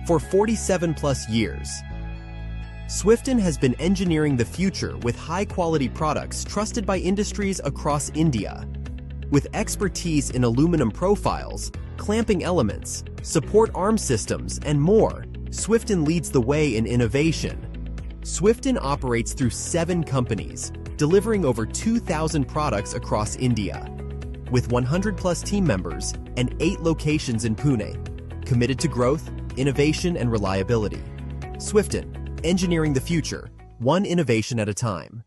for 47 plus years. Swifton has been engineering the future with high-quality products trusted by industries across India. With expertise in aluminum profiles, clamping elements, support arm systems, and more, Swifton leads the way in innovation. Swifton operates through 7 companies, delivering over 2,000 products across India. With 100-plus team members and 8 locations in Pune, committed to growth, innovation, and reliability. Swifton, engineering the future, one innovation at a time.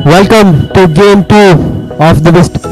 Welcome to Game 2 of the Vista.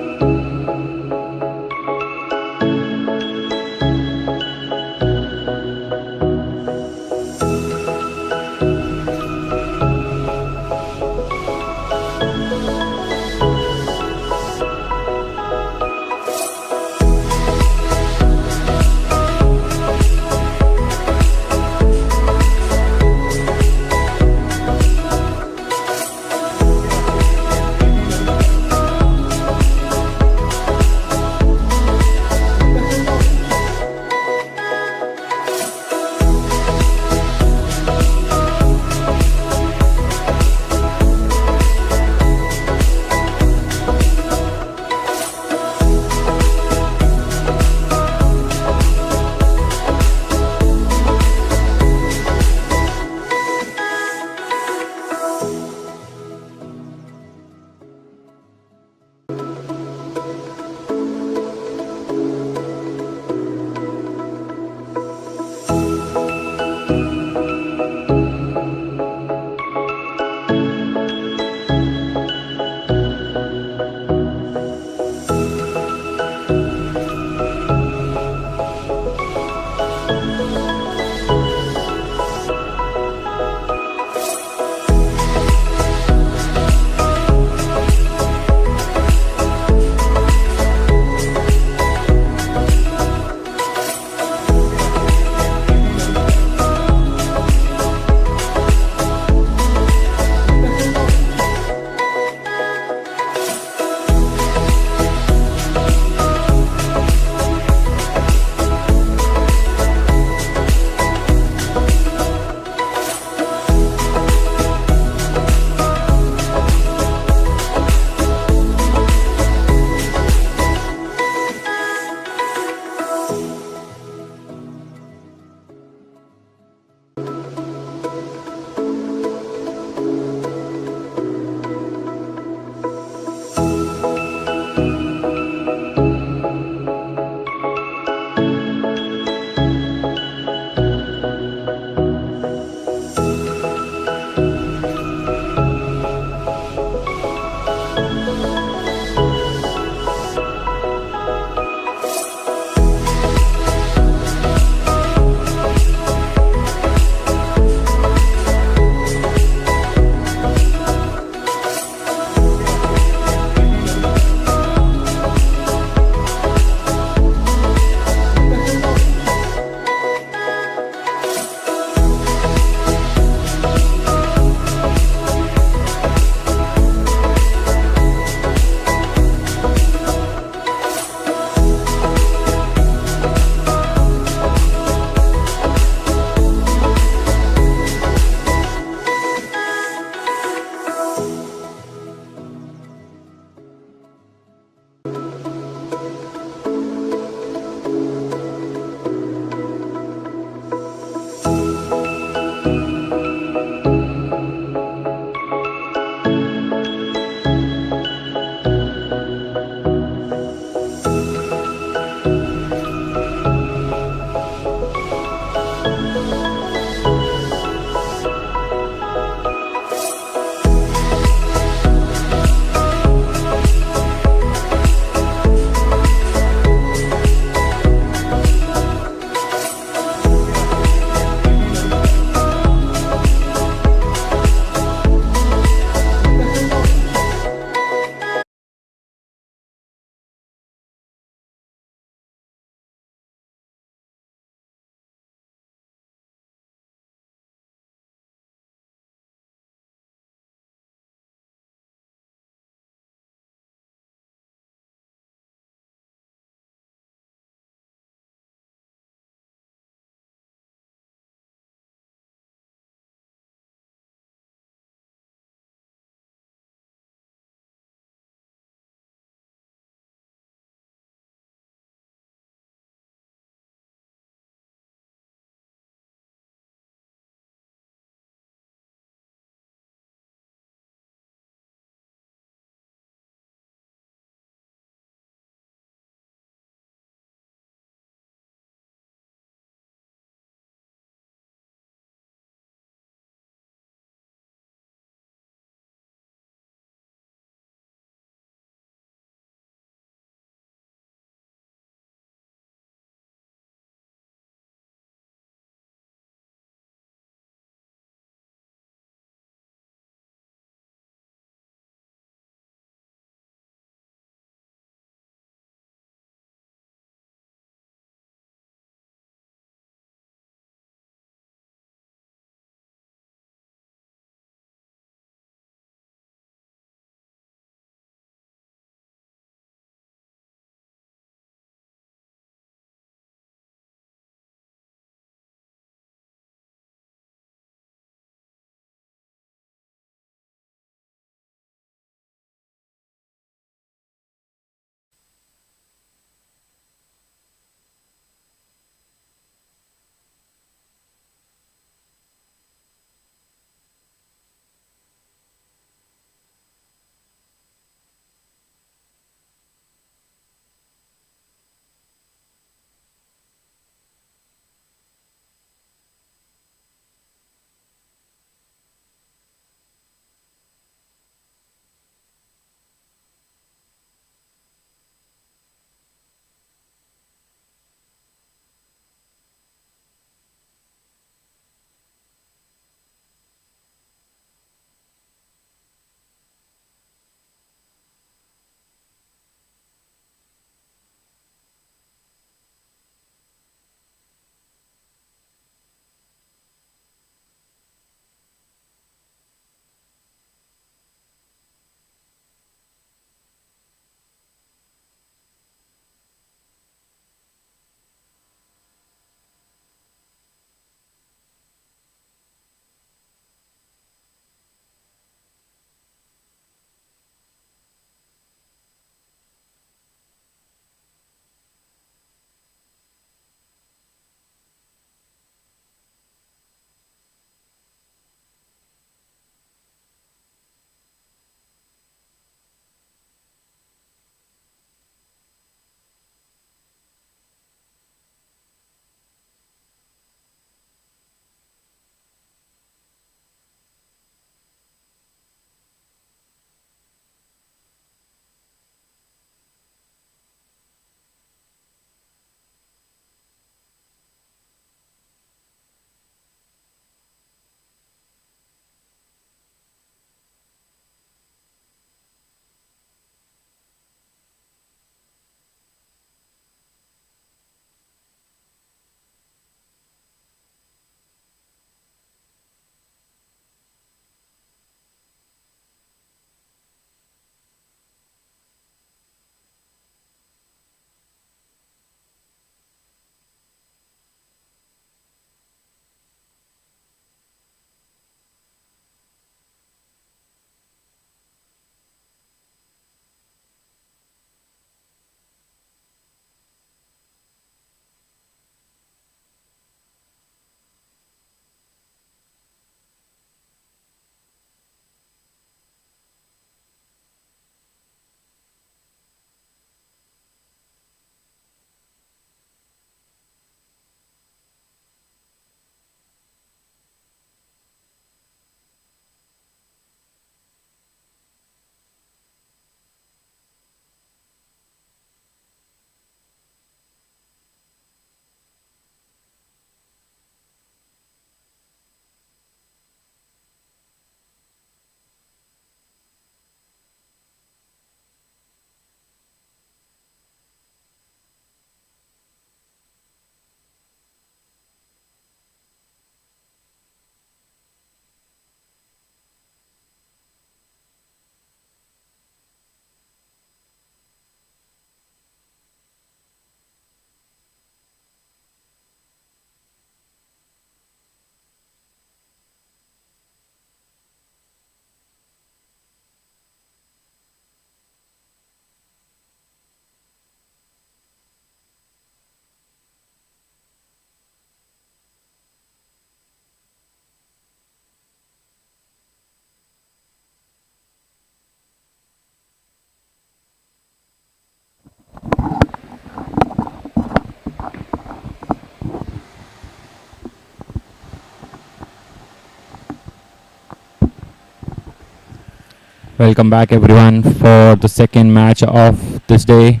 Welcome back everyone for the second match of this day,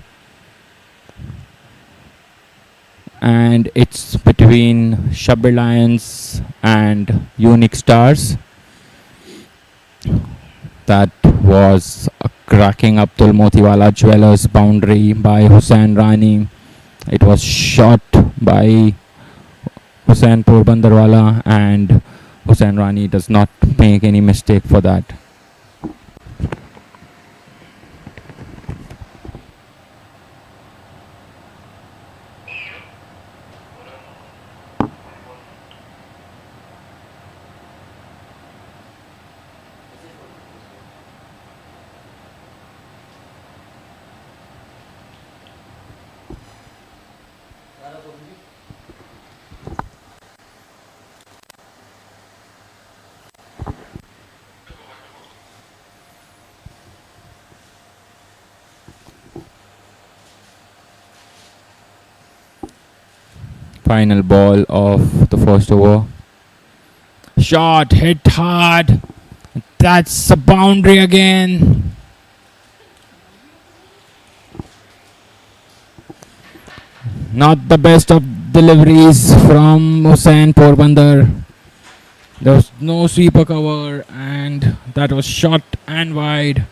and it's between SHABBIR Lions and UNIX Stars. That was a cracking Abdul Motiwala Jewelers boundary by Hussain Rani. It was shot by Hussain Porbandarwala, and Hussain Rani does not make any mistake for that. Final ball of the first over. Shot hit hard. That's a boundary again. Not the best of deliveries from Hussain Porbandar. There was no sweeper cover, and that was short and wide.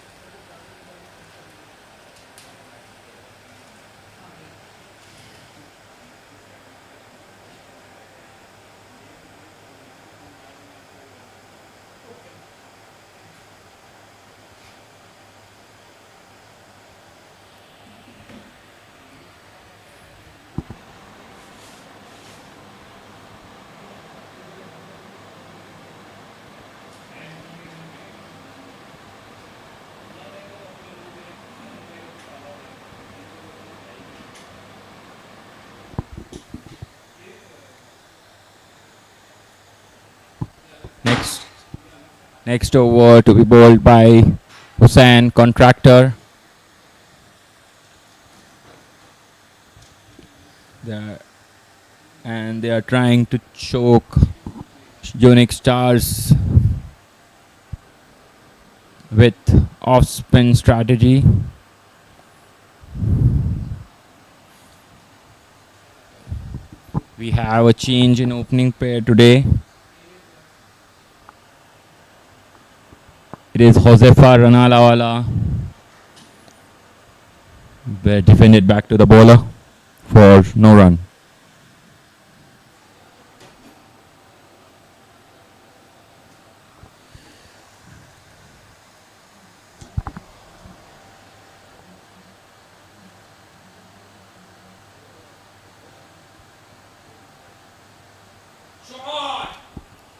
Next over to be bowled by Hussain Contractor. And they are trying to choke UNIX Stars with off-spin strategy. We have a change in opening pair today. It is Josefa Ranalawala. They defended back to the bowler for no run.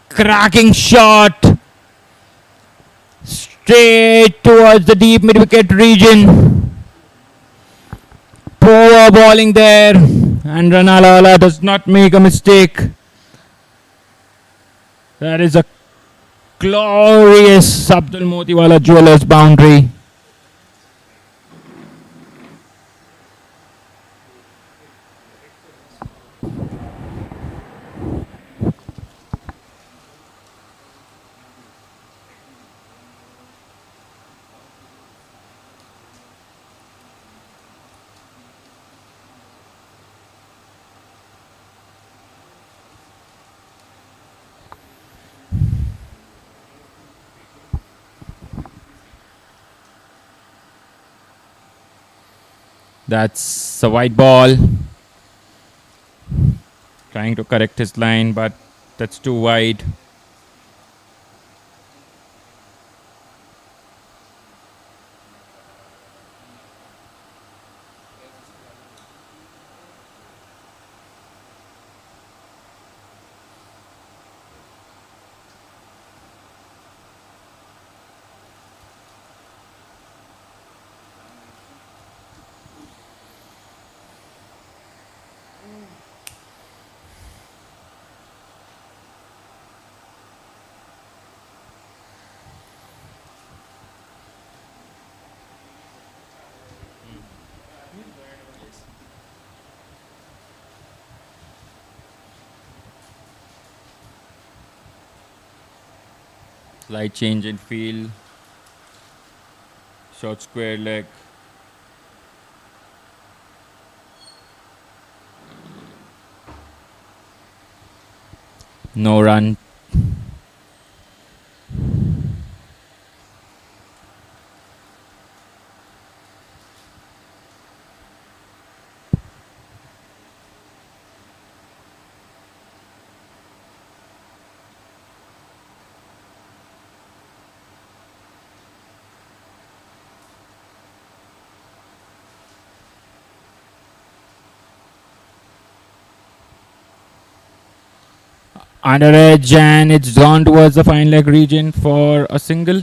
Cracking shot straight towards the deep mid-wicket region. Poor bowling there, and Ranalawala does not make a mistake. That is a glorious Abdul Motiwala Jewelers boundary. That's a white ball. Trying to correct his line, but that's too wide. Slight change in field. Short square leg. No run. Under edge, and it's gone towards the fine leg region for a single.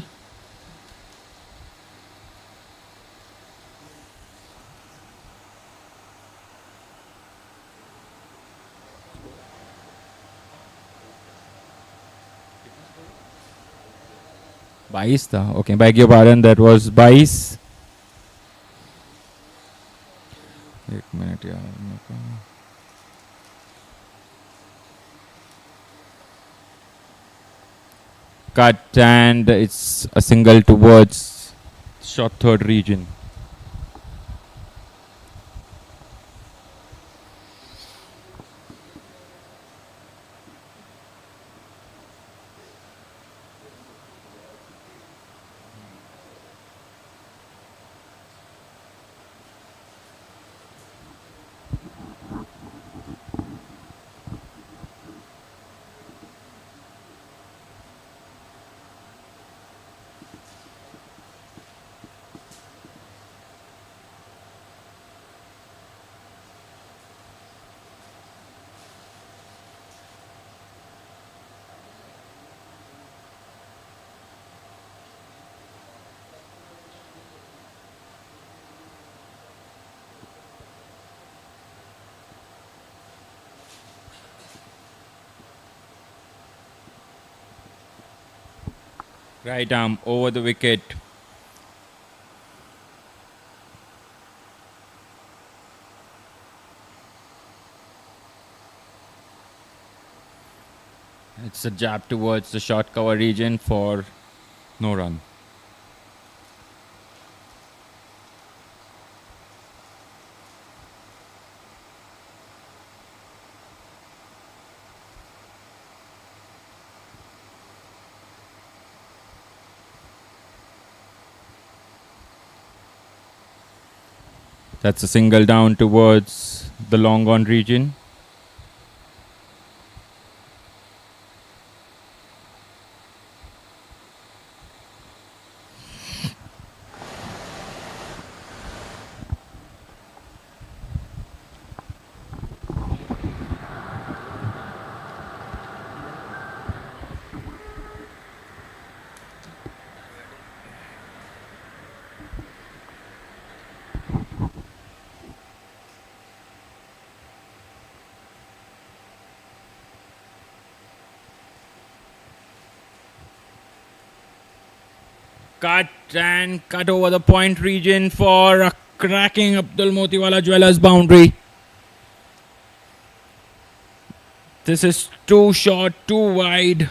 Vista. Okay, beg your pardon, that was 22. एक minute यार मेरे को cut, and it's a single towards short third region. Right arm over the wicket. It's a jab towards the short cover region for no run. That's a single down towards the long on region. Cut and cut over the point region for a cracking Abdul Motiwala Jewellers boundary. This is too short, too wide.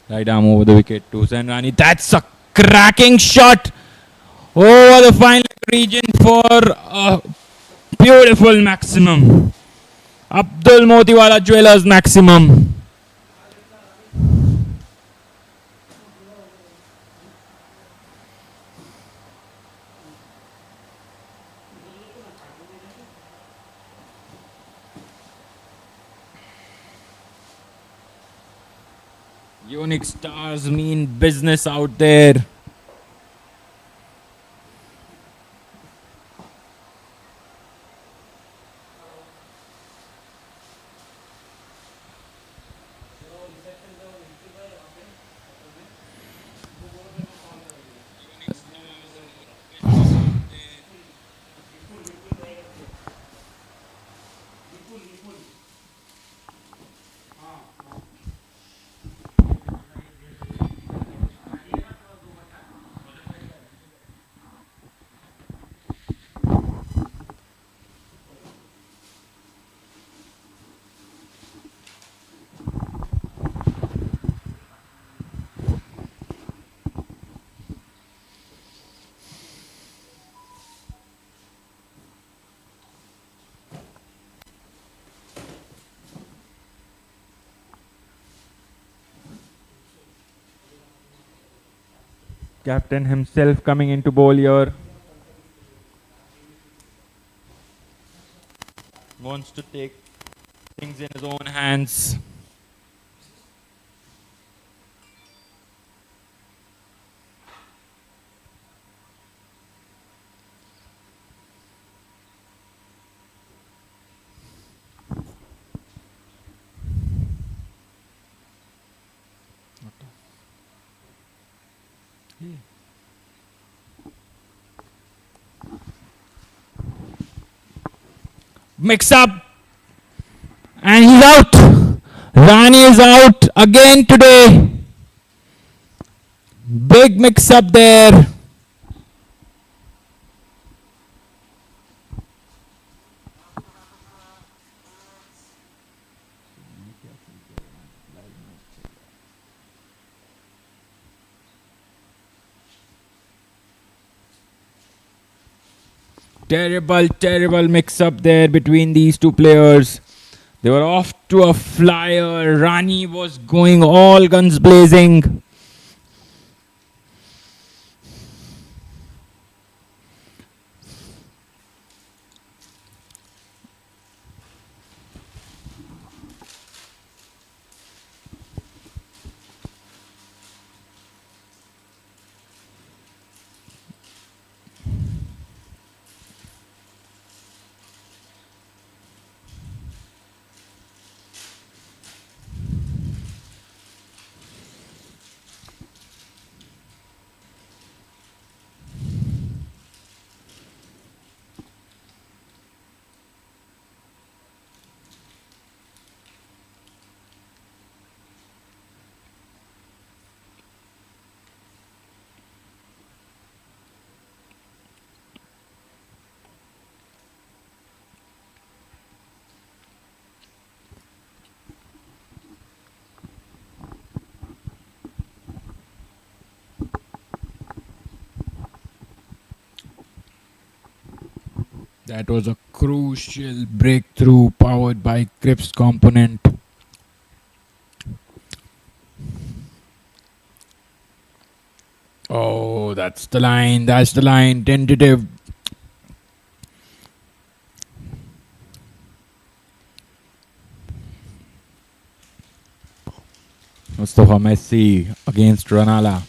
Right arm over the wicket to Hussain Rani. That's a cracking shot over the fine leg region for a beautiful maximum. Abdul Motiwala Jewelers maximum. UNIX stars mean business out there. Captain himself coming into bowl here. Wants to take things in his own hands. Mix up. And he's out. Rani is out again today. Big mix up there. Terrible mix up there between these two players. They were off to a flyer. Rani was going all guns blazing. That was a crucial breakthrough powered by Crips component. Oh, that's the line. Tentative. Mustafa Messi against Ranala.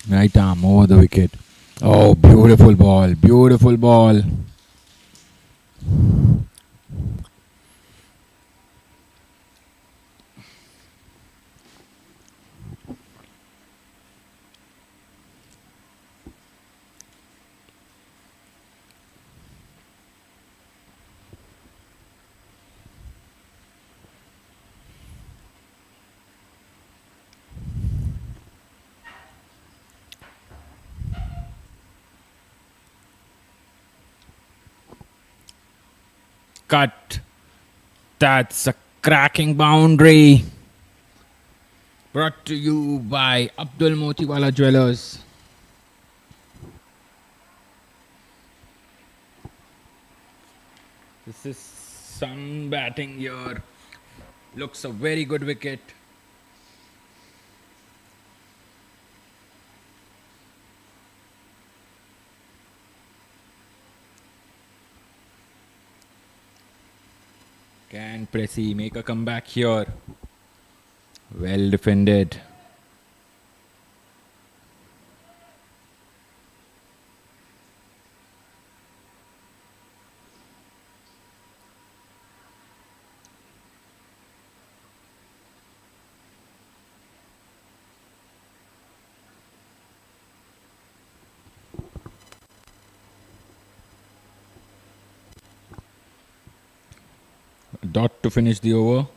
Right arm over the wicket. Oh, beautiful ball. Cut. That's a cracking boundary. Brought to you by Abdul Motiwala Jewelers. This is Sun batting here. Looks a very good wicket. Can Pressy make a comeback here? Well defended. Dot to finish the over.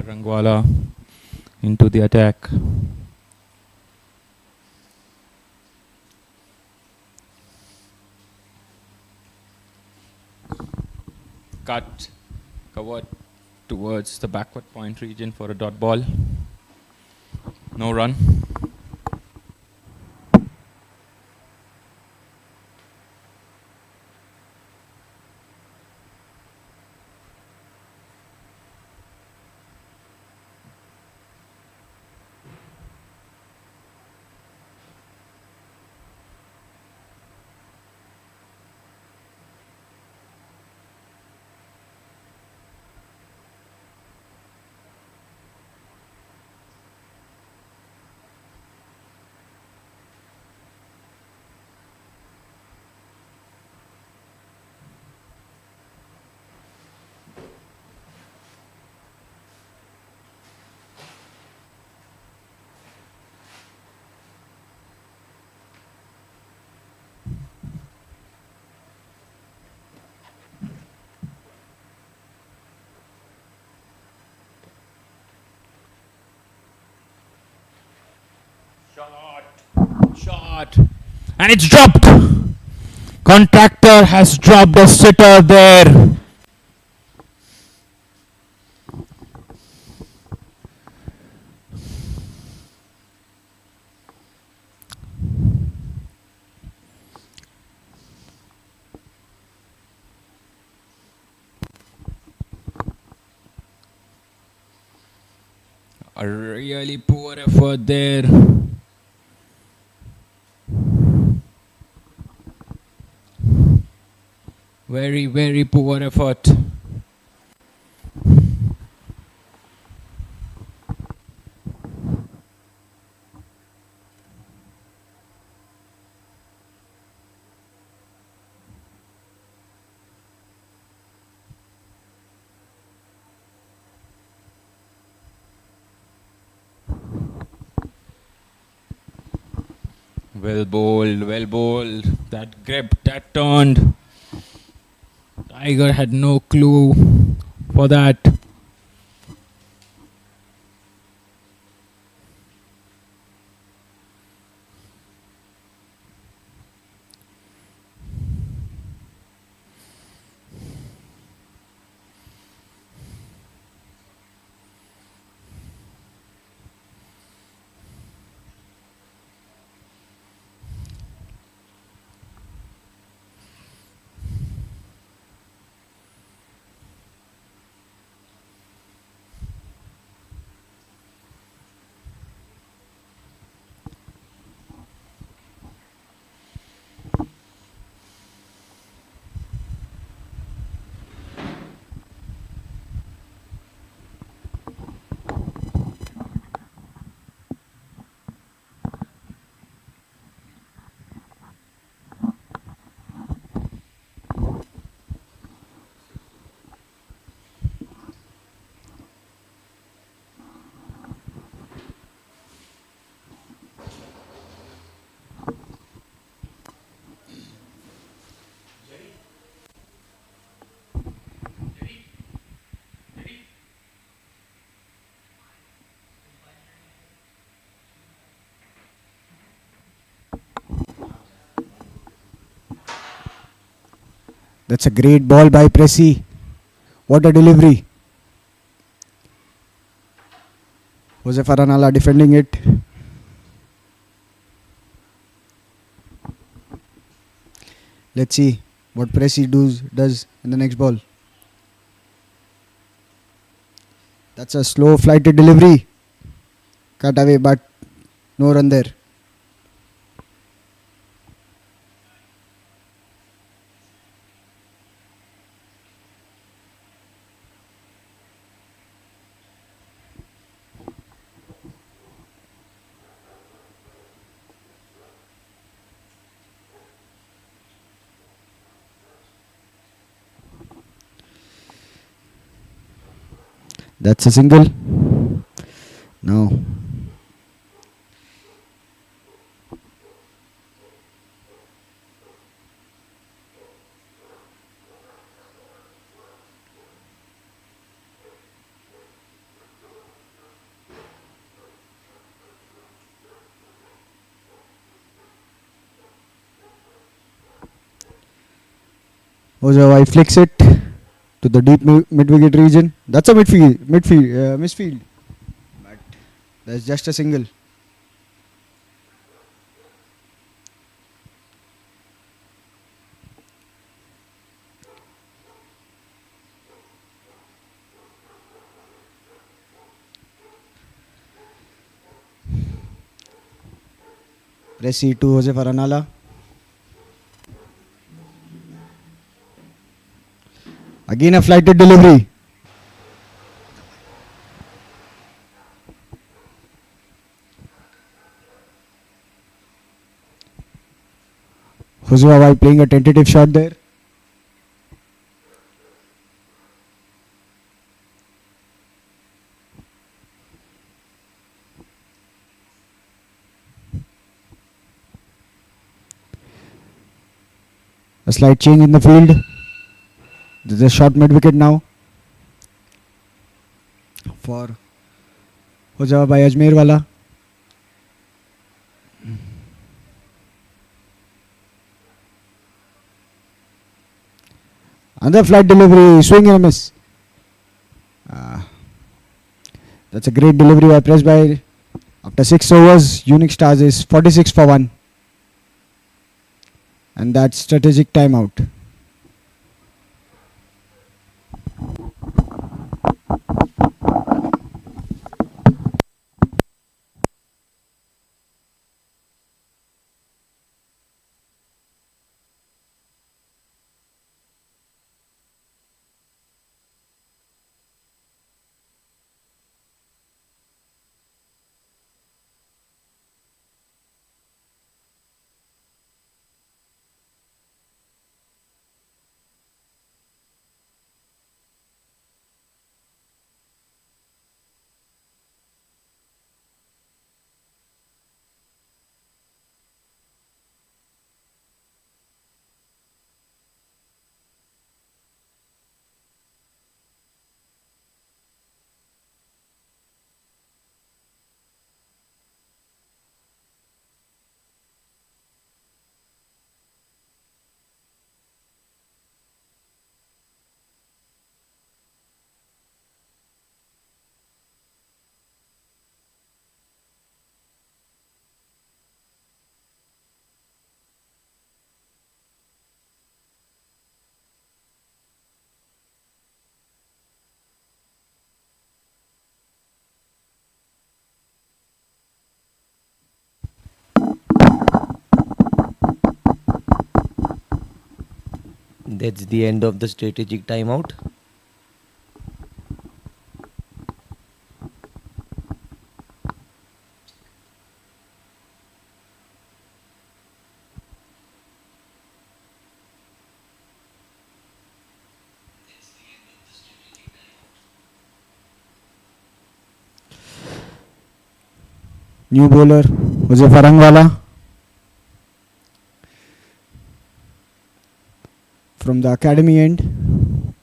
Rangwala into the attack. Cut, covered towards the backward point region for a dot ball. No run. Shot. And it's dropped. Contractor has dropped a sitter there. A really poor effort there. Very, very poor effort. Well bowled, well bowled. That grip, that turned. Tiger had no clue for that. That's a great ball by Pressy. What a delivery. Jose Faranala defending it. Let's see what Pressy does in the next ball. That's a slow flighted delivery. Cut away, but no run there. That's a single. Now Ojawai flicks it to the deep mid-wicket region. That's a misfield. But that's just a single. Pressy to Jose Faranala. Again a flighted delivery. Jose playing a tentative shot there. A slight change in the field. There's a short mid-wicket now for Hojawa by Ajmerwala. Another flight delivery, swing and a miss. That's a great delivery by Press by. After 6 overs, UNIX Stars is 46 for 1. And that's strategic timeout. That's the end of the strategic timeout. New bowler, Jose Farangwala from the academy end.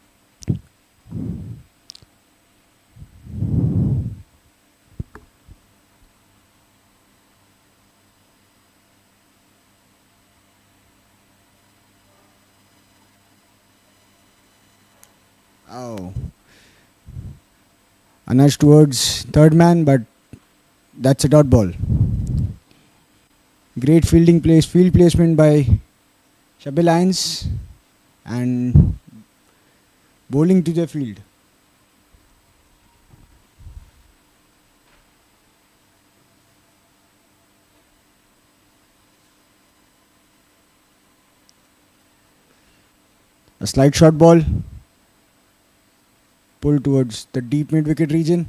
Oh. A nudge towards third man, but that's a dot ball. Great field placement by SHABBIR Lions and bowling to the field. A slight short ball pulled towards the deep mid wicket region.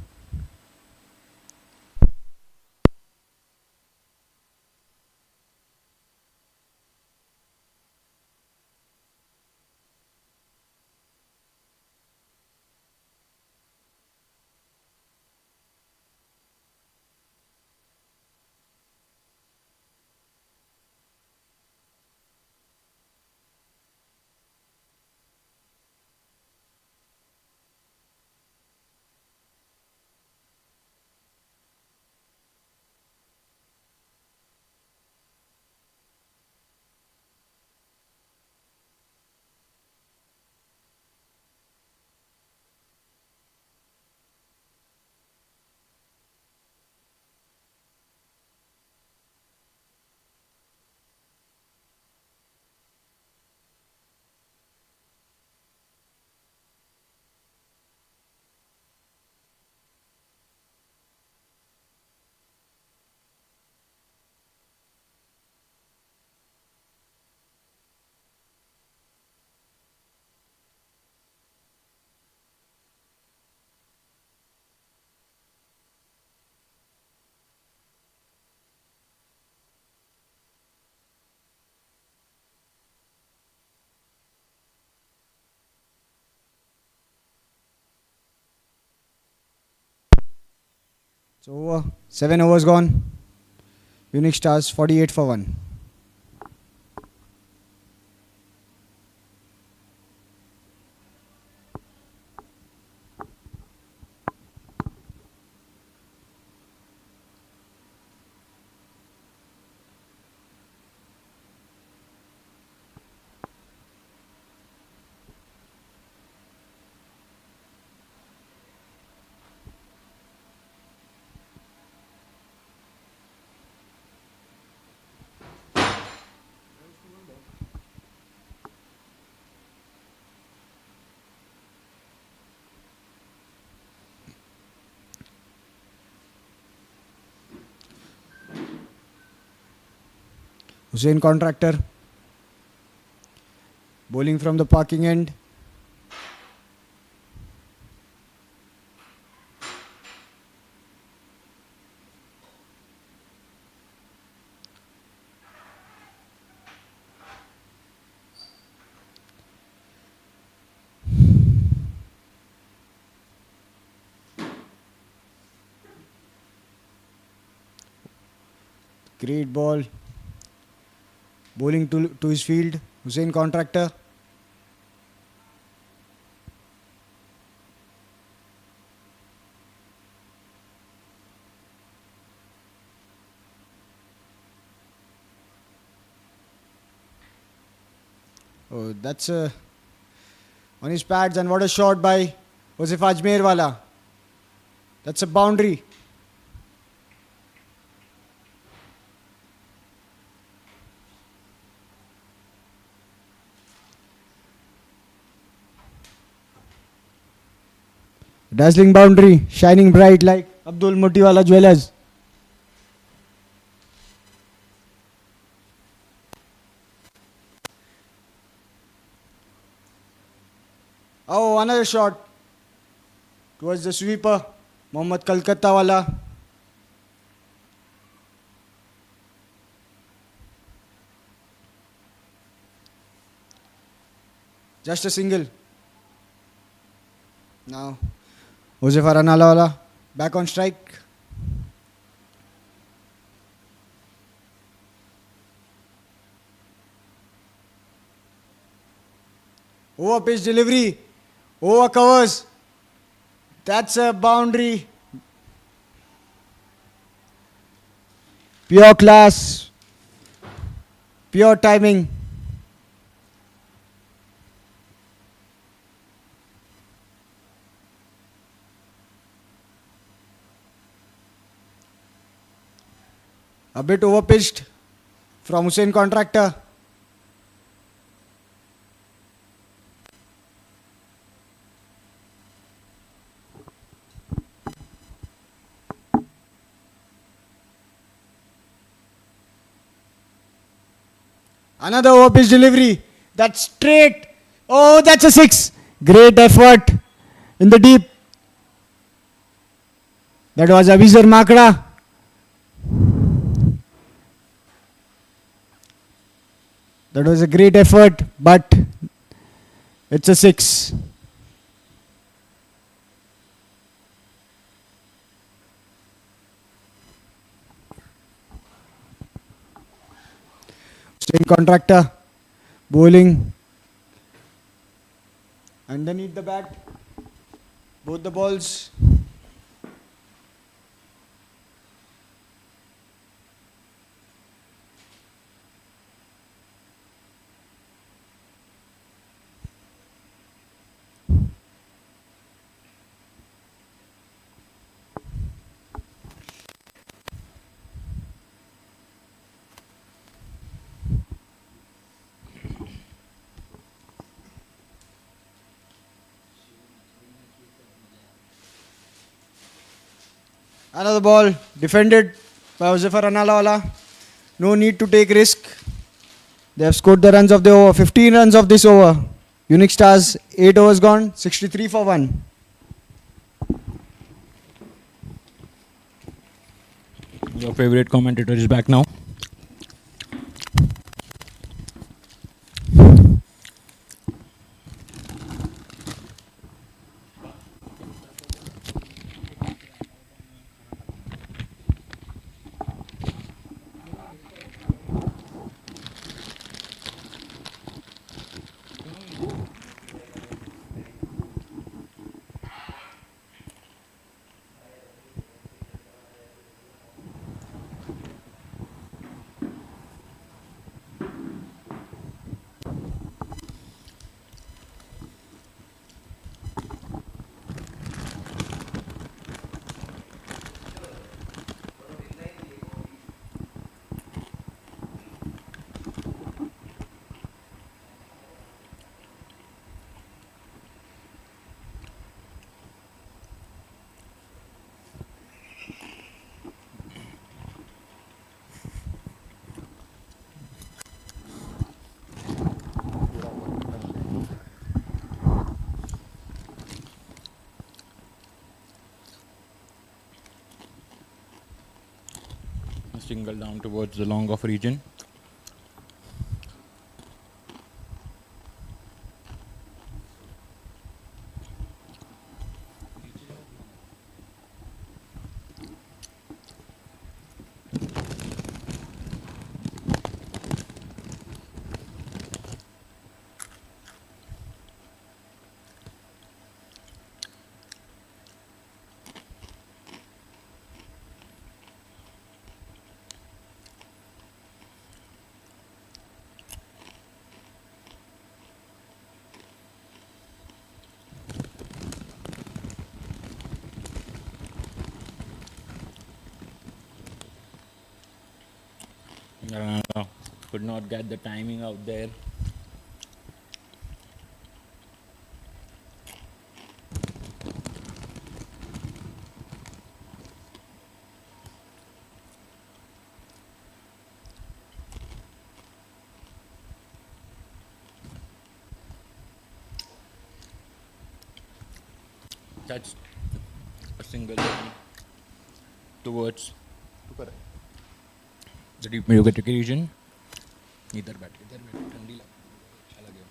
So over. 7 overs gone. UNIX Stars 48 for 1. Hussain Contractor bowling from the parking end. Great ball. Bowling to his field. Hussain Contractor. Oh, that's on his pads, and what a shot by Joseph Ajmerwala. That's a boundary. Dazzling boundary, shining bright like Abdul Motiwala Jewellers. Oh, another shot towards the sweeper. Mohammad Kolkata wala. Just a single. Now, Josefa Ranalawala back on strike. Over pitch delivery. Over covers. That's a boundary. Pure class. Pure timing. A bit overpitched from Hussain Contractor. Another overpitch delivery. That's straight. Oh, that's a six. Great effort in the deep. That was Abhizar Makra. That was a great effort, but it's a six. Hussain Contractor bowling underneath the bat. Both the balls. Another ball defended by Josefa Ranalawala. No need to take risk. They have scored the runs of the over. 15 runs of this over. UNIX Stars 8 overs gone. 63 for 1. Your favorite commentator is back now. Single down towards the long off region. Could not get the timing out there. touched a single towards the deep mid-wicket region. इधर बैठ ठंडी लग अच्छा लगे.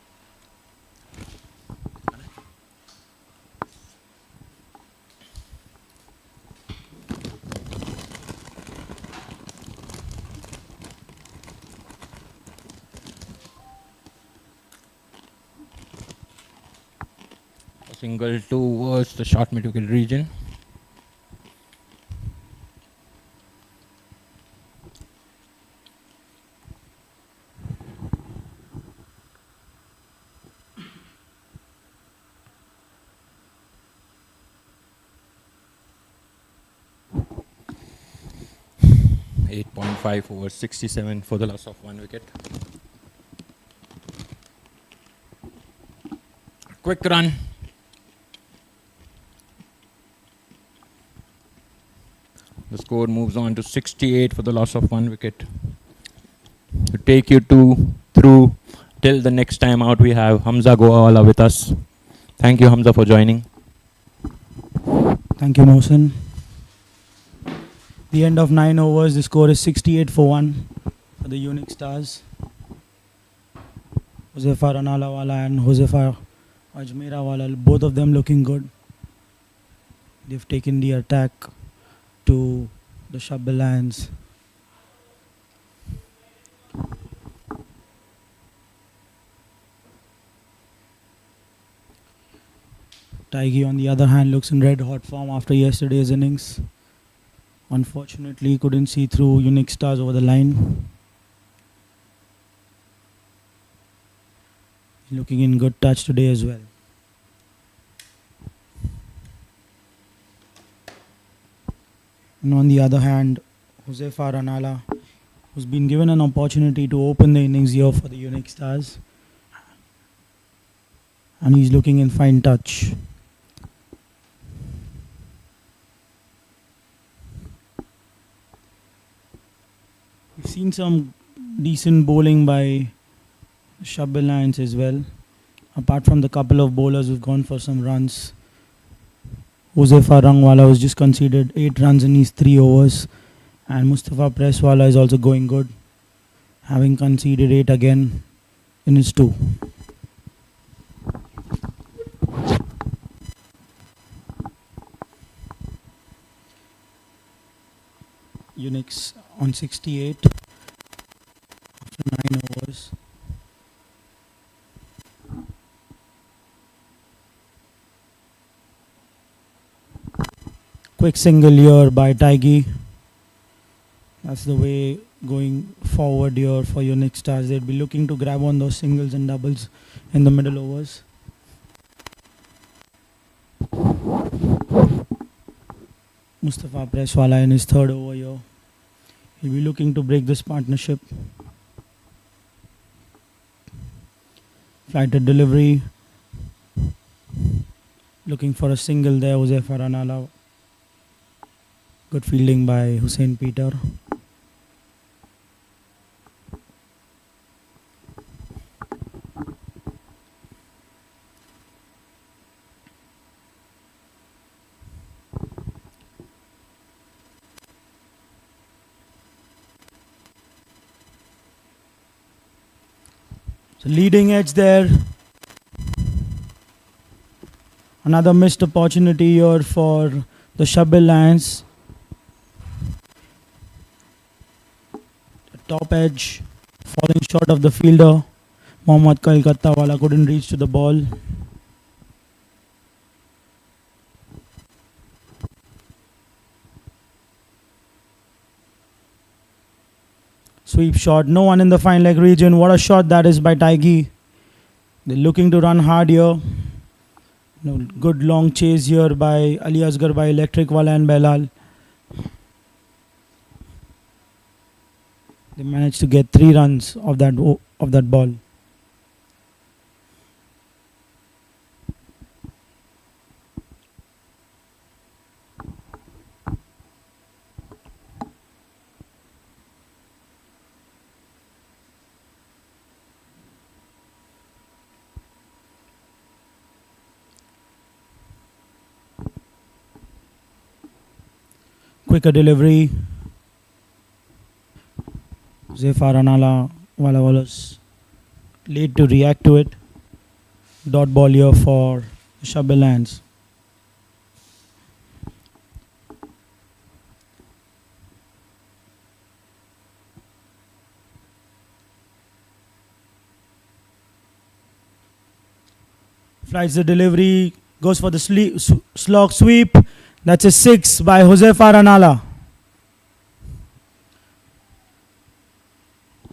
A single towards the short mid-wicket region. Over 67 for the loss of 1 wicket. Quick run. The score moves on to 68 for the loss of 1 wicket. To take you through till the next time out, we have Hamza Goawala with us. Thank you, Hamza, for joining. Thank you, Mohsen. The end of 9 overs, the score is 68 for 1 for the UNIX Stars. Huzaifar Ranalawala and Huzaifar Ajmerawala, both of them looking good. They've taken the attack to the SHABBIR Lions. Taigi, on the other hand, looks in red hot form after yesterday's innings. Unfortunately, couldn't see through UNIX Stars over the line. Looking in good touch today as well. And on the other hand, Huzaifar Ranala, who's been given an opportunity to open the innings here for the UNIX Stars. And he's looking in fine touch. We've seen some decent bowling by SHABBIR Lions as well. Apart from the couple of bowlers who've gone for some runs. Huzaifar Rangwala was just conceded 8 runs in his 3 overs. And Mustafa Presswala is also going good, having conceded 8 again in his 2. UNIX on 68 after 9 overs. Quick single here by Taigi. That's the way going forward here for UNIX Stars. They'd be looking to grab on those singles and doubles in the middle overs. Mustafa Presswala in his 3rd over here. He'll be looking to break this partnership. Flighted delivery. Looking for a single there, Huzaifar Ranala. Good fielding by Hussein Peter. So leading edge there. Another missed opportunity here for the SHABBIR Lions. Top edge, falling short of the fielder. Mohammad Kolkattawala couldn't reach to the ball. Sweep shot, no one in the fine leg region. What a shot that is by Taigi. They're looking to run hard here. Good long chase here by Ali Asgar, by Electric Wala and Belal. They managed to get 3 runs of that ball. quicker delivery. Zephyr Ranala Wala was late to react to it. Dot ball here for SHABBIR Lions. Flies the delivery, goes for the slog sweep. That's a 6 by Josefa Ranala.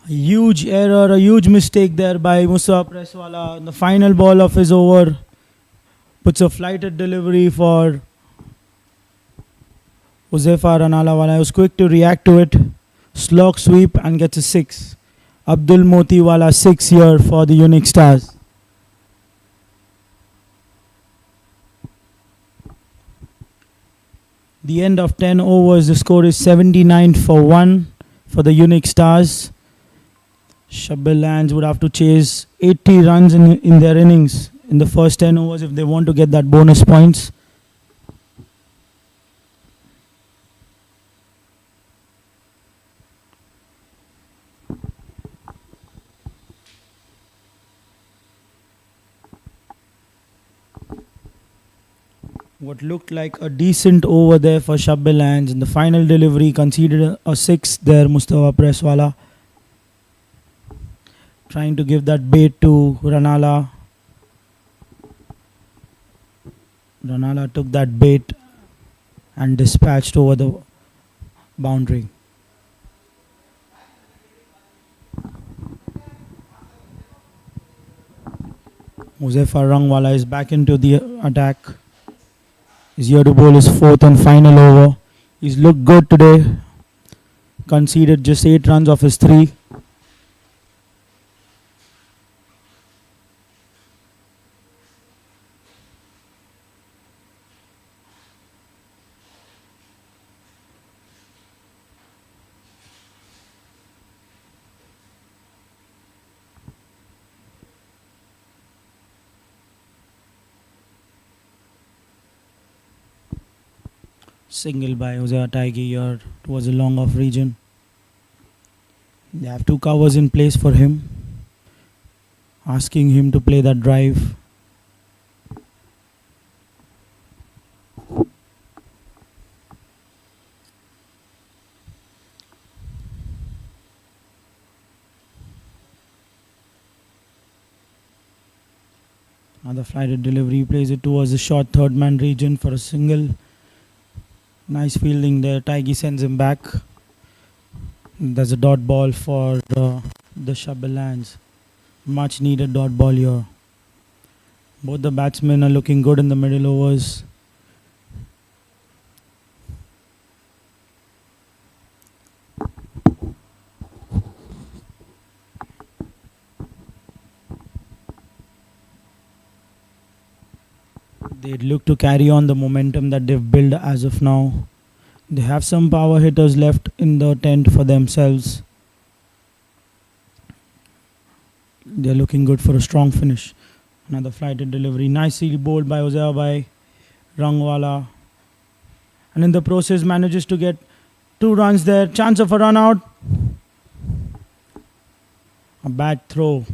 A huge error, a huge mistake there by Musa Presswala. The final ball of his over puts a flighted delivery for Josefa Ranala. Wala was quick to react to it. Slog sweep and gets a 6. Abdul Motiwala 6 here for the UNIX Stars. The end of 10 overs, the score is 79 for 1 for the UNIX Stars. SHABBIR Lions would have to chase 80 runs in their innings in the first 10 overs if they want to get that bonus points. What looked like a decent over there for SHABBIR Lions. In the final delivery, conceded a 6 there, Mustafa Presswala. Trying to give that bait to Ranala. Ranala took that bait and dispatched over the boundary. Muzaffar Rangwala is back into the attack. He's here to bowl his 4th and final over. He's looked good today. Conceded just 8 runs off his 3. Single by Jose Ataigi here towards the long off region. They have 2 covers in place for him, asking him to play that drive. Another flighted delivery, plays it towards the short third man region for a single. Nice fielding there. Taigi sends him back. There's a dot ball for the SHABBIR Lions. Much needed dot ball here. Both the batsmen are looking good in the middle overs. They look to carry on the momentum that they've built as of now. They have some power hitters left in the tent for themselves. They're looking good for a strong finish. Another flighted delivery. Nicely bowled by Ozea by Rangwala. And in the process manages to get 2 runs there. Chance of a run out. A bad throw.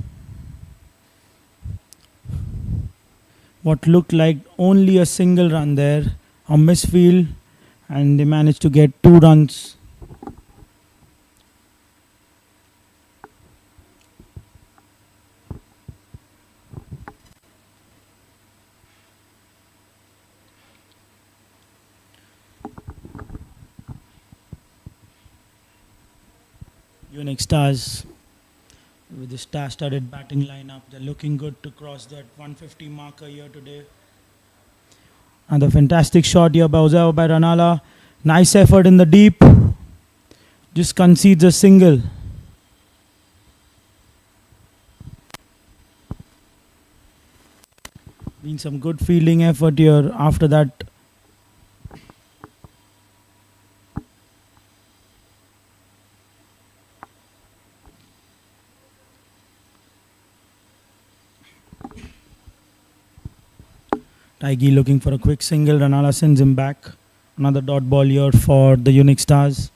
What looked like only a single run there, a misfield, and they managed to get 2 runs. UNIX Stars with the star-studded batting lineup. They're looking good to cross that 150 marker here today. And the fantastic shot here by Ozea by Ranala. Nice effort in the deep. Just concedes a single. Been some good fielding effort here after that. Taigi looking for a quick single. Ranala sends him back. Another dot ball here for the UNIX Stars.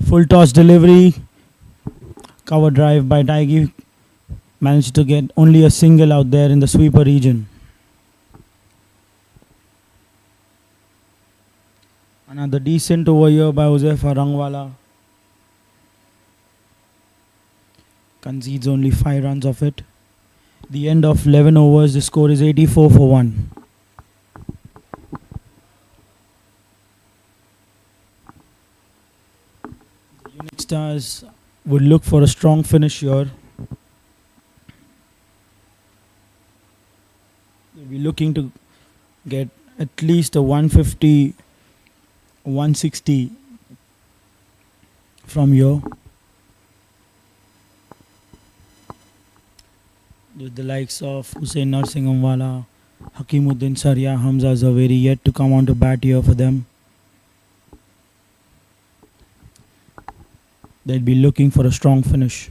Full toss delivery. Cover drive by Taigi. Managed to get only a single out there in the sweeper region. Another decent over here by Josefa Rangwala. Concedes only 5 runs of it. The end of 11 overs, the score is 84 for 1. The UNIX Stars would look for a strong finish here. They'll be looking to get at least a 150, 160 from here. With the likes of Hussein Narsinghamwala, Hakimuddin Sarya, Hamza Zaveri yet to come on to bat here for them. They'll be looking for a strong finish.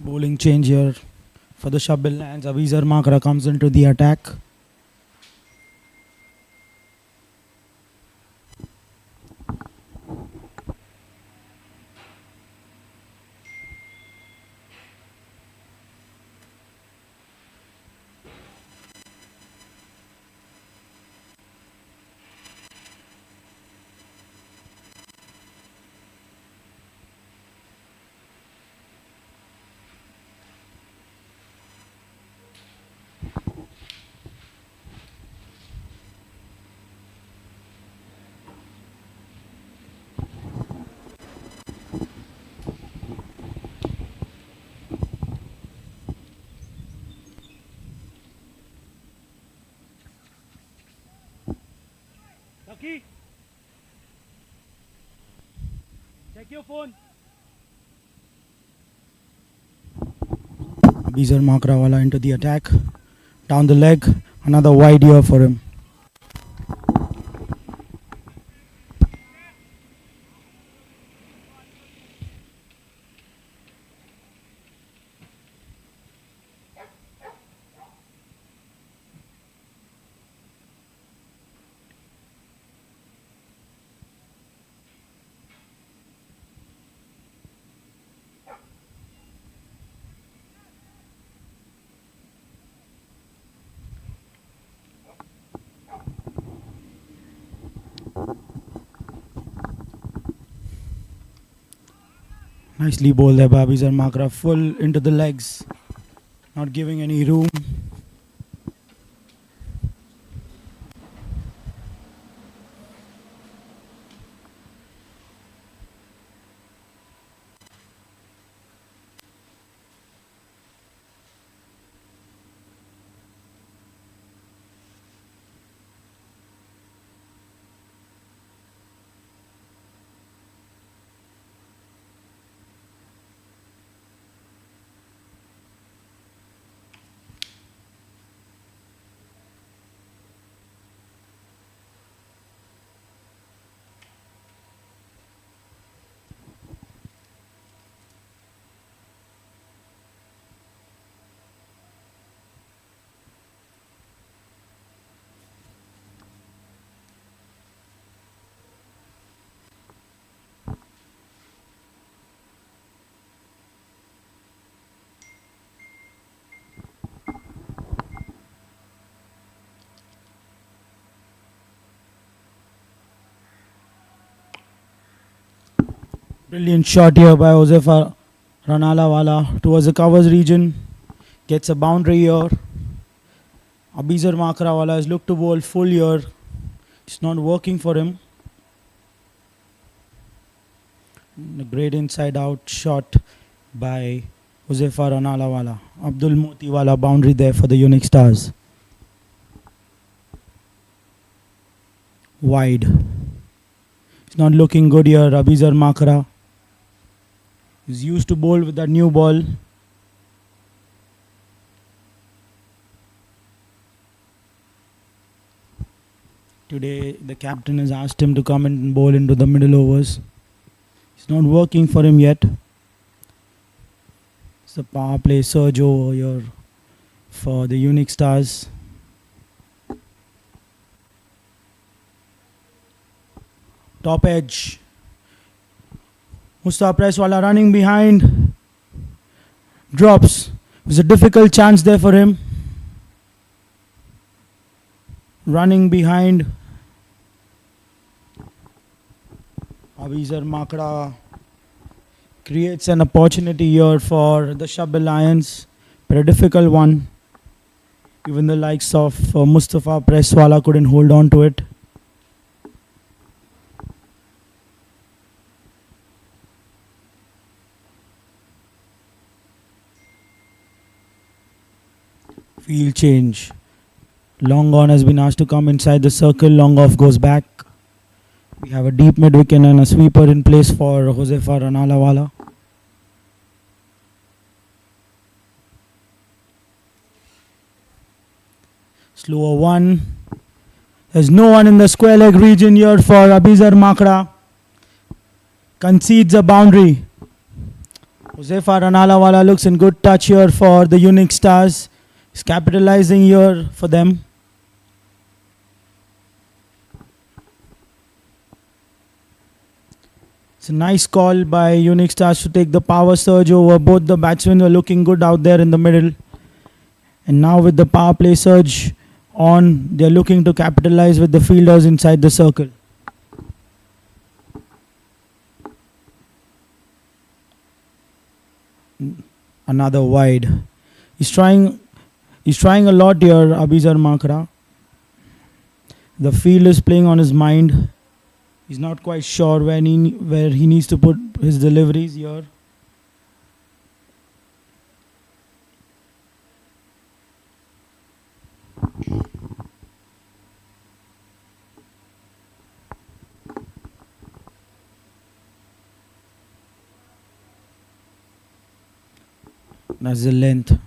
Bowling change here for the SHABBIR Lions. Avizar Makra comes into the attack. Check your phone. Avizar Makrawala into the attack. Down the leg. Another wide here for him. Nicely bowled there by Avizar Makra. Full into the legs. Not giving any room. Brilliant shot here by Josefa Ranalawala towards the covers region. Gets a boundary here. Abizar Makrawala has looked to bowl full here. It's not working for him. A great inside out shot by Josefa Ranalawala. Abdul Motiwala boundary there for the UNIX Stars. Wide. It's not looking good here. Abizar Makra is used to bowl with that new ball. Today the captain has asked him to come and bowl into the middle overs. It's not working for him yet. It's a power play surge over here for the UNIX Stars. Top edge. Mustafa Presswala running behind. Drops. It was a difficult chance there for him. Running behind. Abizar Makra creates an opportunity here for the SHABBIR Lions, but a difficult one. Even the likes of Mustafa Presswala couldn't hold on to it. Field change. Long on has been asked to come inside the circle. Long off goes back. We have a deep mid wicket and a sweeper in place for Josefa Ranalawala. Slower one. There's no one in the square leg region here for Abizar Makra. Concedes a boundary. Josefa Ranalawala looks in good touch here for the UNIX Stars. He's capitalizing here for them. It's a nice call by UNIX Stars to take the power surge over. Both the batsmen were looking good out there in the middle. And now with the power play surge on, they're looking to capitalize with the fielders inside the circle. Another wide. He's trying a lot here, Abizar Makra. The field is playing on his mind. He's not quite sure where he needs to put his deliveries here. That's the length.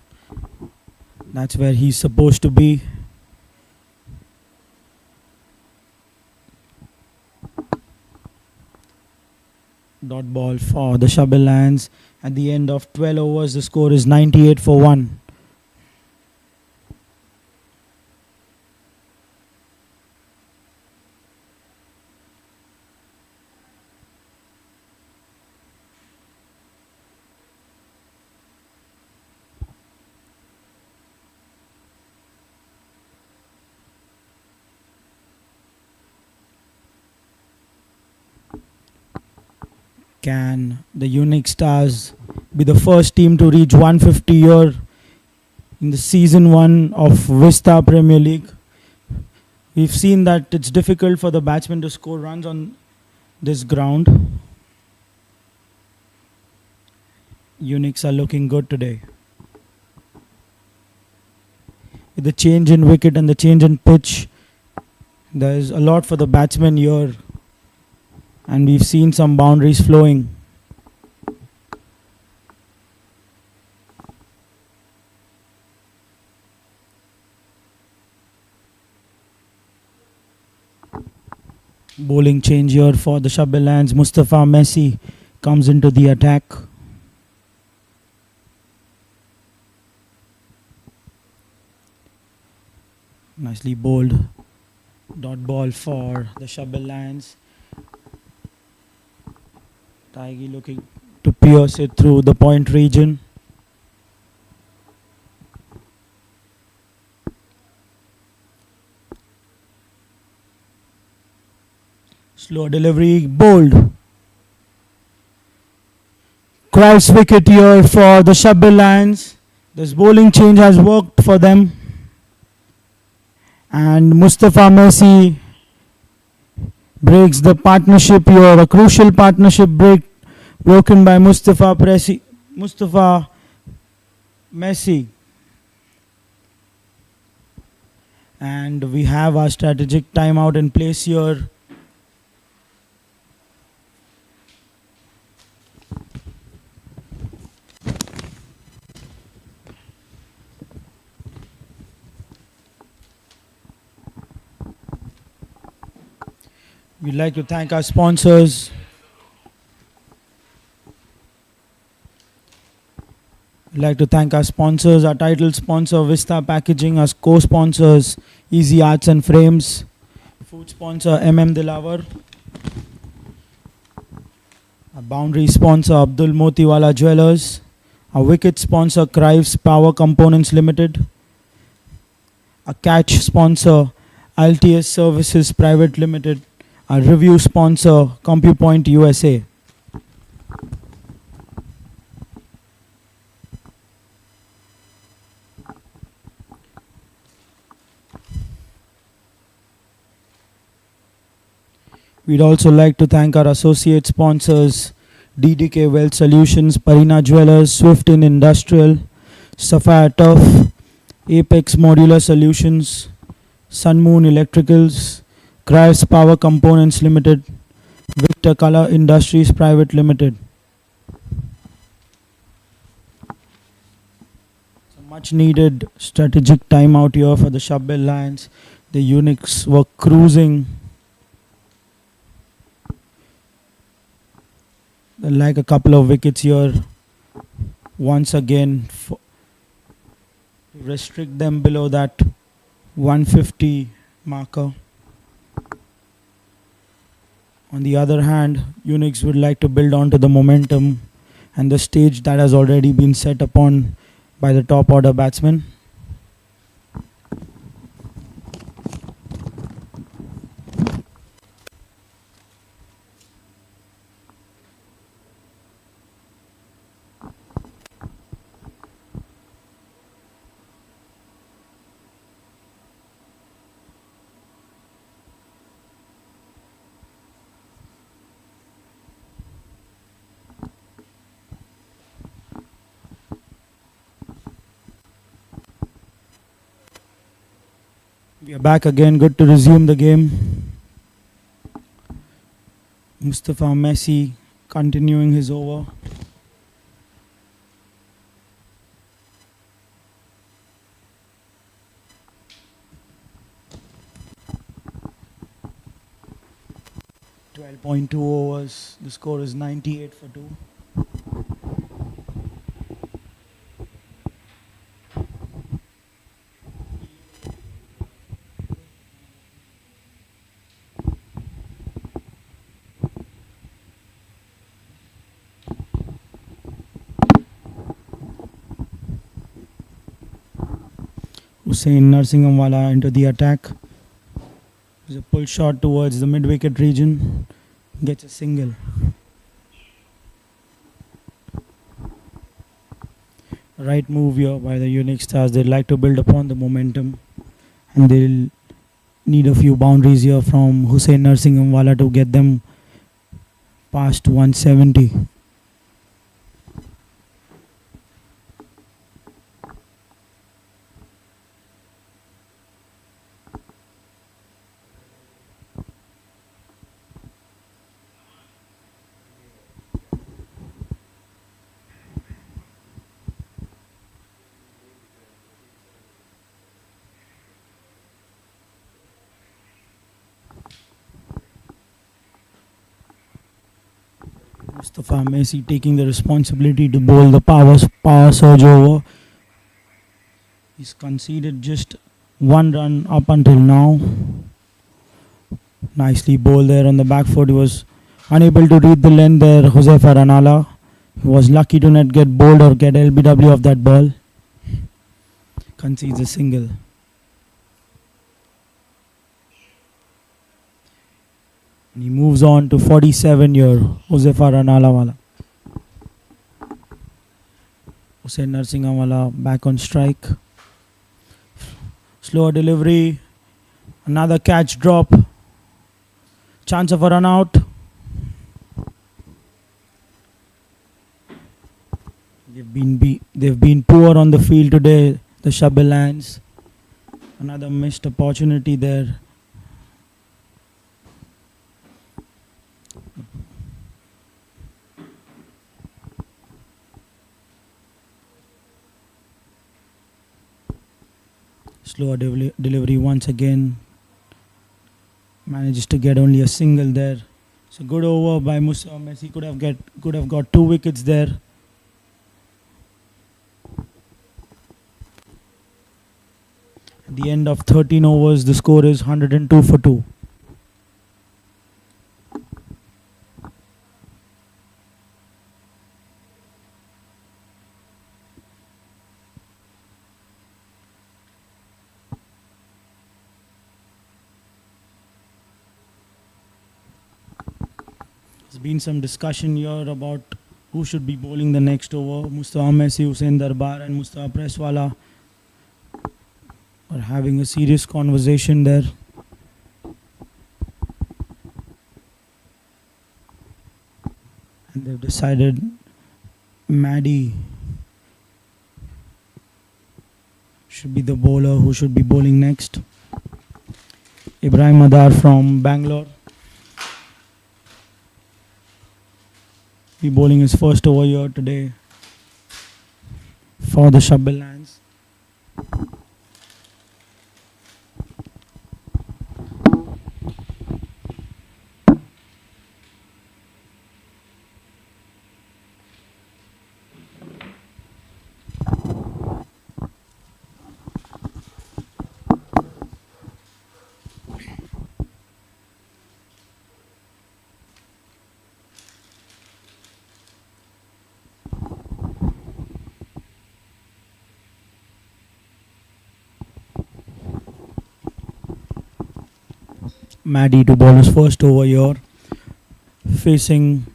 That's where he's supposed to be. Dot ball for the SHABBIR Lions. At the end of 12 overs, the score is 98 for 1. Can the UNIX Stars be the first team to reach 150 here in the season 1 of Vista Premier League? We've seen that it's difficult for the batsmen to score runs on this ground. UNIX are looking good today. With the change in wicket and the change in pitch, there's a lot for the batsmen here. And we've seen some boundaries flowing. Bowling change here for the SHABBIR Lions. Mustafa Messi comes into the attack. Nicely bowled. Dot ball for the SHABBIR Lions. Taigi looking to pierce it through the point region. Slow delivery, bowled. Crowd's wicket here for the SHABBIR Lions. This bowling change has worked for them. And Mustafa Messi breaks the partnership here. A crucial partnership break broken by Mustafa Messi. And we have our strategic timeout in place here. We'd like to thank our sponsors. We'd like to thank our sponsors, our title sponsor Vista Packaging, our co-sponsors Easy Arts and Frames, food sponsor Dilavar, our boundary sponsor Abdul Motiwala Jewelers, our wicket sponsor Crives Power Components Limited, our catch sponsor LTS Services Private Limited, our review sponsor CompuPoint USA. We'd also like to thank our associate sponsors DDK Wealth Solutions, Parina Jewelers, Swift in Industrial, Sapphire Turf, Apex Modular Solutions, Sun Moon Electricals, Crives Power Components Limited, Victor Color Industries Private Limited. So much needed strategic timeout here for the SHABBIR Lions. The UNIX were cruising. Like a couple of wickets here. Once again, restrict them below that 150 marker. On the other hand, UNIX would like to build onto the momentum and the stage that has already been set upon by the top order batsmen. We are back again, good to resume the game. Mustafa Messi continuing his over. .2 overs, the score is 98 for 2. Hussain Narsinghamwala into the attack. There's a pull shot towards the mid-wicket region. Gets a single. Right move here by the UNIX Stars. They'd like to build upon the momentum. And they'll need a few boundaries here from Hussain Narsinghamwala to get them past 170. Mustafa Messi taking the responsibility to bowl the power surge over. He's conceded just one run up until now. Nicely bowled there on the back foot. He was unable to read the length there. Huzaifa Ranala. He was lucky to not get bowled or get LBW of that ball. Concedes a single. And he moves on to 47 here, Huzaifa Ranalawala. Hussain Narsinghawala back on strike. Slower delivery. Another catch drop. Chance of a run out. They've been poor on the field today, the SHABBIR Lions. Another missed opportunity there. Slower delivery once again. Manages to get only a single there. So good over by Musa Messi. Could have got 2 wickets there. At the end of 13 overs, the score is 102 for 2. There's been some discussion here about who should be bowling the next over. Mustafa Messi, Hussain Darbar and Mustafa Presswala are having a serious conversation there. And they've decided Maddie should be the bowler who should be bowling next. Ibrahim Adar from Bangalore. He bowling his first over here today for the SHABBIR Lions. Maddie to bowl his first over here. Facing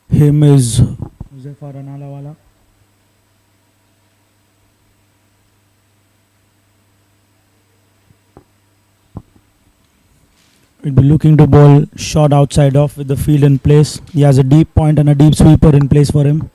him is Huzaifar Analawala. He'll be looking to bowl short outside off with the field in place. He has a deep point and a deep sweeper in place for him.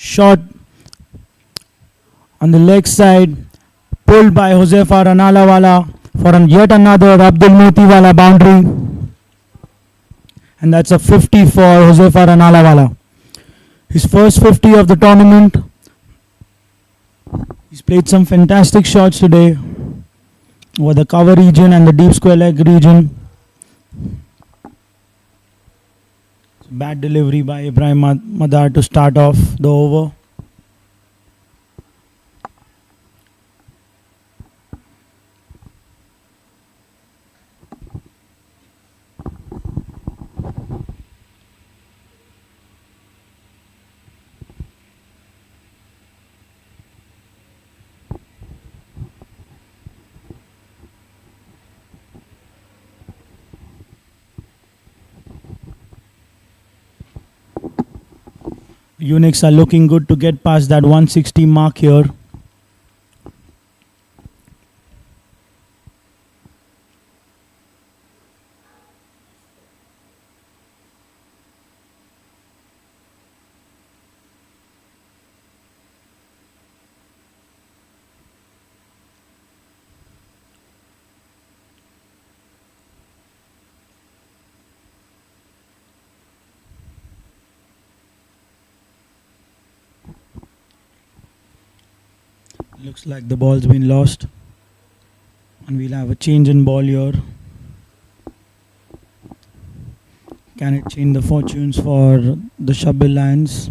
Shot on the leg side, pulled by Huzaifar Analawala for yet another Abdul Motiwala boundary. And that's a 50 for Huzaifar Analawala. His first 50 of the tournament. He's played some fantastic shots today over the cover region and the deep square leg region. Bad delivery by Ibrahim Madar to start off the over. UNIX are looking good to get past that 160 mark here. Looks like the ball's been lost. And we'll have a change in ball here. Can it change the fortunes for the SHABBIR Lions?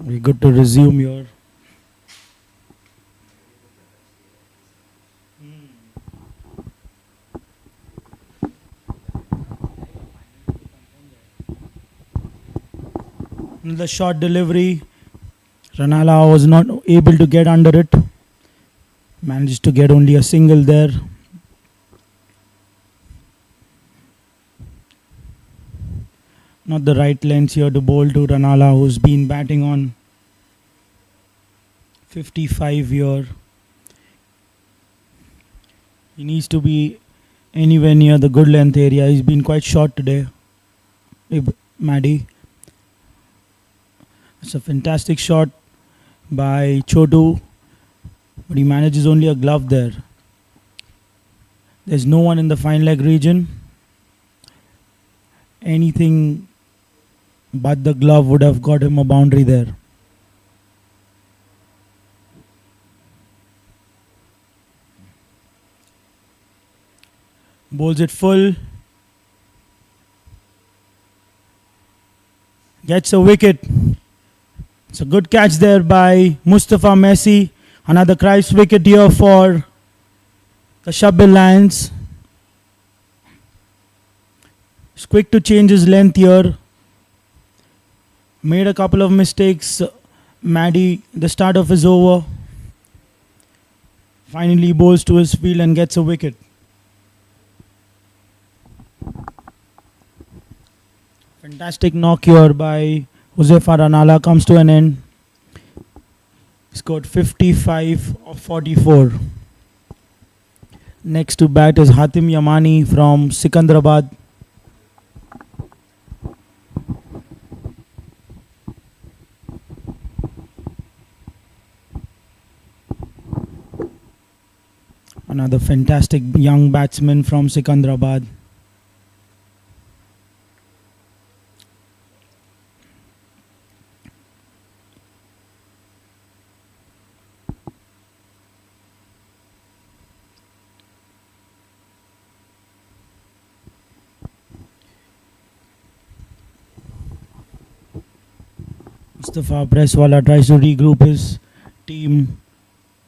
We're good to resume here. The short delivery. Ranala was not able to get under it. Managed to get only a single there. Not the right length here to bowl to Ranala, who's been batting on 55 here. He needs to be anywhere near the good length area. He's been quite short today. Maddie. It's a fantastic shot by Chotu, but he manages only a glove there. There's no one in the fine leg region. Anything but the glove would have got him a boundary there. Bowls it full. Gets a wicket. It's a good catch there by Mustafa Messi. Another Cripes wicket here for the SHABBIR Lions. He's quick to change his length here. Made a couple of mistakes. Maddie, the start of his over. Finally bowls to his field and gets a wicket. Fantastic knock here by Josefa Ranala comes to an end. He scored 55 of 44. Next to bat is Hatim Yamani from Sikandrabad. Another fantastic young batsman from Sikandrabad. Mustafa Presswala tries to regroup his team.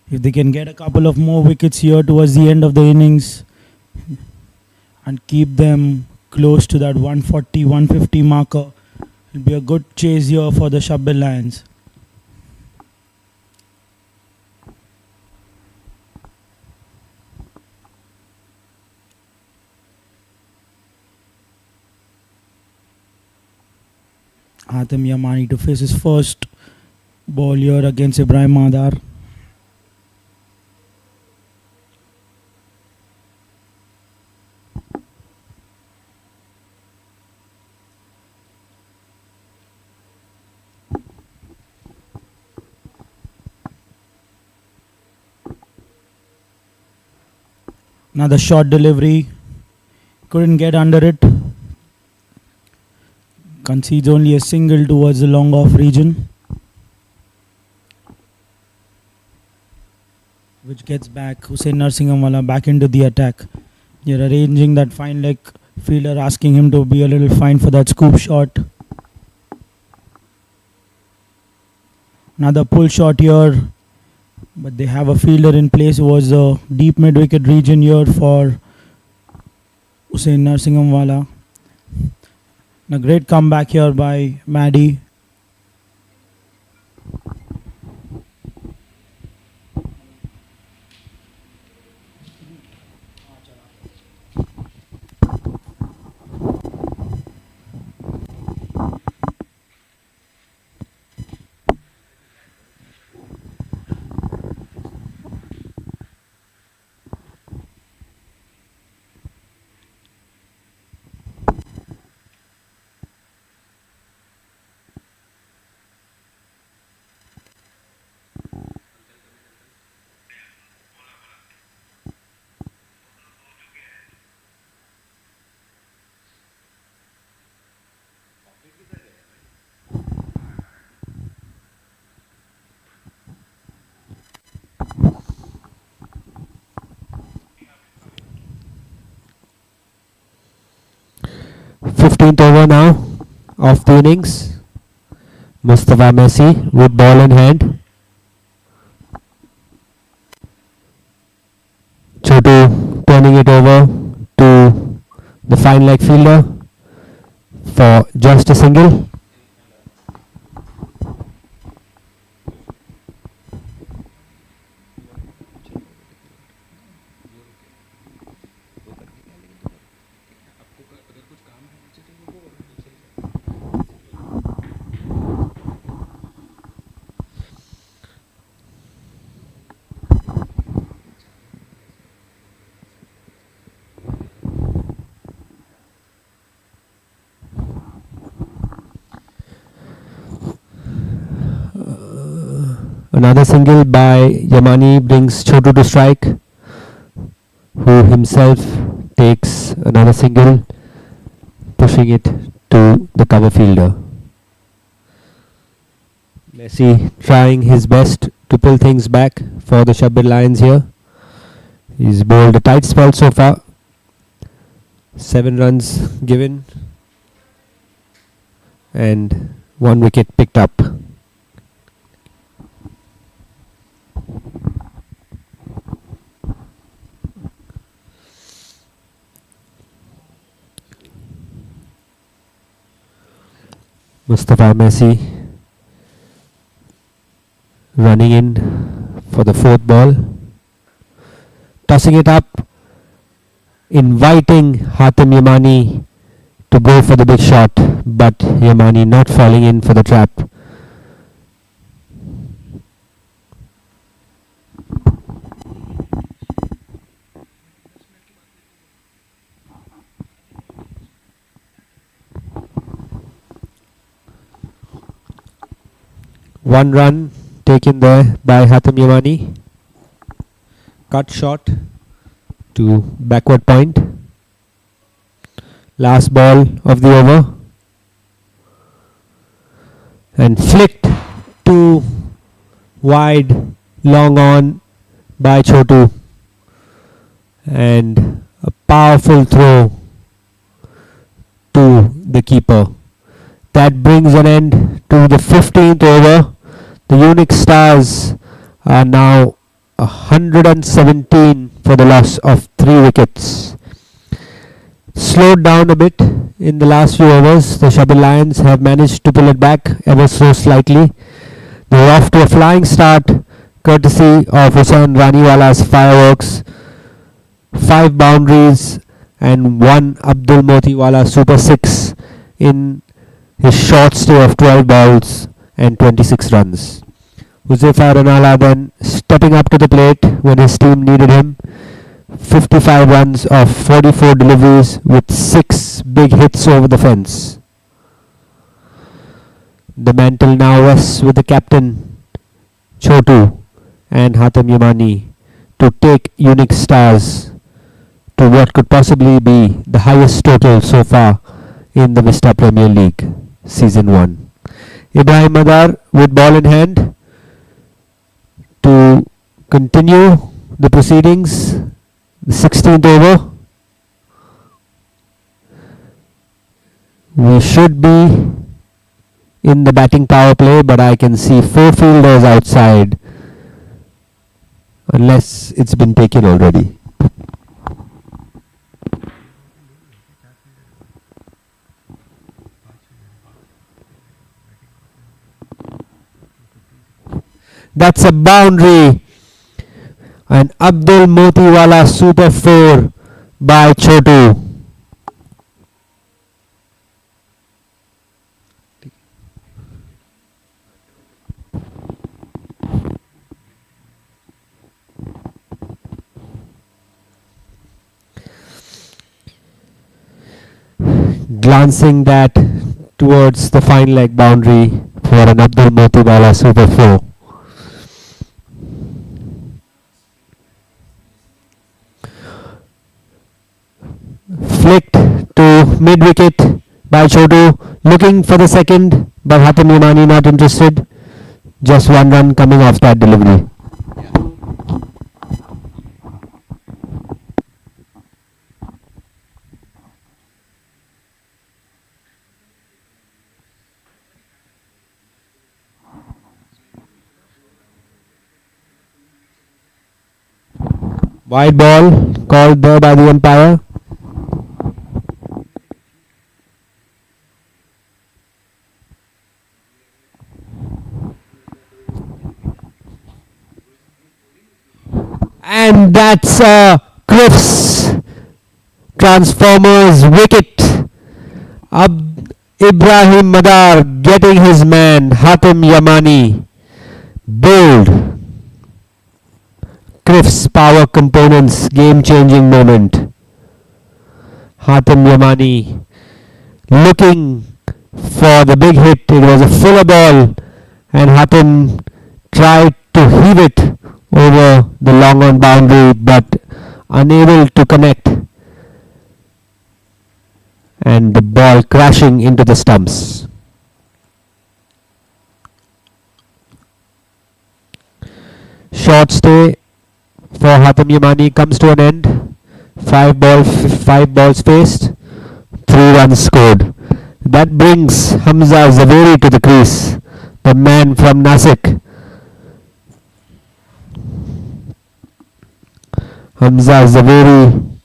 If they can get a couple of more wickets here towards the end of the innings and keep them close to that 140, 150 marker, it'll be a good chase here for the SHABBIR Lions. Hatem Yamani to face his first ball here against Ibrahim Madar. Another short delivery. Couldn't get under it. Concedes only a single towards the long off region, which gets back Hussain Narsinghamwala back into the attack. They're arranging that fine leg fielder, asking him to be a little fine for that scoop shot. Another pull shot here, but they have a fielder in place. It was a deep mid wicket region here for Hussain Narsinghamwala. A great comeback here by Maddie. Over now of the innings. Mustafa Messi with ball in hand. Chotu turning it over to the fine leg fielder for just a single. Another single by Yamani brings Chotu to strike, who himself takes another single, pushing it to the cover fielder. Messi trying his best to pull things back for the SHABBIR Lions here. He's bowled a tight spell so far. 7 runs given and 1 wicket picked up. Mustafa Messi running in for the 4th ball, tossing it up, inviting Hatem Yamani to go for the big shot, but Yamani not falling in for the trap. One run taken there by Hatem Yamani. Cut shot to backward point. Last ball of the over. And flicked to wide, long on by Chotu. And a powerful throw to the keeper. That brings an end to the 15th over. The UNIX Stars are now 117 for the loss of 3 wickets. Slowed down a bit in the last few overs. The SHABBIR Lions have managed to pull it back ever so slightly. They were off to a flying start courtesy of Hussain Raniwala's fireworks. 5 boundaries and 1 Abdul Motiwala super 6 in his short stay of 12 balls and 26 runs. Huzaifa Ranala then stepping up to the plate when his team needed him. 55 runs of 44 deliveries with 6 big hits over the fence. The mantle now rests with the captain Chotu and Hatem Yamani to take UNIX Stars to what could possibly be the highest total so far in the Vista Premier League Season 1. Ibrahim Madar with ball in hand to continue the proceedings. The 16th over. We should be in the batting power play, but I can see 4 fielders outside unless it's been taken already. That's a boundary. An Abdul Motiwala super 4 by Chotu. Glancing that towards the fine leg boundary for an Abdul Motiwala super 4. Flicked to mid-wicket by Chotu, looking for the second, but Hatem Yamani not interested. Just 1 run coming off that delivery. Wide ball called there by the umpire. And that's Cliff's Transformers wicket. Ibrahim Madar getting his man Hatem Yamani bowled. Cliff's power components game-changing moment. Hatem Yamani looking for the big hit. It was a fuller ball and Hatem tried to heave it over the long on boundary but unable to connect, and the ball crashing into the stumps. Short stay for Hatem Yamani comes to an end. 5 balls faced, 3 runs scored. That brings Hamza Zaveri to the crease, the man from Nasik. Hamza Zaveri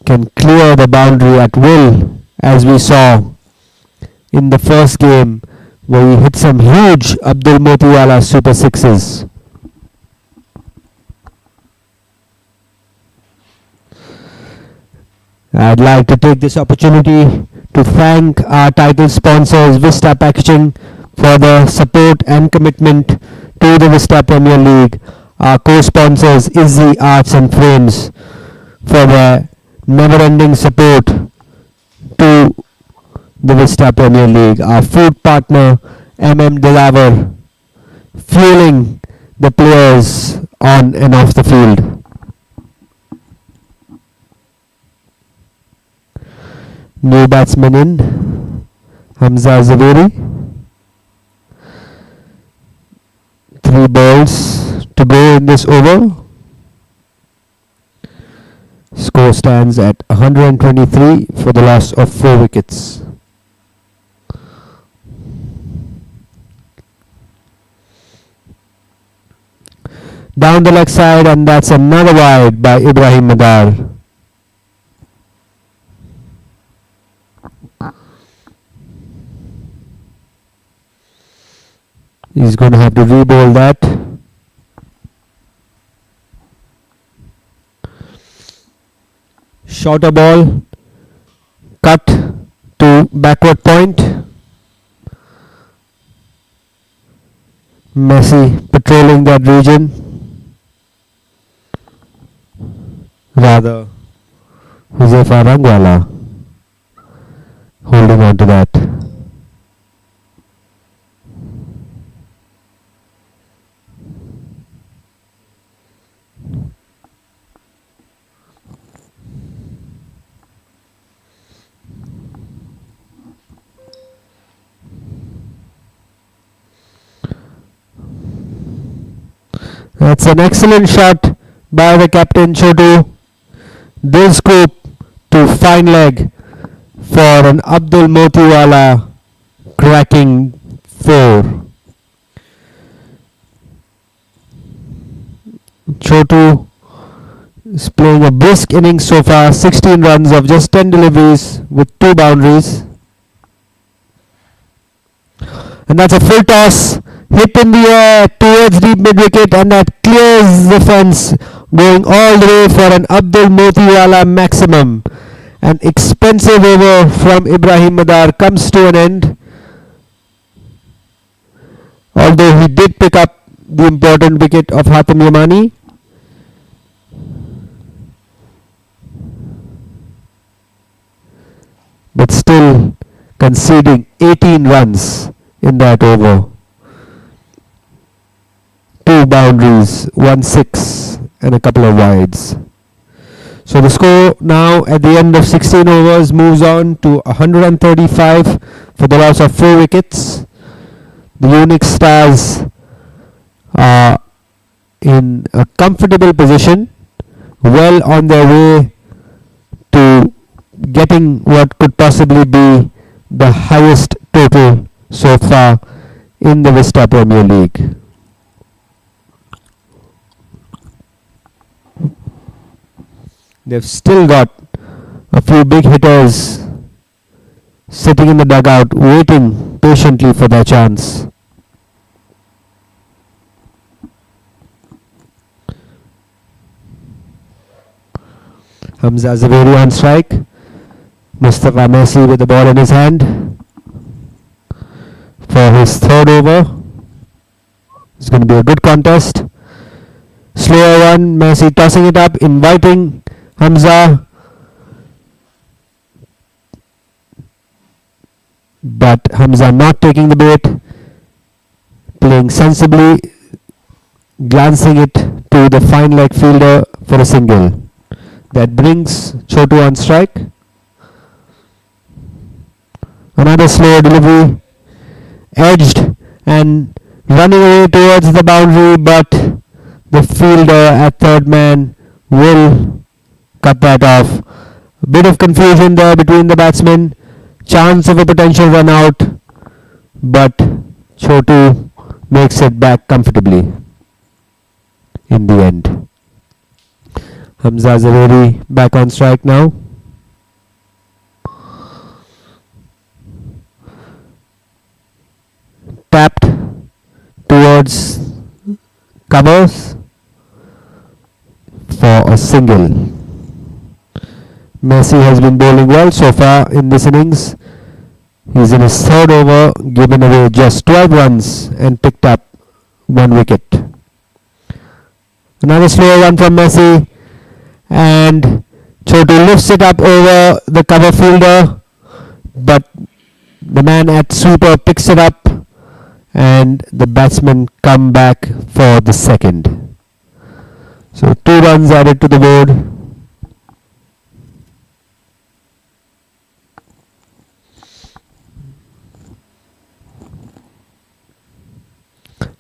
can clear the boundary at will, as we saw in the first game where he hit some huge Abdul Motiwala super sixes. I'd like to take this opportunity to thank our title sponsors Vista Packaging for their support and commitment to the Vista Premier League, our co-sponsors Izzy Arts and Frames for their never-ending support to the Vista Premier League, our food partner Delaver fueling the players on and off the field. New batsman in, Hamza Zaveri. 3 balls to go in this over. Score stands at 123 for the loss of 4 wickets. Down the leg side, and that's another wide by Ibrahim Madar. He's going to have to re-bowl that. Shorter ball, cut to backward point. Messi patrolling that region. Rather, Huzefa Rangwala holding on to that. That's an excellent shot by the captain Chotu. This scoop to fine leg for an Abdul Motiwala cracking 4. Chotu is playing a brisk innings so far, 16 runs of just 10 deliveries with 2 boundaries. And that's a full toss, hit in the air towards deep mid wicket, and that clears the fence, going all the way for an Abdul Motiwala maximum. An expensive over from Ibrahim Madar comes to an end, although he did pick up the important wicket of Hatem Yamani. But still conceding 18 runs in that over. 2 boundaries, 1 6 and a couple of wides. So the score now at the end of 16 overs moves on to 135 for the loss of 4 wickets. The UNIX Stars are in a comfortable position, well on their way to getting what could possibly be the highest total so far in the Vista Premier League. They've still got a few big hitters sitting in the dugout waiting patiently for their chance. Hamza Zaveri on strike. Mustafa Messi with the ball in his hand for his third over. It's going to be a good contest. Slower one, Messi tossing it up, inviting Hamza. But Hamza not taking the bait, playing sensibly, glancing it to the fine leg fielder for a single. That brings Chotu on strike. Another slow delivery, edged and running away towards the boundary, but the fielder at third man will cut that off. A bit of confusion there between the batsmen. Chance of a potential run out, but Chotu makes it back comfortably in the end. Hamza Zaveri back on strike now. Tapped towards covers for a single. Messi has been bowling well so far in this innings. He's in his third over, given away just 12 runs and picked up 1 wicket. Another slow one from Messi, and Chotu lifts it up over the cover fielder, but the man at sweeper picks it up and the batsmen come back for the second. So 2 runs added to the board.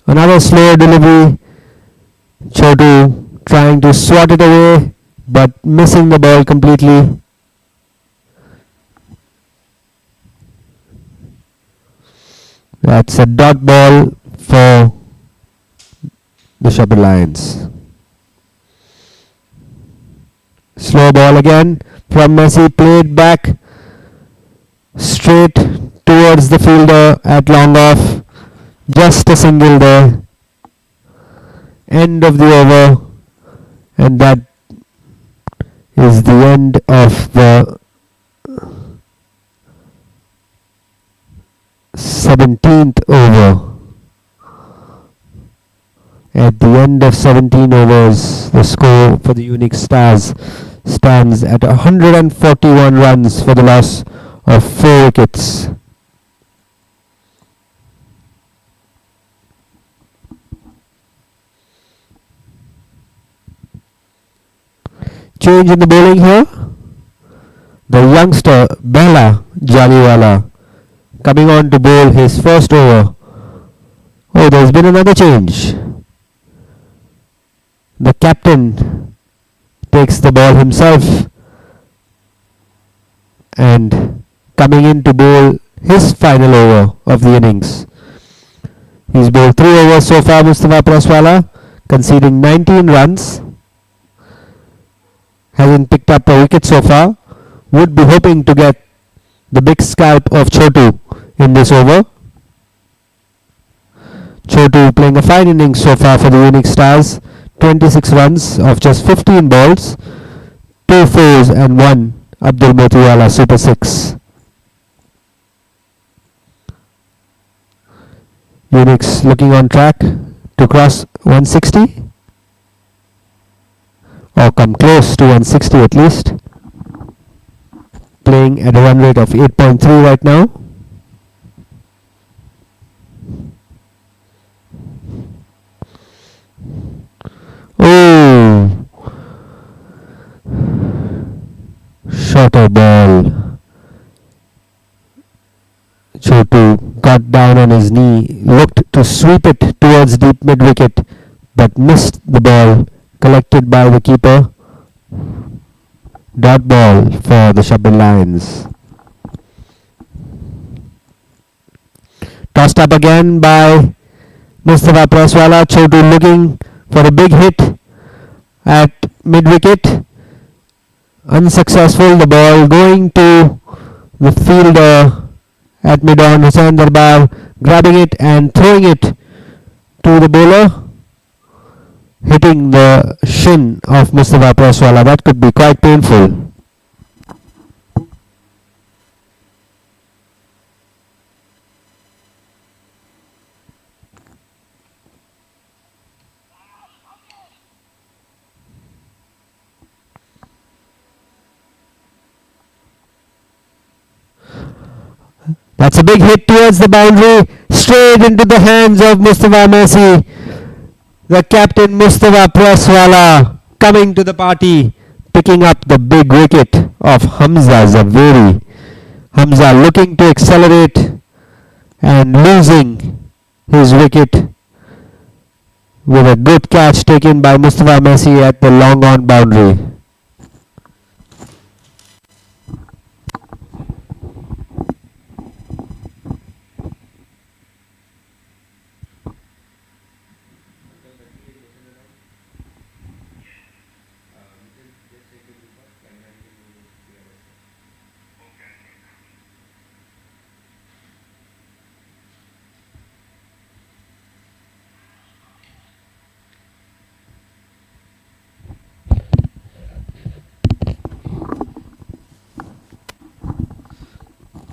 Another slow delivery. Chotu trying to swat it away, but missing the ball completely. That's a dot ball for the SHABBIR Lions. Slow ball again from Messi, played back straight towards the fielder at long off. Just a single there. End of the over, and that is the end of the 17th over. At the end of 17 overs, the score for the UNIX Stars stands at 141 runs for the loss of 4 wickets. Change in the bowling here. The youngster Bella Jaliwala coming on to bowl his first over. Oh, there's been another change. The captain takes the ball himself and coming in to bowl his final over of the innings. He's bowled 3 overs so far, Mustafa Praswala, conceding 19 runs. Hasn't picked up a wicket so far. Would be hoping to get the big scalp of Chotu in this over. Chotu playing a fine innings so far for the UNIX Stars. 26 runs of just 15 balls. 2 fours and 1 Abdul Motiwala Super 6. UNIX looking on track to cross 160. Or come close to 160 at least. Playing at a run rate of 8.3 right now. Oh, shorter ball. Chotu got down on his knee, looked to sweep it towards deep mid wicket, but missed the ball. Collected by the keeper. Dot ball for the SHABBIR Lions. Tossed up again by Mustafa Praswala. Chotu looking for a big hit at mid wicket. Unsuccessful. The ball going to the fielder at mid-on, Hussain Darbar, grabbing it and throwing it to the bowler, hitting the shin of Mustafa Presswala. That could be quite painful. That's a big hit towards the boundary, straight into the hands of Mustafa Messi. The captain Mustafa Presswala coming to the party, picking up the big wicket of Hamza Zaveri. Hamza looking to accelerate and losing his wicket with a good catch taken by Mustafa Messi at the long on boundary.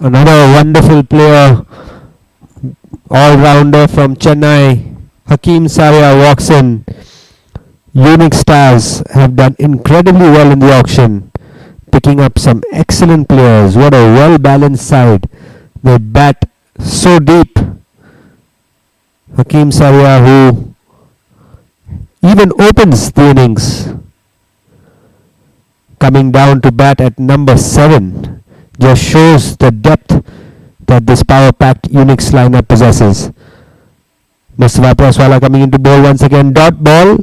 Another wonderful player, all-rounder from Chennai, Hakeem Saria walks in. UNIX stars have done incredibly well in the auction, picking up some excellent players. What a well-balanced side. They bat so deep. Hakeem Saria, who even opens the innings, coming down to bat at number 7. Just shows the depth that this power-packed UNIX lineup possesses. Mustafa Presswala coming into bowl once again. Dot ball.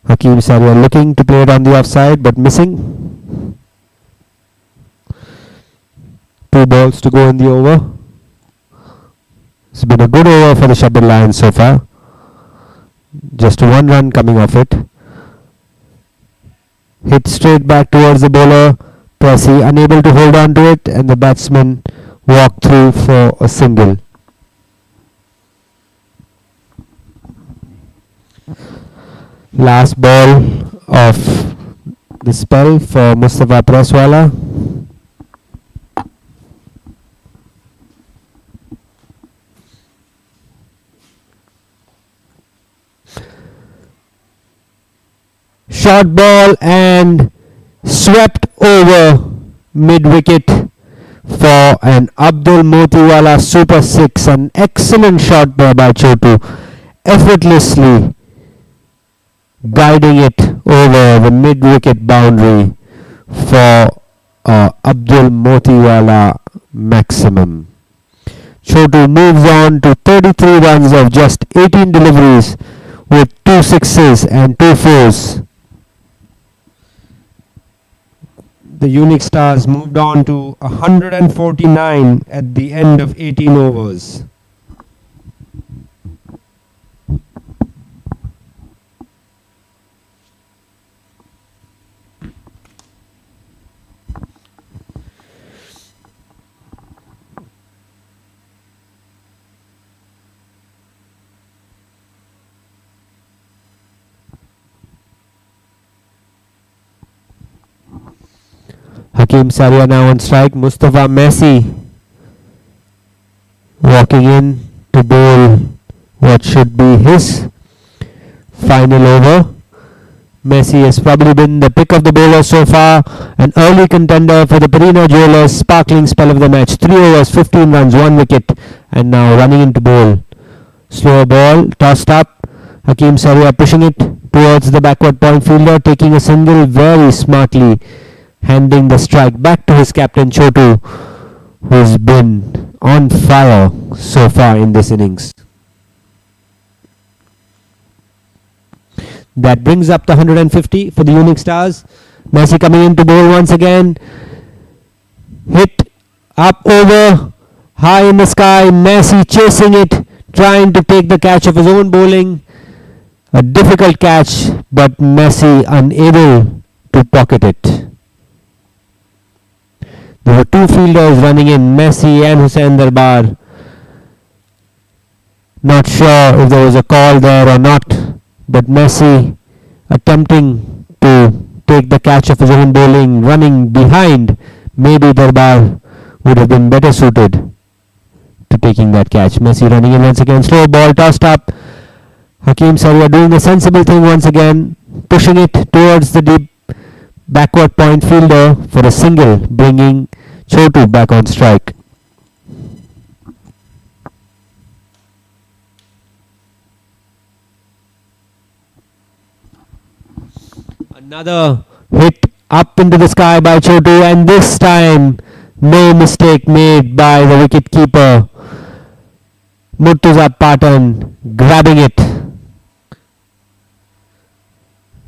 Hakeem Saria looking to play it on the offside but missing. 2 balls to go in the over. It's been a good over for the SHABBIR Lions so far. Just 1 run coming off it. Hit straight back towards the bowler. Pressy unable to hold on to it, and the batsman walked through for a single. Last ball of the spell for Mustafa Presswala. Short ball and swept over mid-wicket for an Abdul Motiwala super 6. An excellent shot there by Chotu, effortlessly guiding it over the mid-wicket boundary for Abdul Motiwala maximum. Chotu moves on to 33 runs of just 18 deliveries with 2 sixes and 2 fours. The UNIX stars moved on to 149 at the end of 18 overs. Hakeem Saria now on strike. Mustafa Messi walking in to bowl what should be his final over. Messi has probably been the pick of the bowler so far. An early contender for the Perina Jewelers sparkling spell of the match. 3 overs, 15 runs, 1 wicket, and now running into bowl. Slower ball, tossed up. Hakeem Saria pushing it towards the backward point fielder, taking a single very smartly, handing the strike back to his captain Chotu, who's been on fire so far in this innings. That brings up the 150 for the UNIX stars. Messi coming into bowl once again. Hit up over, high in the sky. Messi chasing it, trying to take the catch of his own bowling. A difficult catch, but Messi unable to pocket it. There were two fielders running in, Messi and Hussain Darbar. Not sure if there was a call there or not, but Messi attempting to take the catch of his own bowling, running behind. Maybe Darbar would have been better suited to taking that catch. Messi running in once again, slow ball tossed up. Hakeem Saria doing the sensible thing once again, pushing it towards the deep backward point fielder for a single, bringing Chotu back on strike. Another hit up into the sky by Chotu, and this time no mistake made by the wicket keeper Murtuza Patan, grabbing it,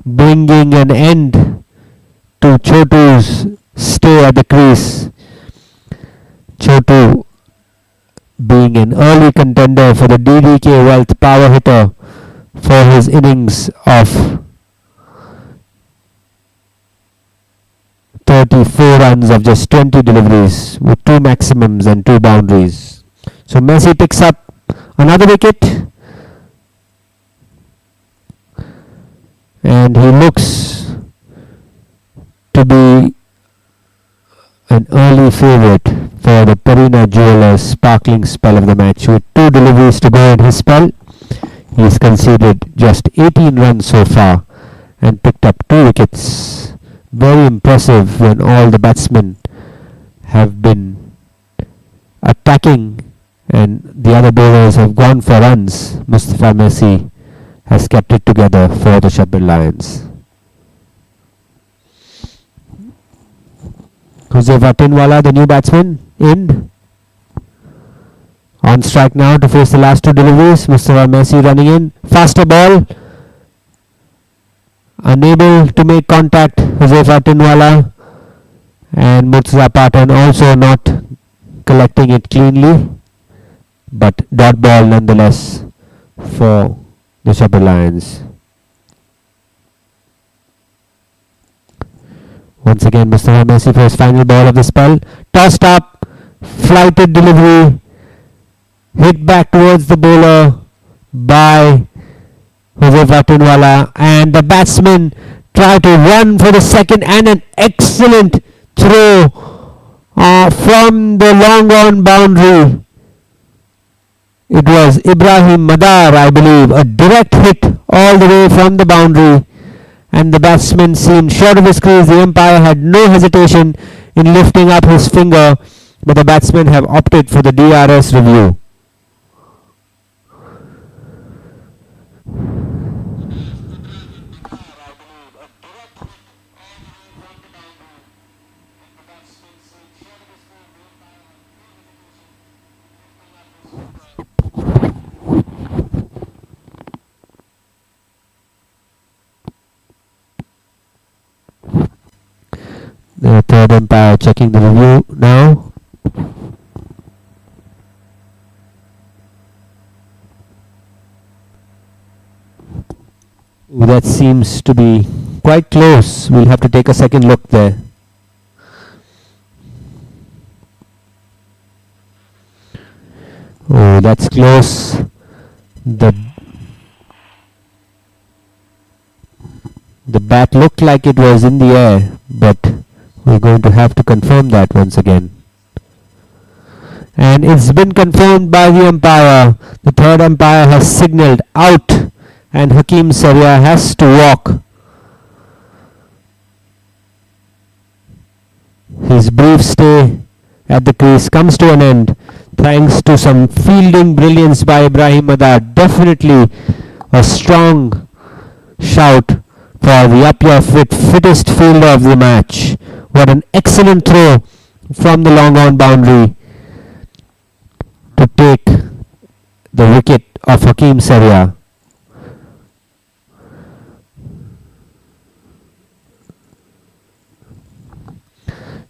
bringing an end to Chotu's stay at the crease. Chotu being an early contender for the DDK Wealth power hitter for his innings of 34 runs of just 20 deliveries with 2 maximums and 2 boundaries. So Messi picks up another wicket, and he looks to be an early favourite for the Perina Jewelers sparkling spell of the match. With 2 deliveries to go in his spell, he's conceded just 18 runs so far and picked up 2 wickets. Very impressive when all the batsmen have been attacking and the other bowlers have gone for runs. Mustafa Messi has kept it together for the SHABBIR Lions. Huzaifa Tinwala, the new batsman, in. On strike now to face the last 2 deliveries. Mustafa Messi running in. Faster ball. Unable to make contact, Huzaifa Tinwala, and Murtuza Patan also not collecting it cleanly, but dot ball nonetheless for the SHABBIR Lions. Once again Mustafa Messi for his final ball of the spell, tossed up, flighted delivery, hit back towards the bowler by Huzaifa Tinwala, and the batsman tried to run for the second, and an excellent throw from the long on boundary. It was Ibrahim Madar, I believe, a direct hit all the way from the boundary, and the batsman seemed short of his crease. The umpire had no hesitation in lifting up his finger, but the batsmen have opted for the DRS review. The third umpire checking the review now. That seems to be quite close. We'll have to take a second look there. Oh, that's close. The bat looked like it was in the air, but we're going to have to confirm that once again. And it's been confirmed by the umpire. The third umpire has signalled out, and Hakeem Saria has to walk. His brief stay at the crease comes to an end thanks to some fielding brilliance by Ibrahim Madar. Definitely a strong shout for the up your fittest fielder of the match. What an excellent throw from the long on boundary to take the wicket of Hakeem Saria.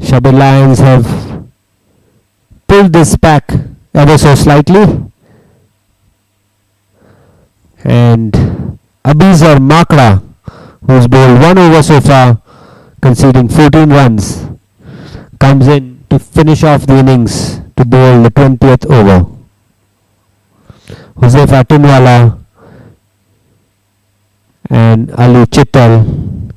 SHABBIR Lions have pulled this back ever so slightly, and Abizar Makra, who's bowled 1 over so far, conceding 14 runs, comes in to finish off the innings to bowl the 20th over. Huzefa Tinwala and Ali Chittal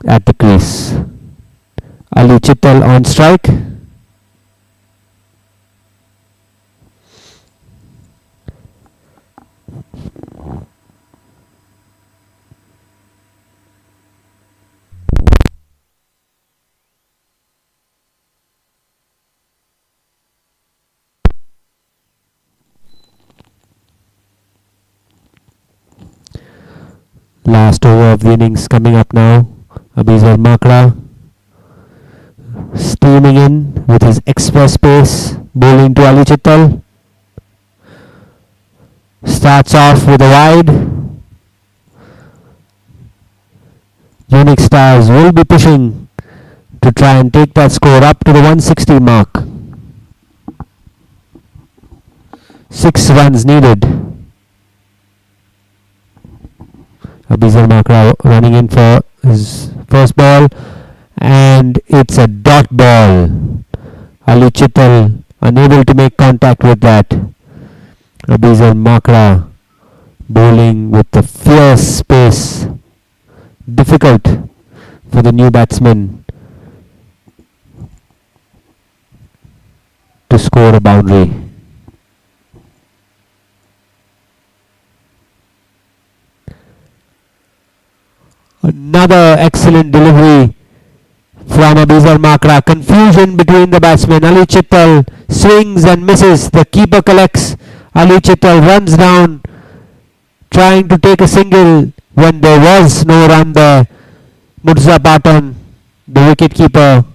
at the crease. Ali Chittal on strike. Last over of the innings coming up now. Abizar Makra steaming in with his express pace, bowling to Ali Chittal. Starts off with a wide. UNIX Stars will be pushing to try and take that score up to the 160 mark. 6 runs needed. Abizar Makra running in for his first ball, and it's a dot ball. Ali Chittal unable to make contact with that. Abizar Makra bowling with the fierce pace. Difficult for the new batsman to score a boundary. Another excellent delivery from Abizar Makra. Confusion between the batsmen. Ali Chittal swings and misses. The keeper collects. Ali Chittal runs down, trying to take a single when there was no run there. Murtaza Patan, the wicket keeper,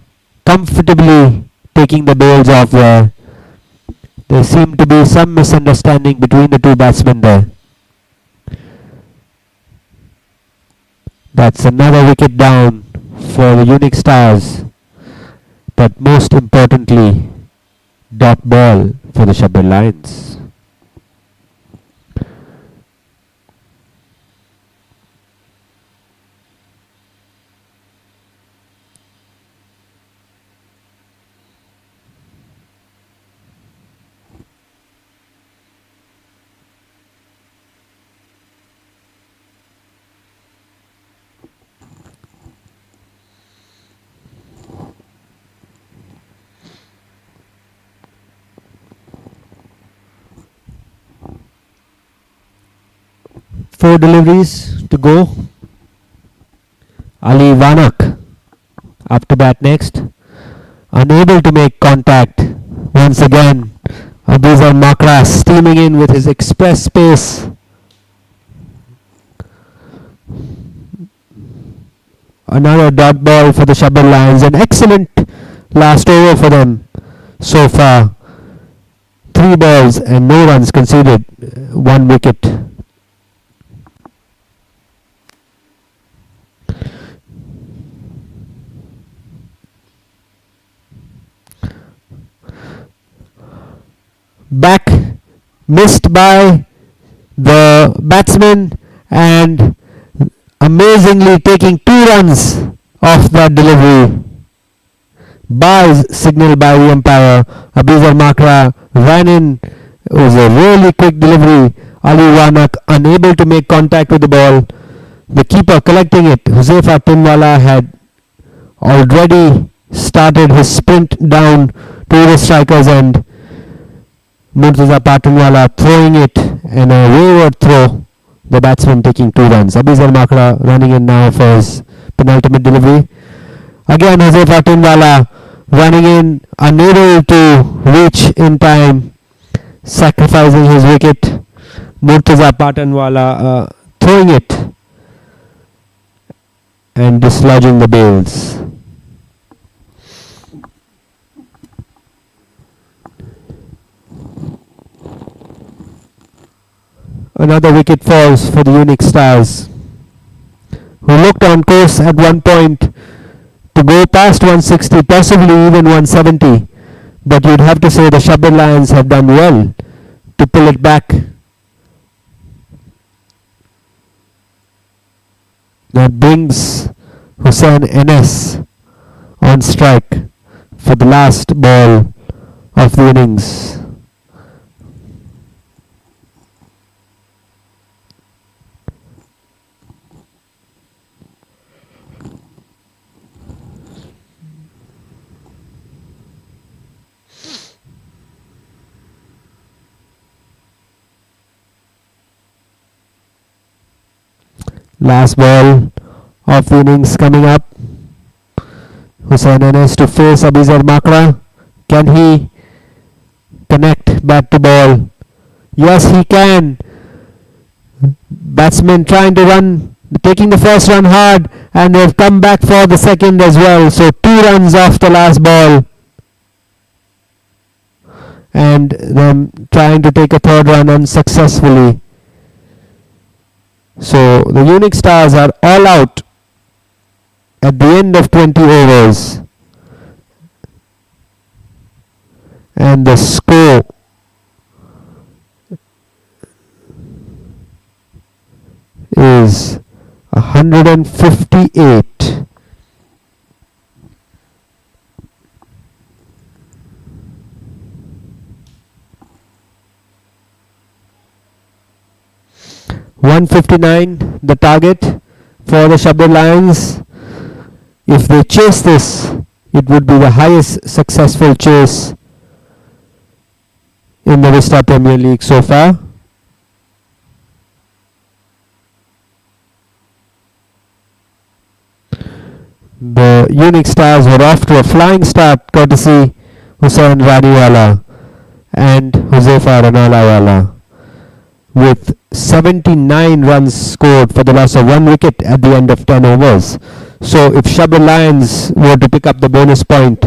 comfortably taking the bails off there. There seemed to be some misunderstanding between the two batsmen there. That's another wicket down for the UNIX Stars, but most importantly, dot ball for the SHABBIR Lions. Four deliveries to go. Ali Vanak up to bat next. Unable to make contact. Once again, Abizar Makra steaming in with his express pace. Another dot ball for the SHABBIR Lions. An excellent last over for them so far. 3 balls and no runs conceded. 1 wicket. Back missed by the batsman, and amazingly taking 2 runs off that delivery. Bye signal by the umpire. Abizar Makra ran in. It was a really quick delivery. Ali Vanak unable to make contact with the ball. The keeper collecting it. Huzefa Tinwala had already started his sprint down to the striker's end. Murtaza Patanwala throwing it, and a wayward throw. The batsman taking 2 runs. Abizar Makra running in now for his penultimate delivery. Again, Huzefa Tinwala running in, unable to reach in time, sacrificing his wicket. Murtaza Patanwala throwing it and dislodging the bails. Another wicket falls for the UNIX Stars, who looked on course at one point to go past 160, possibly even 170. But you'd have to say the SHABBIR Lions have done well to pull it back. That brings Hussain Enes on strike for the last ball of the innings. Last ball of the innings coming up. Hussain Enes to face Abizar Makra. Can he connect bat to ball? Yes, he can. Batsman trying to run, taking the first run hard, and they've come back for the second as well. So 2 runs off the last ball. And them trying to take a third run unsuccessfully. So the UNIX Stars are all out at the end of 20 overs. And the score is 158. .159 the target for the SHABBIR Lions. If they chase this, it would be the highest successful chase in the Vista Premier League so far. The UNIX Stars were off to a flying start courtesy Hussain Raniwala and Huzefa Ranalawala, with 79 runs scored for the loss of 1 wicket at the end of 10 overs. So if SHABBIR Lions were to pick up the bonus point,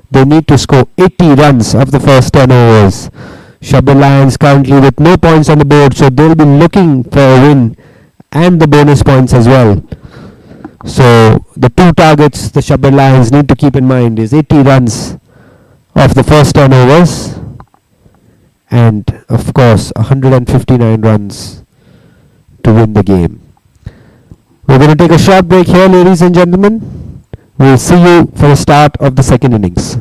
they need to score 80 runs of the first 10 overs. SHABBIR Lions currently with no points on the board, so they'll be looking for a win and the bonus points as well. So the 2 targets the SHABBIR Lions need to keep in mind is 80 runs of the first 10 overs and of course 159 runs to win the game. We're going to take a short break here, ladies and gentlemen. We'll see you for the start of the second innings.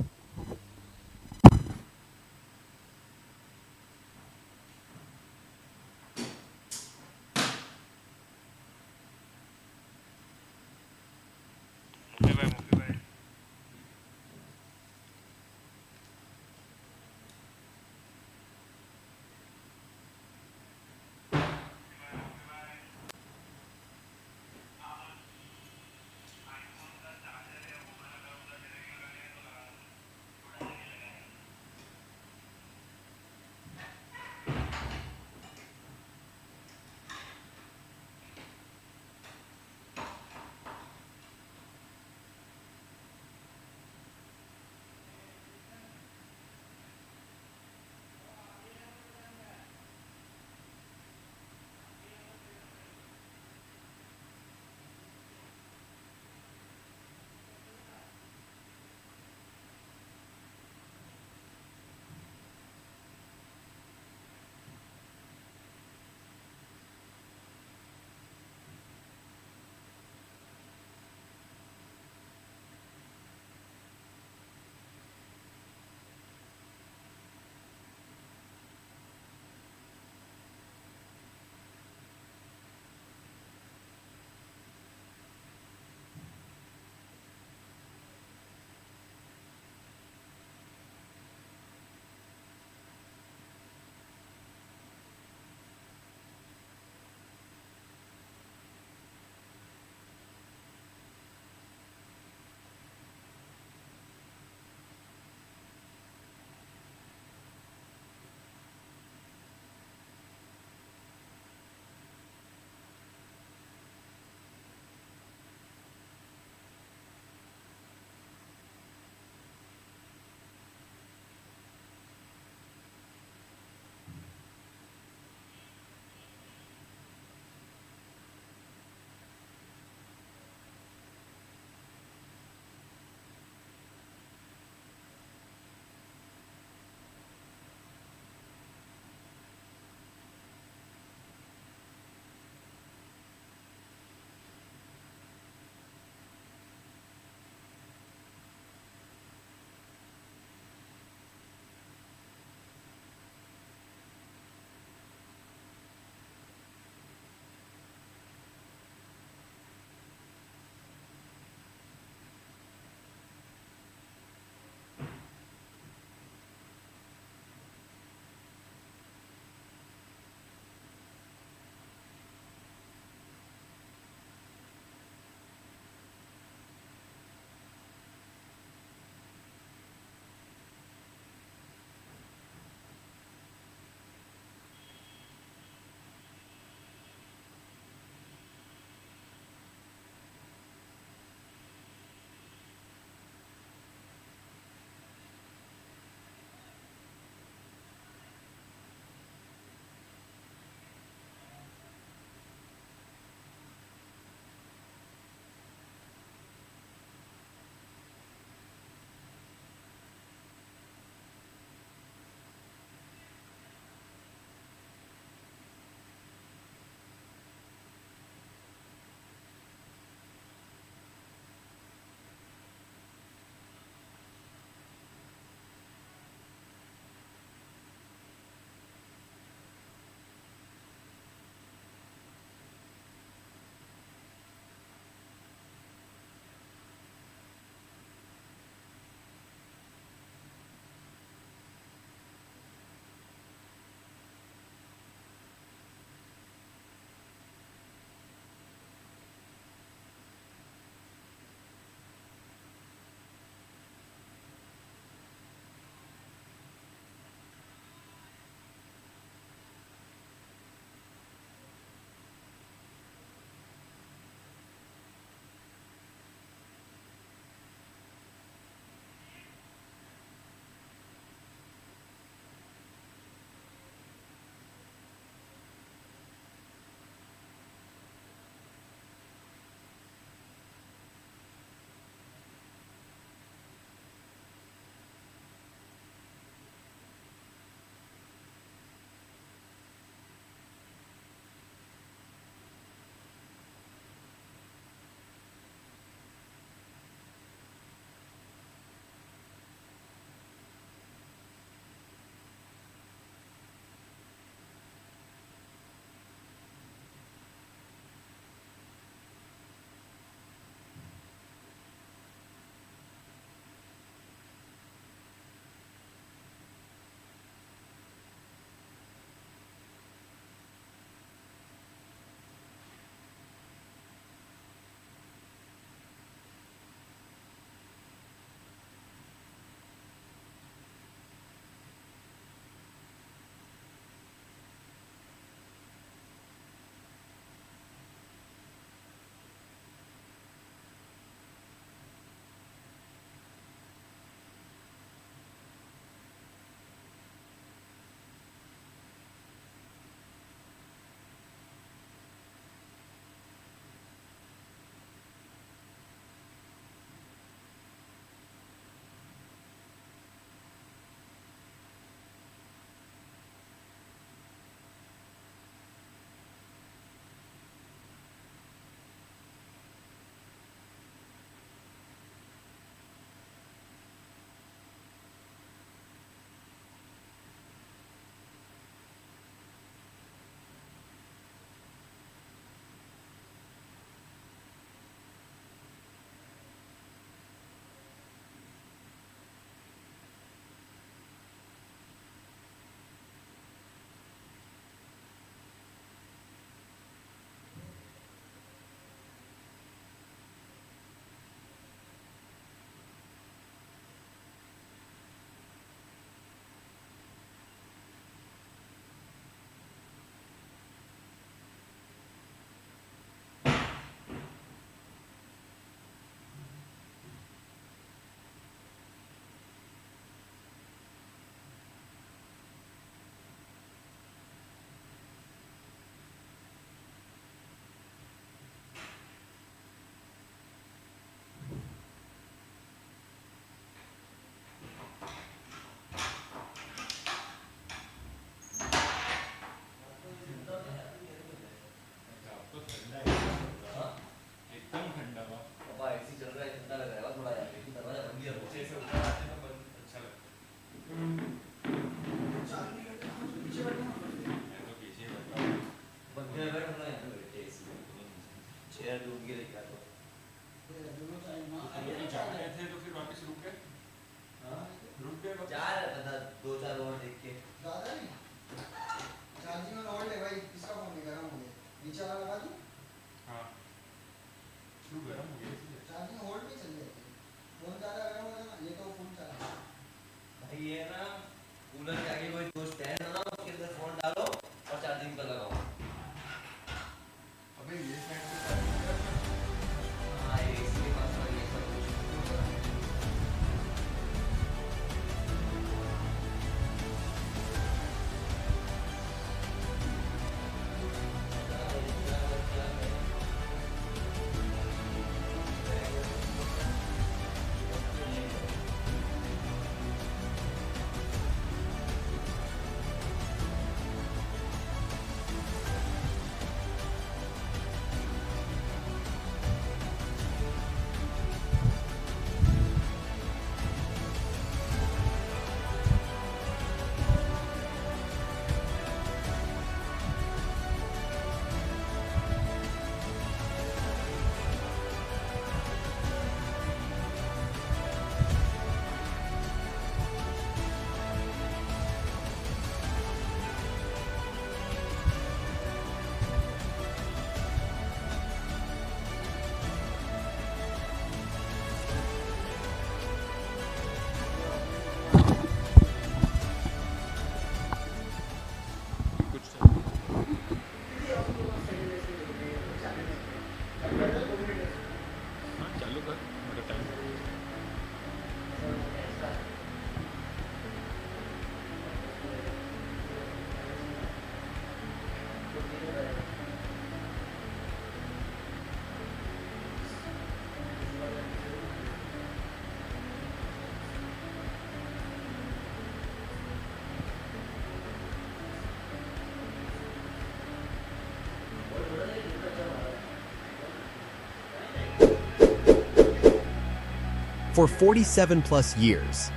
For 47 plus years,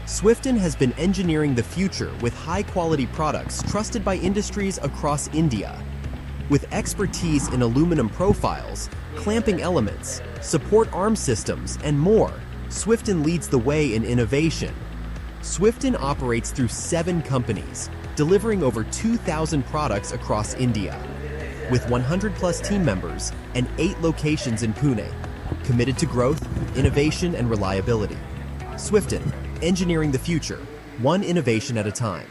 Swifton has been engineering the future with high-quality products trusted by industries across India. With expertise in aluminum profiles, clamping elements, support arm systems, and more, Swifton leads the way in innovation. Swifton operates through 7 companies, delivering over 2,000 products across India. With 100 plus team members and 8 locations in Pune, committed to growth, innovation, and reliability. Swifton, engineering the future, one innovation at a time.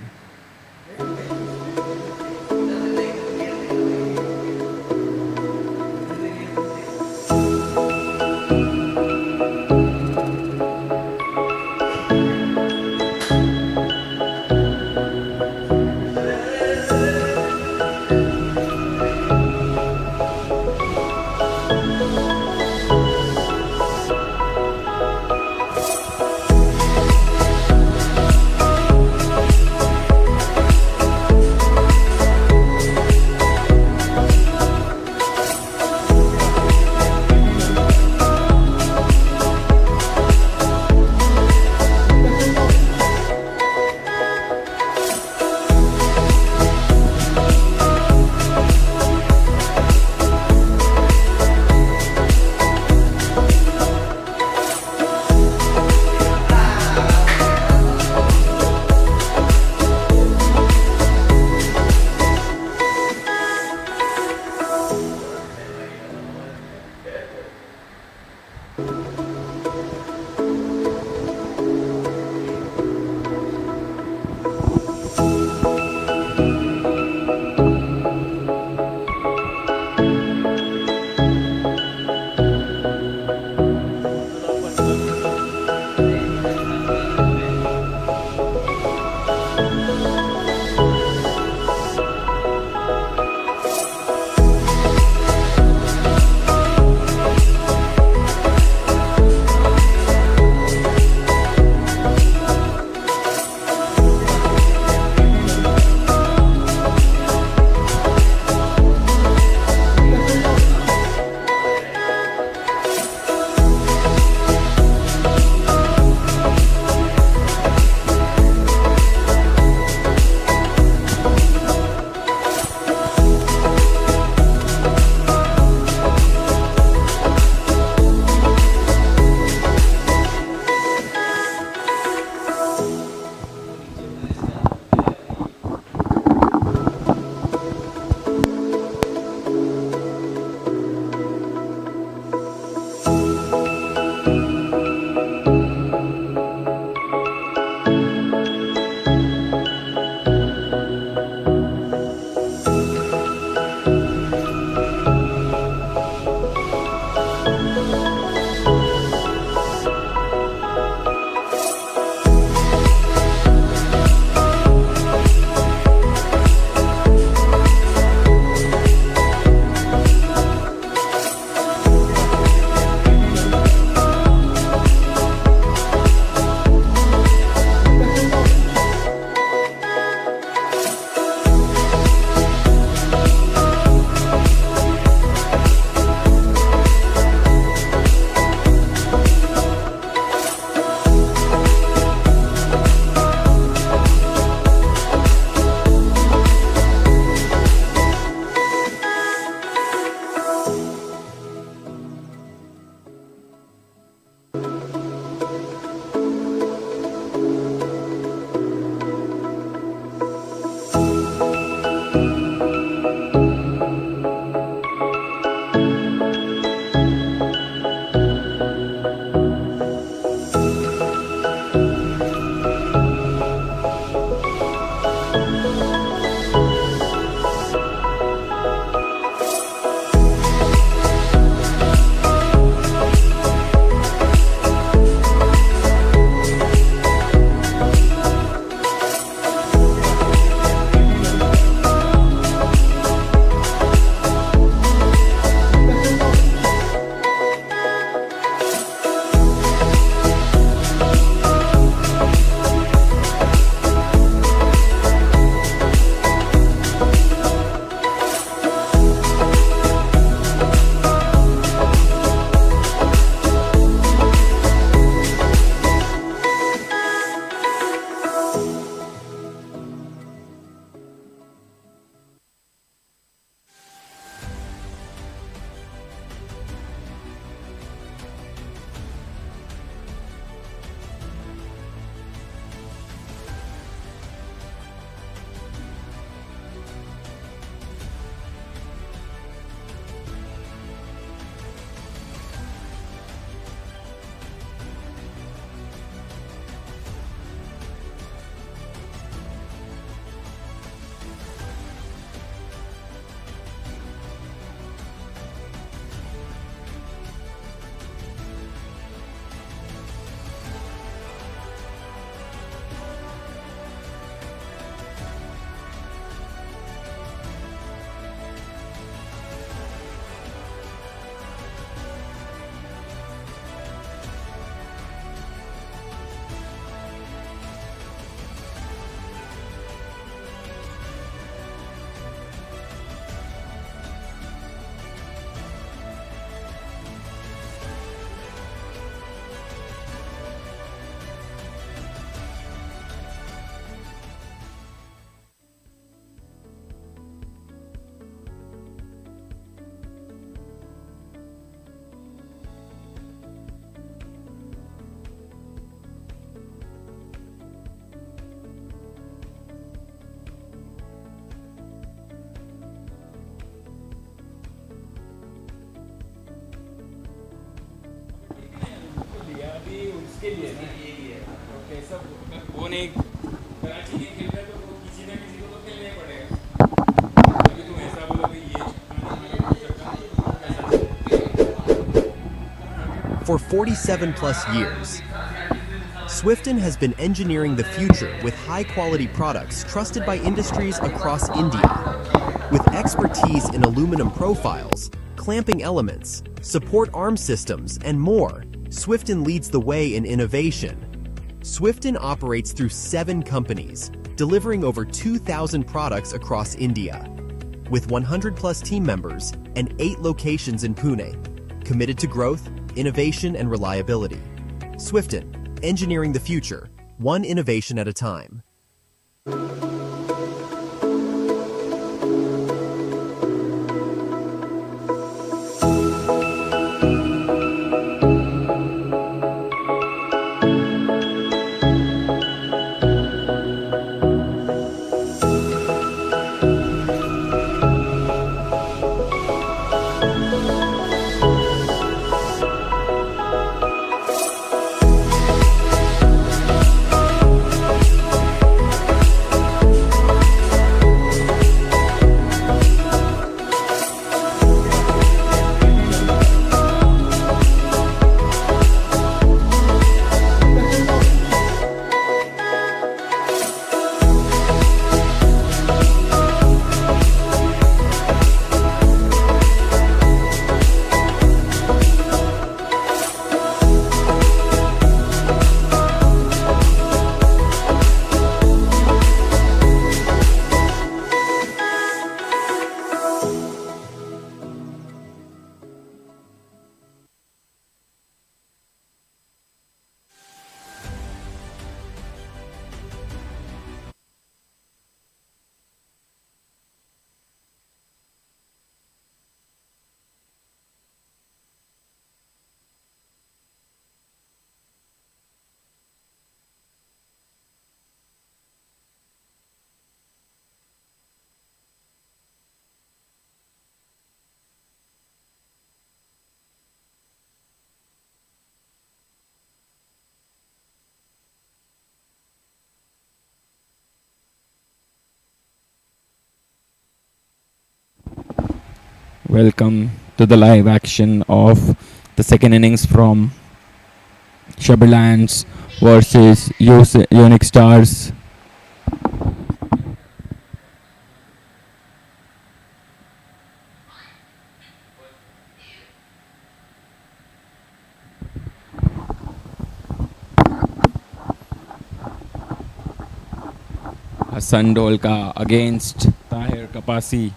इसके लिए ना तो कैसा वो नहीं कराची नहीं खेल रहे तो किसी ना किसी को तो खेलना ही पड़ेगा अभी तुम ऐसा बोलो कि ये For 47 plus years, Swifton has been engineering the future with high-quality products trusted by industries across India. With expertise in aluminum profiles, clamping elements, support arm systems, and more, Swifton leads the way in innovation. Swifton operates through 7 companies, delivering over 2,000 products across India. With 100 plus team members and 8 locations in Pune, committed to growth, innovation, and reliability. Swifton, engineering the future, one innovation at a time. Welcome to the live action of the second innings from SHABBIR Lions versus UNIX Stars. Hassan Dolka against Tahir Kapasi.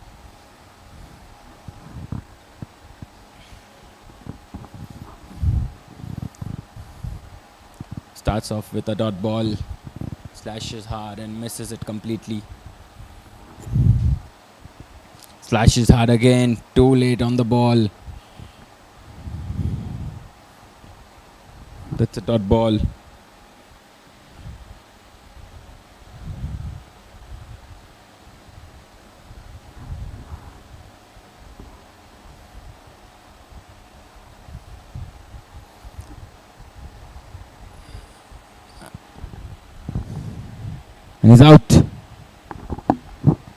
Starts off with a dot ball, slashes hard and misses it completely. Slashes hard again, too late on the ball. That's a dot ball. And he's out.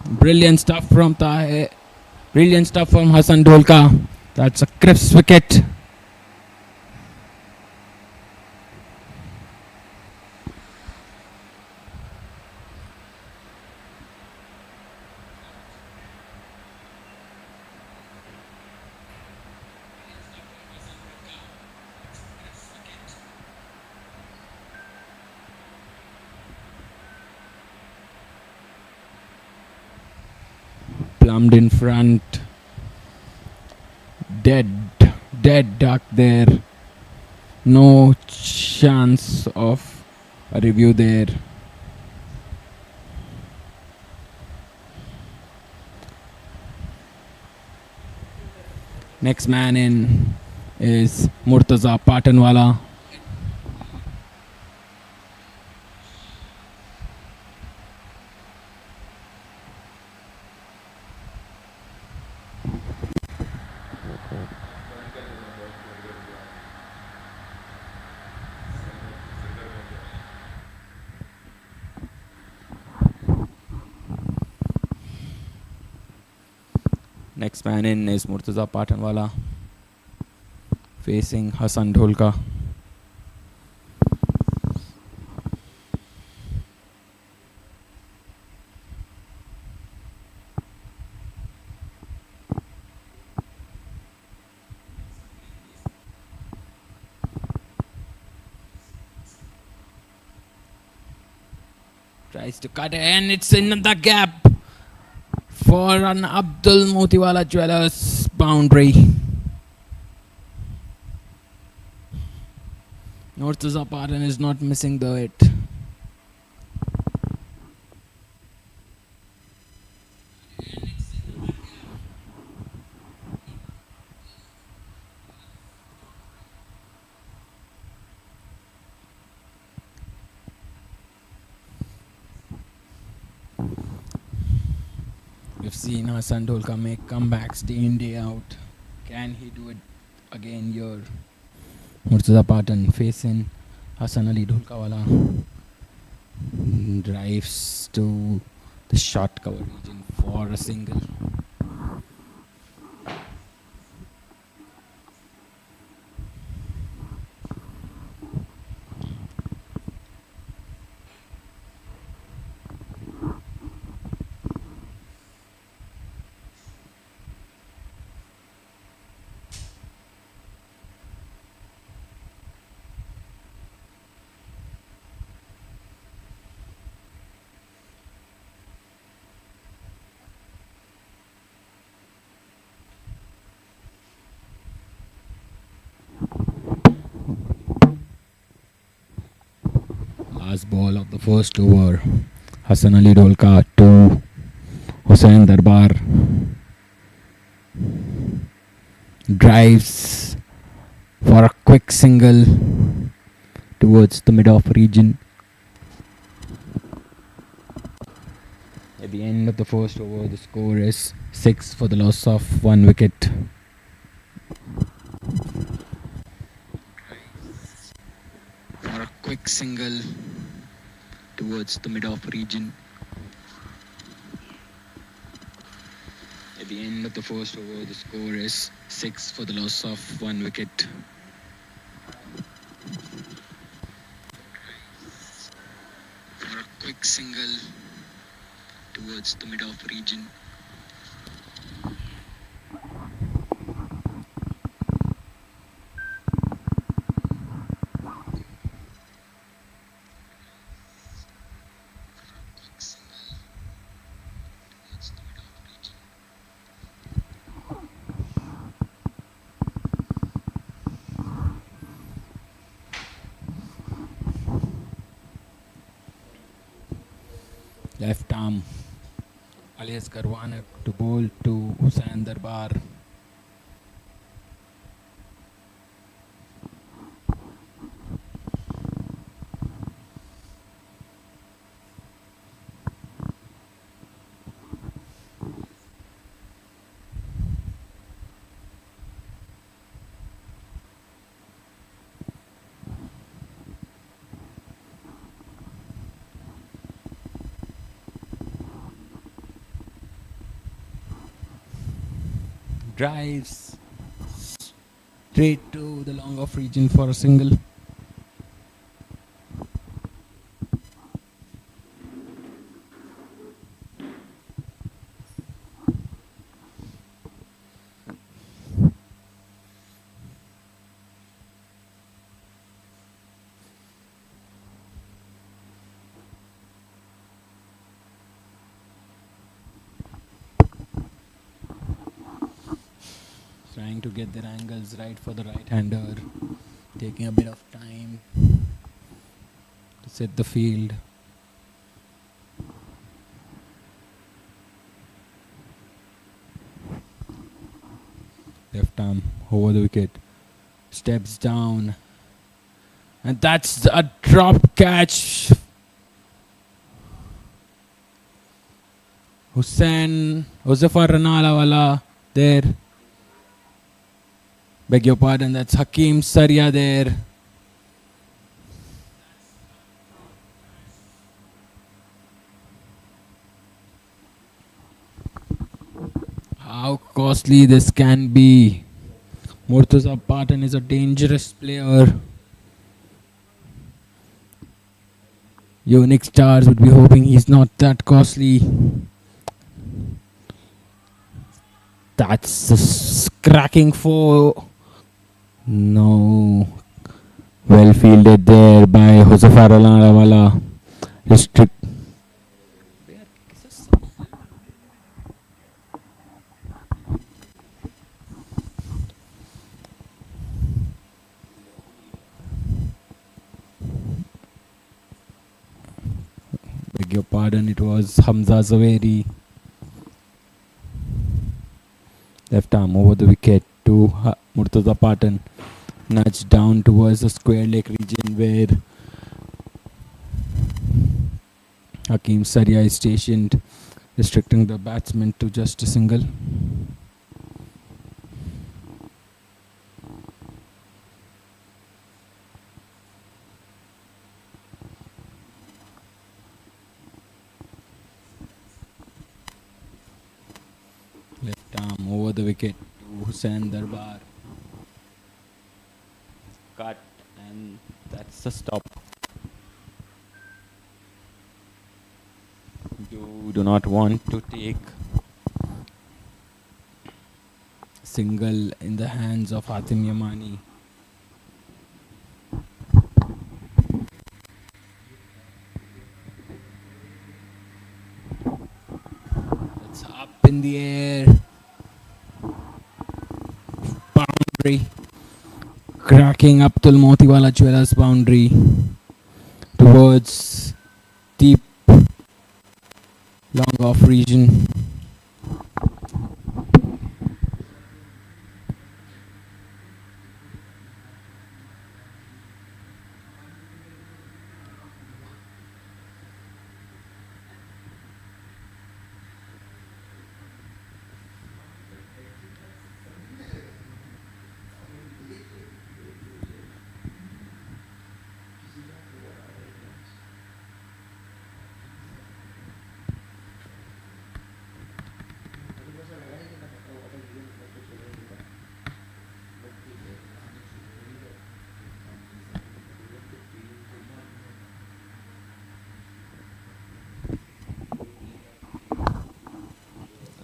Brilliant stuff from Tahir. Brilliant stuff from Hassan Dolka. That's a crisp wicket. Plumbed in front. Dead duck there. No chance of a review there. Next man in is Murtaza Patanwala. Next man in is Murtaza Patanwala facing Hassan Dholka. Tries to cut it and it's in the gap for an Abdul Motiwala Jewelers boundary. Murtaza Patan is not missing the hit. We've seen Hassan Dholka make comebacks day in, day out. Can he do it again here? Murtaza Patan facing Hassan Ali Dholkawala. Drives to the short cover region for a single. Last ball of the first over. Hassan Ali Dholka to Hussain Darbar. Drives for a quick single towards the mid-off region. At the end of the first over, the score is 6 for the loss of 1 wicket. For a quick single towards the mid-off region. At the end of the first over, the score is 6 for the loss of 1 wicket. For a quick single towards the mid-off region. Left arm Alias Karwanak to bowl to Hussain Darbar. Drives straight to the long off region for a single. Trying to get their angles right for the right-hander, taking a bit of time to set the field. Left arm over the wicket, steps down, and that's a drop catch. Huzaifa Ranalawala there. Beg your pardon, that's Hakeem Saria there. How costly this can be. Murtaza Patan is a dangerous player. UNIX stars would be hoping he's not that costly. That's a cracking four. No. Well fielded there by Josefar Alanawala. Restrict. Beg your pardon, it was Hamza Zaveri. Left arm over the wicket to Murtaza Patan. Nudged down towards the square leg region where Hakeem Saria is stationed, restricting the batsman to just a single. Left arm over the wicket to Hussain Darbar. Cut, and that's the stop. You do not want to take single in the hands of Hatim Yamani. It's up in the air. Boundary. Cracking Abdul Motiwala Jewellers boundary towards deep long off region.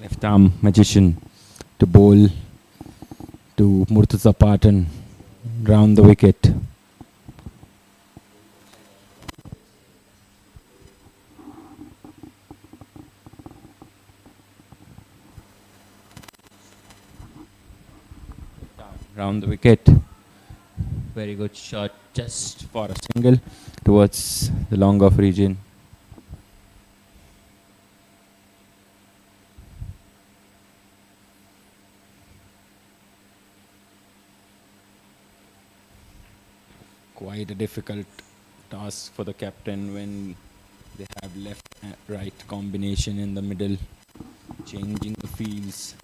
Left arm magician to bowl to Murtaza Patan round the wicket. Round the wicket. Very good shot, just for a single towards the long off region. Quite a difficult task for the captain when they have left-right combination in the middle, changing the fields.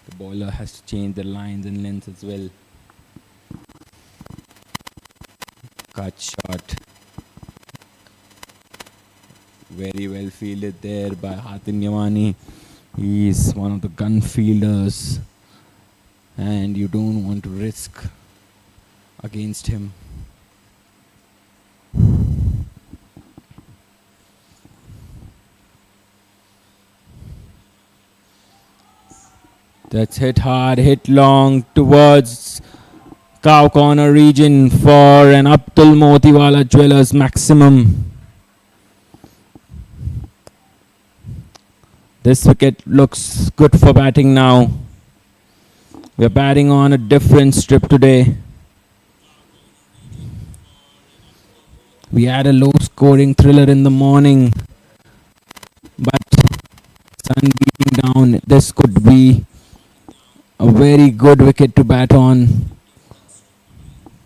The bowler has to change the lines and lengths as well. Cut shot. Very well fielded there by Hatim Yamani. He is one of the gun fielders and you don't want to risk against him. That's hit hard, hit long towards cow corner region for an Abdul Motiwala Jewellers maximum. This wicket looks good for batting now. We are batting on a different strip today. We had a low scoring thriller in the morning, but sun beating down, this could be a very good wicket to bat on.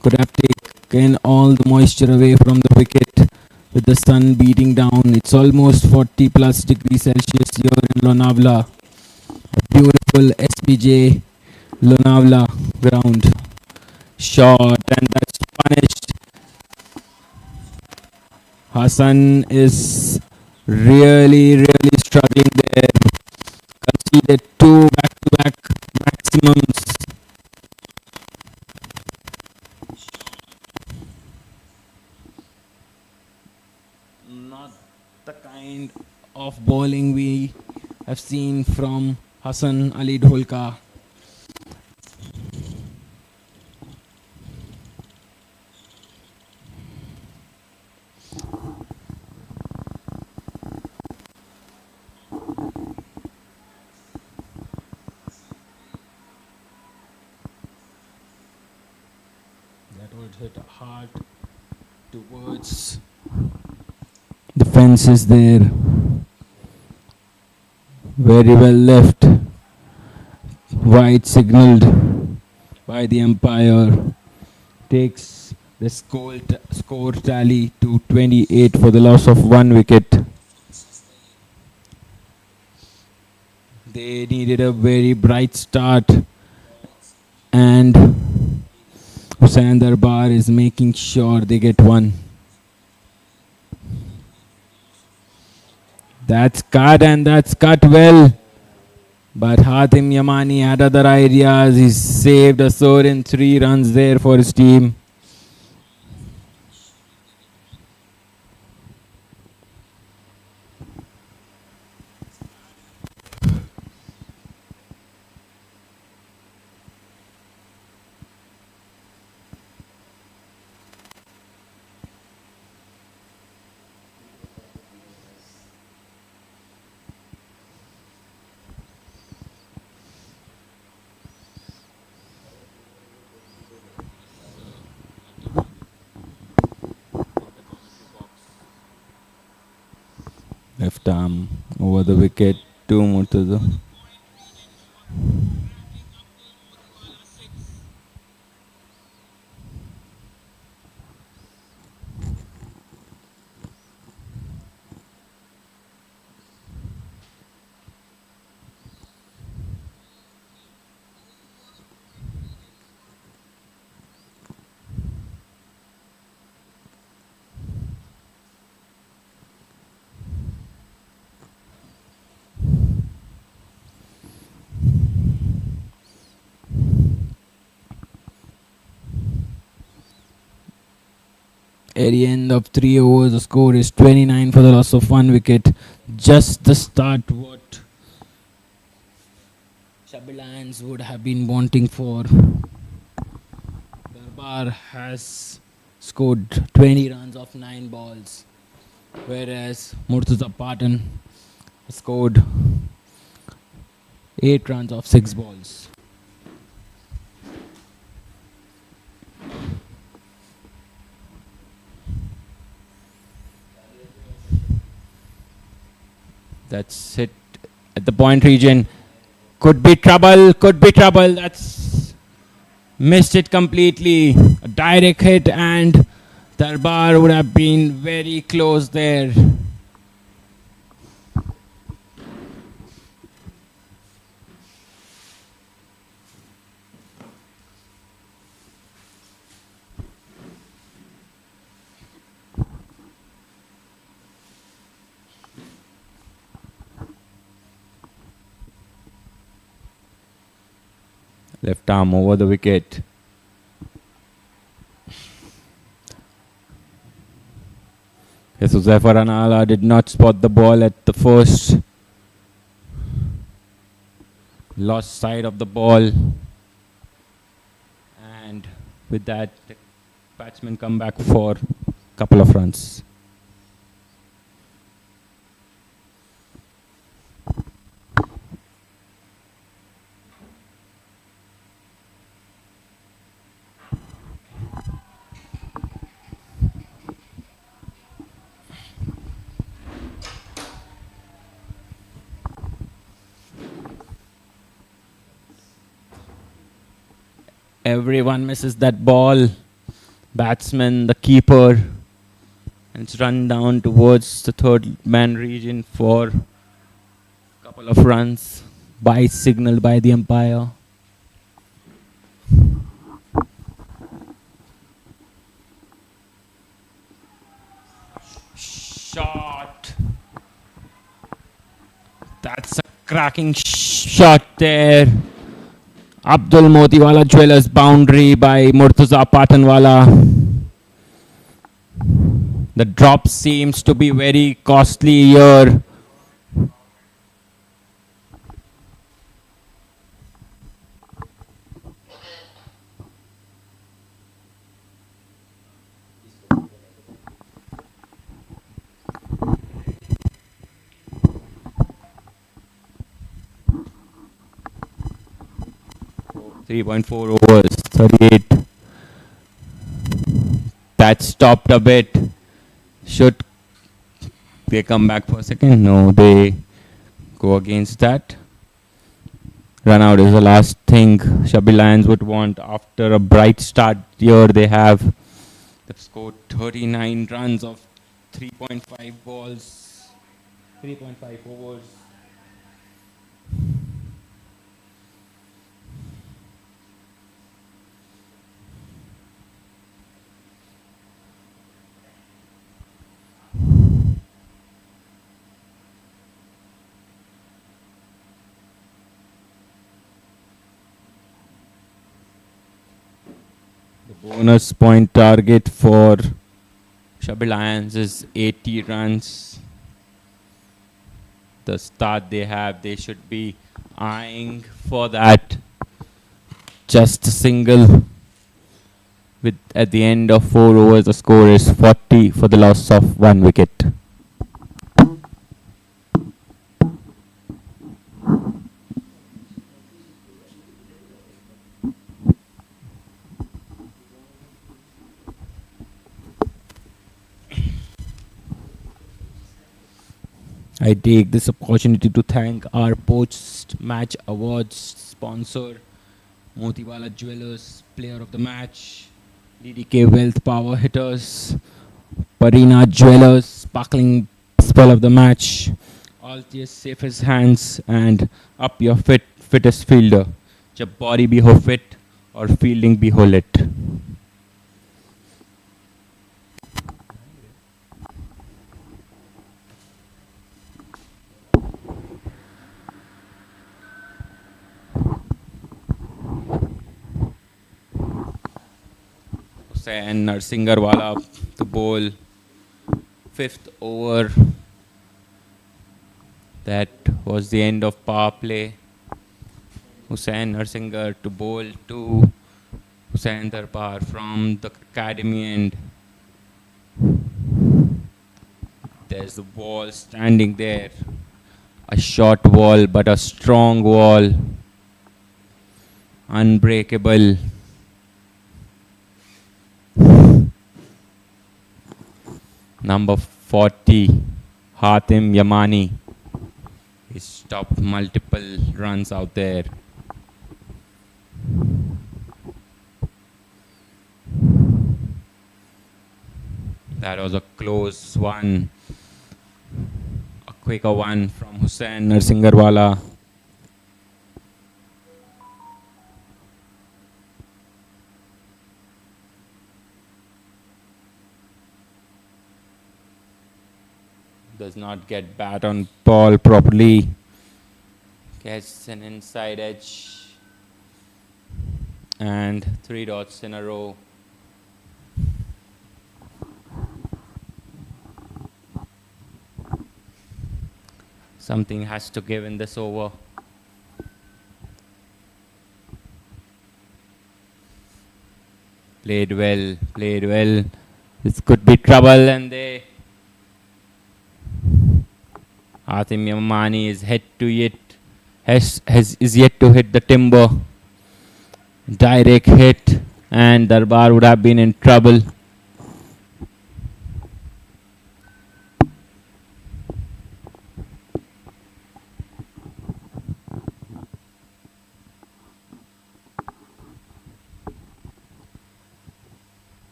Could have taken all the moisture away from the wicket with the sun beating down. It's almost 40 plus degrees Celsius here in Lonavala. A beautiful SPJ Lonavala ground. Shot, and that's punished. Hassan is really struggling there. Conceded two back-to-back maximums. Not the kind of bowling we have seen from Hassan Ali Dholka. That would hit hard towards the fences there. Very well left. White signaled by the umpire. Takes the score tally to 28 for the loss of 1 wicket. They needed a very bright start, and Hussain Darbar is making sure they get one. That's cut, and that's cut well. But Hatim Yamani had other ideas. He saved a soaring 3 runs there for his team. Left arm over the wicket to Murtaza. At the end of 3 overs, the score is 29 for the loss of 1 wicket. Just the start what SHABBIR Lions would have been wanting for. Darbar has scored 20 runs off 9 balls, whereas Murtaza Patan scored 8 runs off 6 balls. That's it at the point region. Could be trouble, could be trouble. That's missed it completely. A direct hit, and Darbar would have been very close there. Left arm over the wicket. Yes, so Zafar Anala did not spot the ball at the first. Lost sight of the ball. And with that, the batsmen come back for a couple of runs. Everyone misses that ball. Batsman, the keeper. And it's run down towards the third man region for a couple of runs. By signaled by the umpire. Shot. That's a cracking shot there. Abdul Motiwala Jewelers boundary by Murtaza Patanwala. The drop seems to be very costly here. .4 overs, 38. That stopped a bit. Should they come back for a second? No, they go against that. Run out is the last thing SHABBIR Lions would want after a bright start here. They've scored 39 runs of 3.5 balls, 3.5 overs. Bonus point target for SHABBIR Lions is 80 runs. The start they have, they should be eyeing for that. Just a single. With at the end of 4 overs, the score is 40 for the loss of 1 wicket. I take this opportunity to thank our post-match awards sponsor, Motiwala Jewelers Player of the Match, DDK Wealth Power Hitters, Parina Jewelers Sparkling Spell of the Match, Altius Safest Hands, and Up Your Fittest Fielder. जब body भी हो fit और fielding भी हो lit. Hussain Narsingarwala to bowl 5th over. That was the end of power play. Hussain Narsingar to bowl to Hussain Darbar from the academy end. There's the wall standing there. A short wall but a strong wall. Unbreakable. Number 40, Hatim Yamani. He stopped multiple runs out there. That was a close one. A quicker one from Hussain Narsingarwala. Does not get bat on ball properly. Gets an inside edge. And 3 dots in a row. Something has to give in this over. Played well, played well. This could be trouble, and they... Hatim Yamani is is yet to hit the timber. Direct hit, and Darbar would have been in trouble.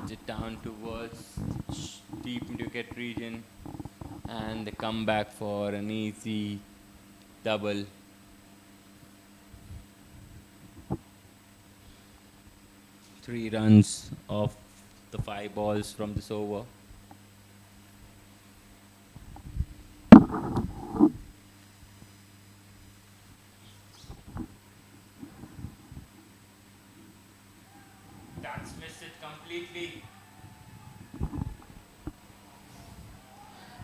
Pitch it down towards deep wicket region, and they come back for an easy double. Three runs off the 5 balls from this over. That's missed it completely.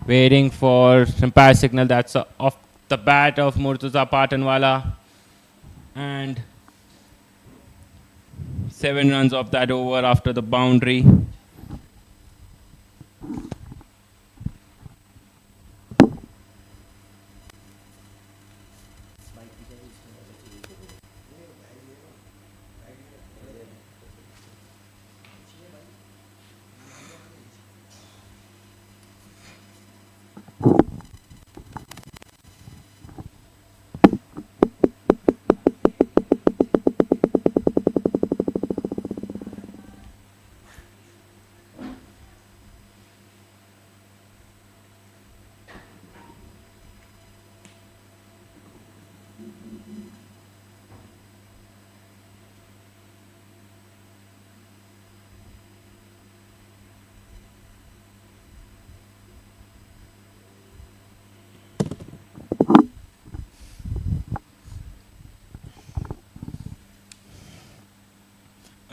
Waiting for umpire signal. That's off the bat of Murtaza Patanwala, and 7 runs off that over after the boundary.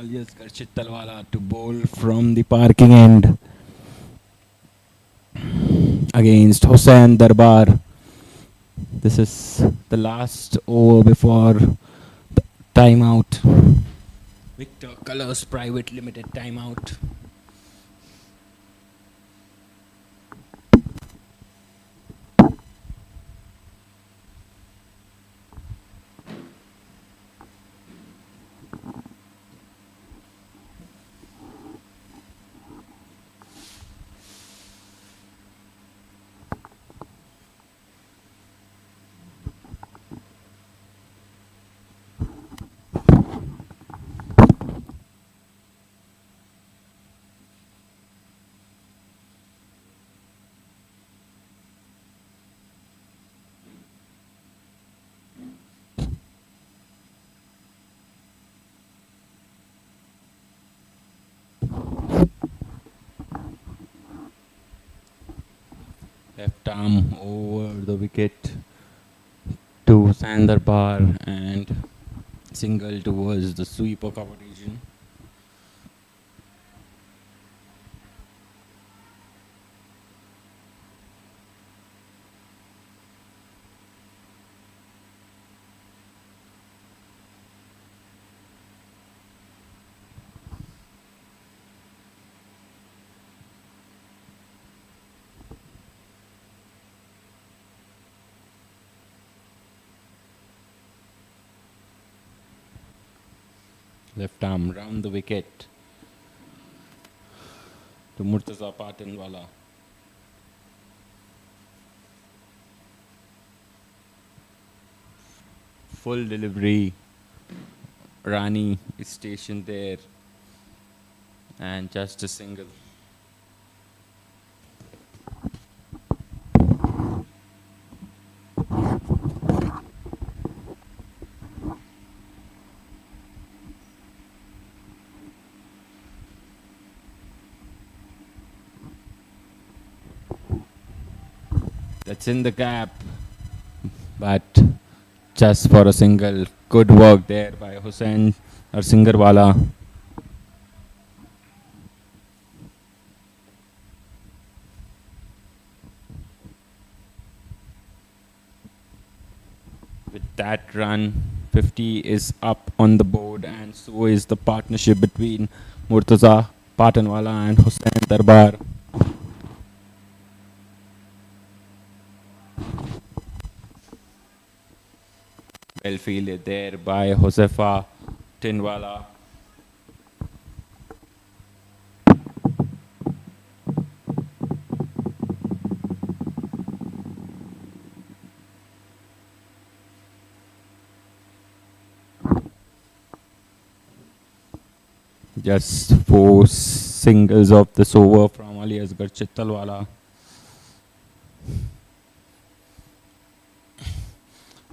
Alias Karshit Talwala to bowl from the parking end against Hossain Darbar. This is the last over before the timeout. Victor Colors Private Limited timeout. Left arm over the wicket to Sandarbar and single towards the sweeper cover region. Left arm round the wicket to Murtaza Patanwala. Full delivery. Rani is stationed there, and just a single. That's in the gap, but just for a single. Good work there by Hussain Singarwala. With that run, 50 is up on the board, and so is the partnership between Murtaza Patanwala and Hossain Darbar. Well fielded there by Josefa Tinwala. Just 4 singles of this over from Ali Asgar Chittalwala.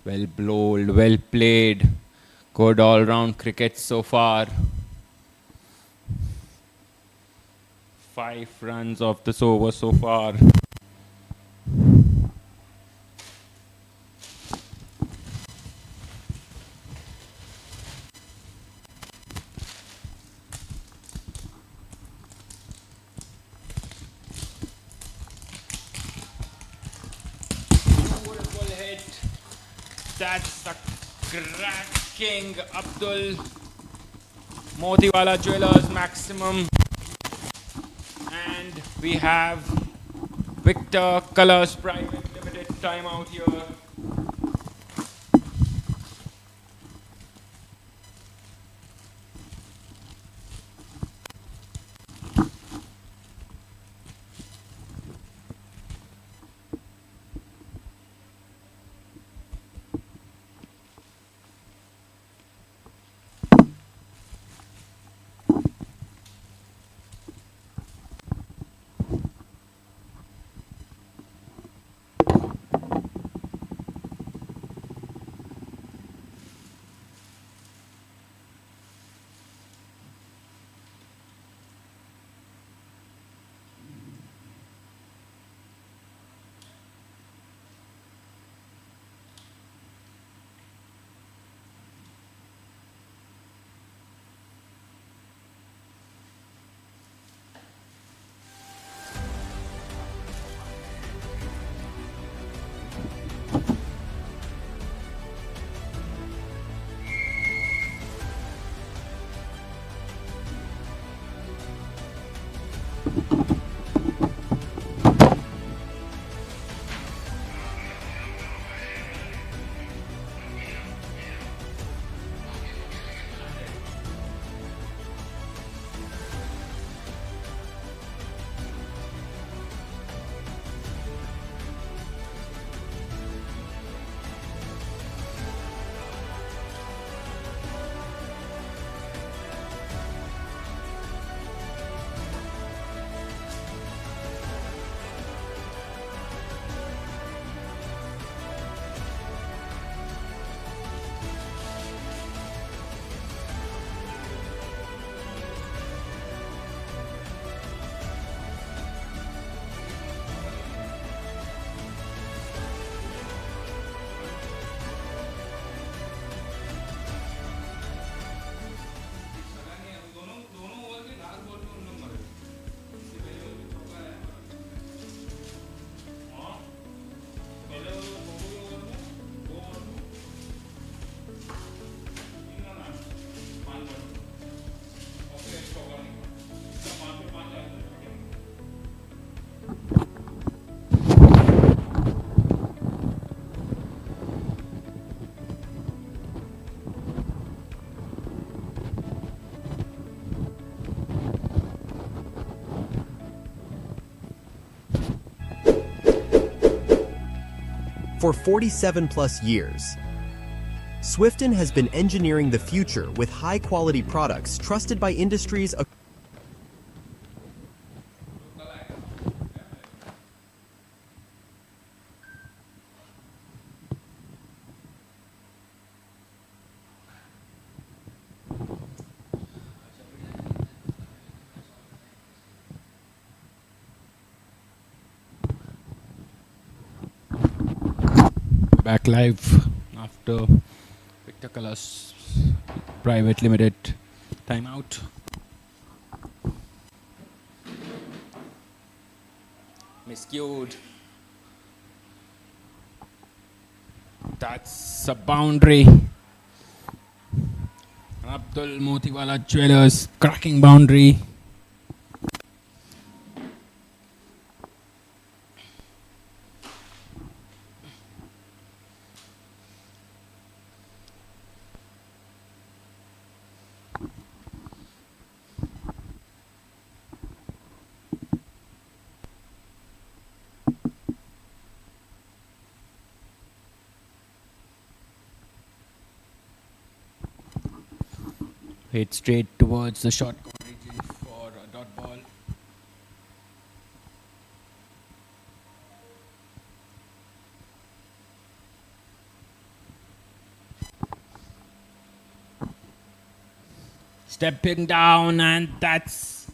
Well bowled, well played. Good all-round cricket so far. 5 runs of this over so far. Beautiful hit. That's a cracking Abdul Motiwala Jewelers maximum. And we have Victor Colors Private Limited timeout here. For 47 plus years, Swifton has been engineering the future with high-quality products trusted by industries across Back live after Victor Colors Private Limited timeout. Miscued. That's a boundary. Abdul Motiwala Jewelers cracking boundary. Hit straight towards the short coverage for a dot ball. Stepping down, and that's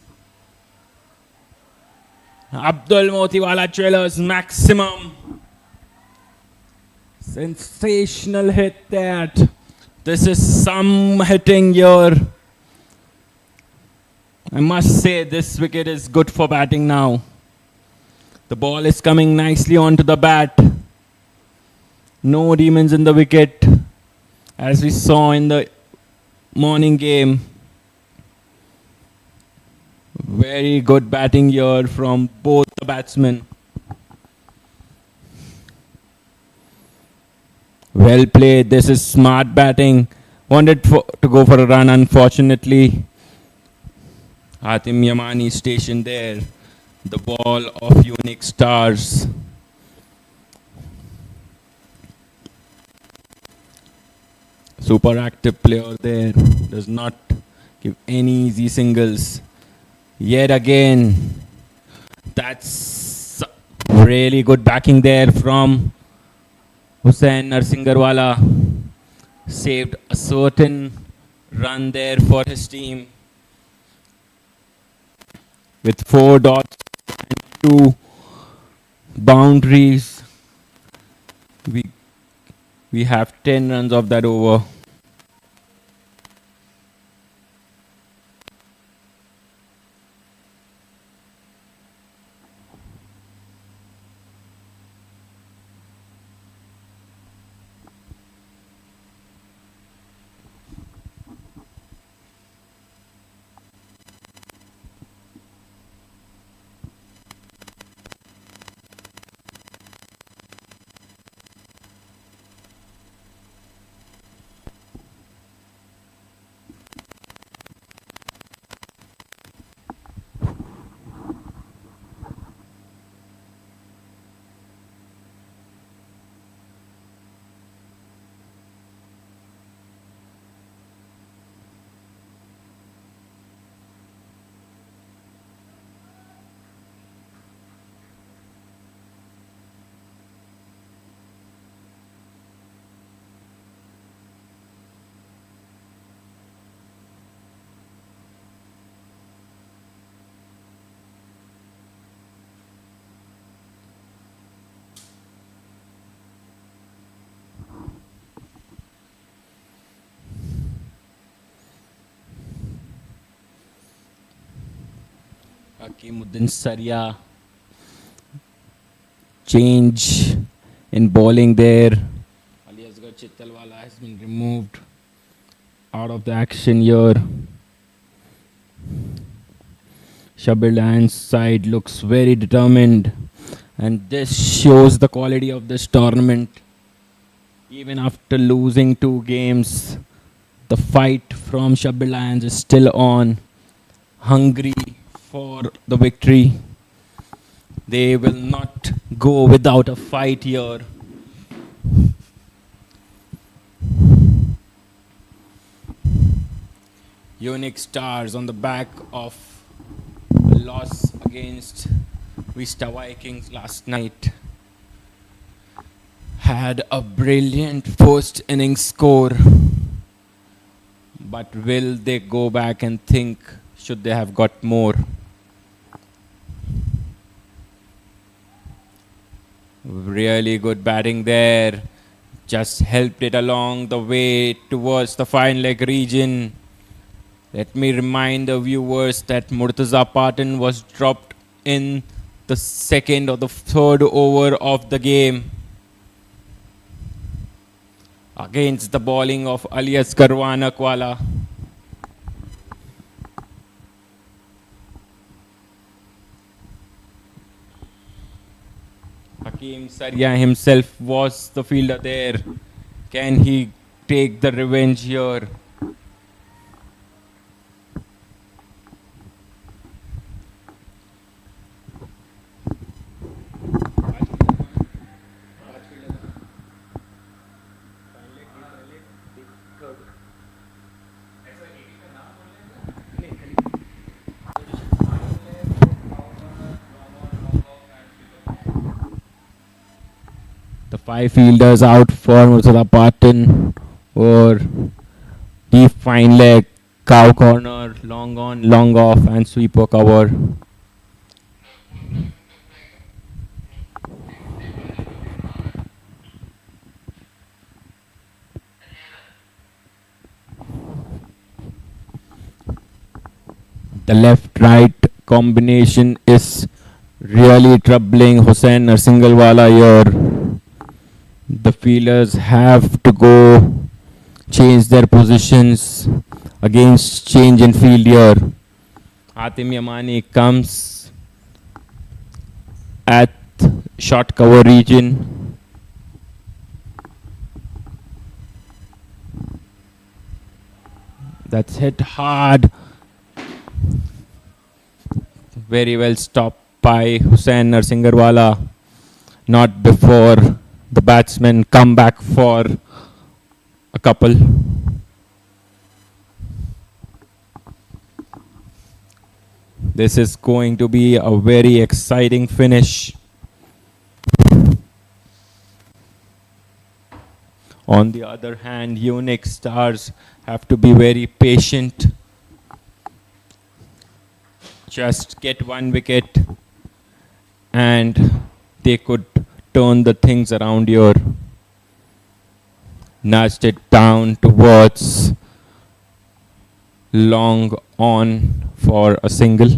Abdul Motiwala Jewelers maximum. Sensational hit that. This is some hitting here. I must say this wicket is good for batting now. The ball is coming nicely onto the bat. No demons in the wicket, as we saw in the morning game. Very good batting here from both the batsmen. Well played. This is smart batting. Wanted to go for a run, unfortunately. Hatim Yamani stationed there. The ball of UNIX Stars. Super active player there. Does not give any easy singles. Yet again, that's really good backing there from Hussain Narsingarwala. Saved a certain run there for his team. With 4 dots and 2 boundaries, we have 10 runs of that over. Hakimuddin Saria. Change in bowling there. Ali Asghar Chittalwala has been removed out of the action here. Shabbir Lions side looks very determined, and this shows the quality of this tournament. Even after losing 2 games, the fight from Shabbir Lions is still on. Hungry for the victory. They will not go without a fight here. UNIX Stars on the back of a loss against Vista Vikings last night had a brilliant first innings score. But will they go back and think, should they have got more? Really good batting there. Just helped it along the way towards the fine leg region. Let me remind the viewers that Murtaza Patan was dropped in the 2nd or the 3rd over of the game against the bowling of Ali Asghar Wanakwala. Hakim Saria himself was the fielder there. Can he take the revenge here? 5 fielders out for Murtada Patton or deep fine leg, cow corner, long on, long off, and sweeper cover. The left-right combination is really troubling Hussain Narsingalwala here. The fielders have to go change their positions against change in field here. Hatim Yamani comes at short cover region. That's hit hard. Very well stopped by Hussain Narsingarwala. Not before the batsmen come back for a couple. This is going to be a very exciting finish. On the other hand, UNIX stars have to be very patient. Just get 1 wicket and they could turn the things around here. Nudged it down towards long on for a single.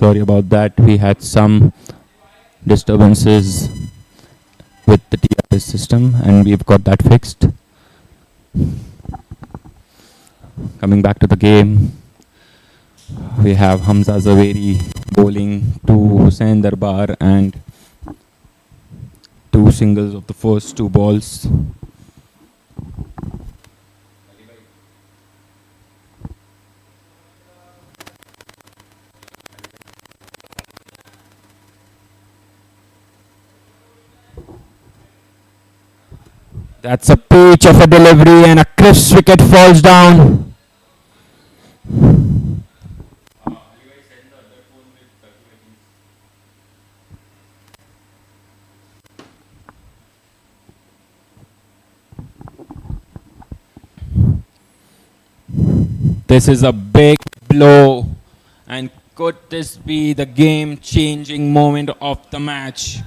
Sorry about that. We had some disturbances with the TRS system, and we've got that fixed. Coming back to the game, we have Hamza Zaveri bowling to Hussain Darbar and 2 singles of the first 2 balls. That's a pitch of a delivery and a crisp wicket falls down. This is a big blow, and could this be the game-changing moment of the match?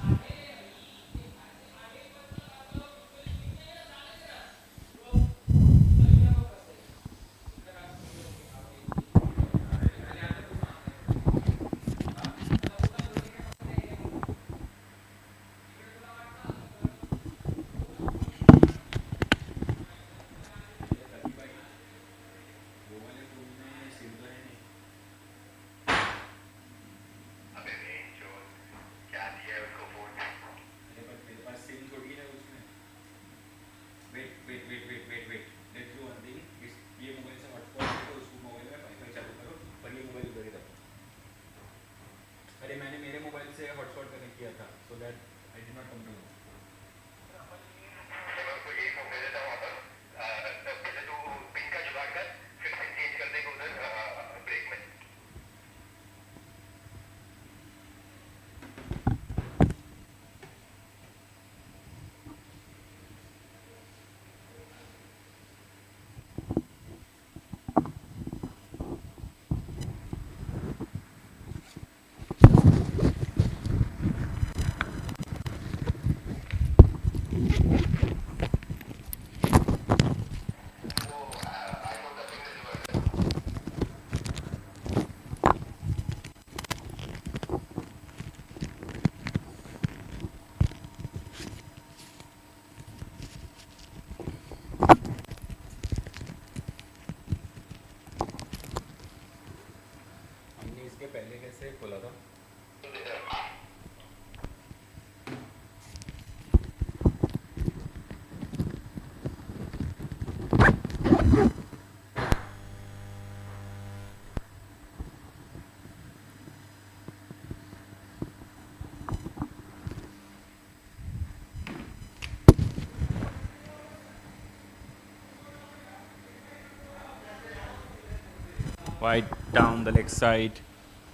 Wide down the leg side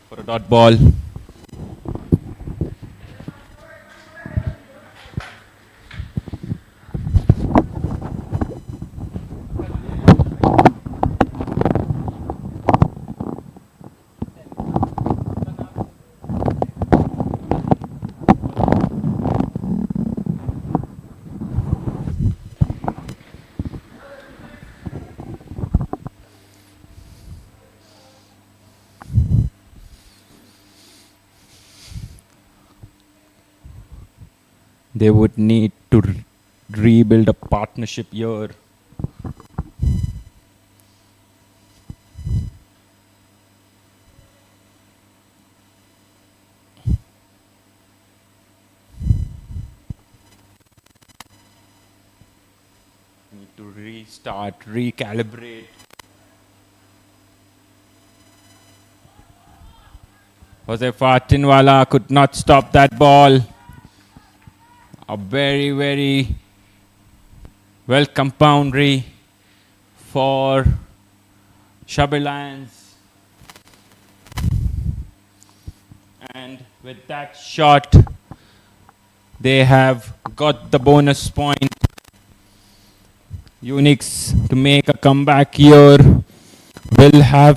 for a dot ball. They would need to rebuild a partnership here. Need to restart, recalibrate. Jose Fatinwala could not stop that ball. A very, very welcome boundary for SHABBIR Lions. And with that shot, they have got the bonus point. UNIX, to make a comeback here, will have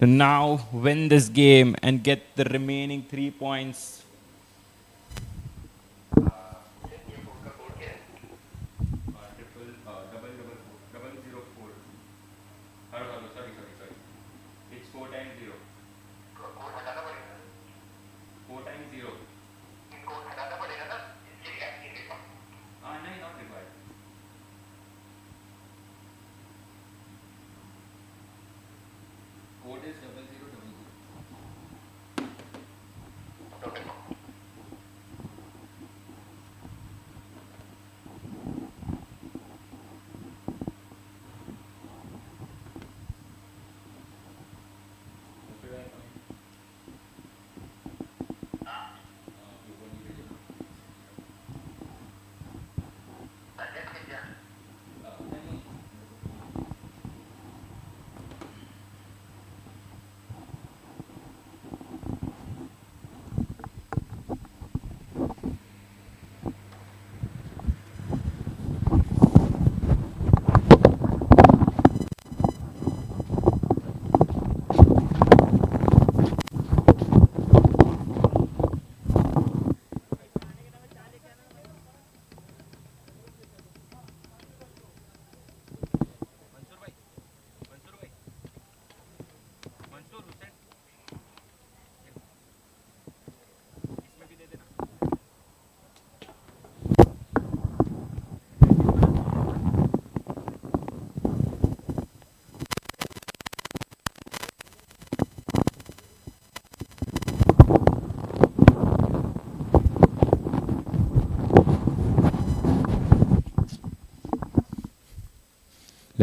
to now win this game and get the remaining 3 points.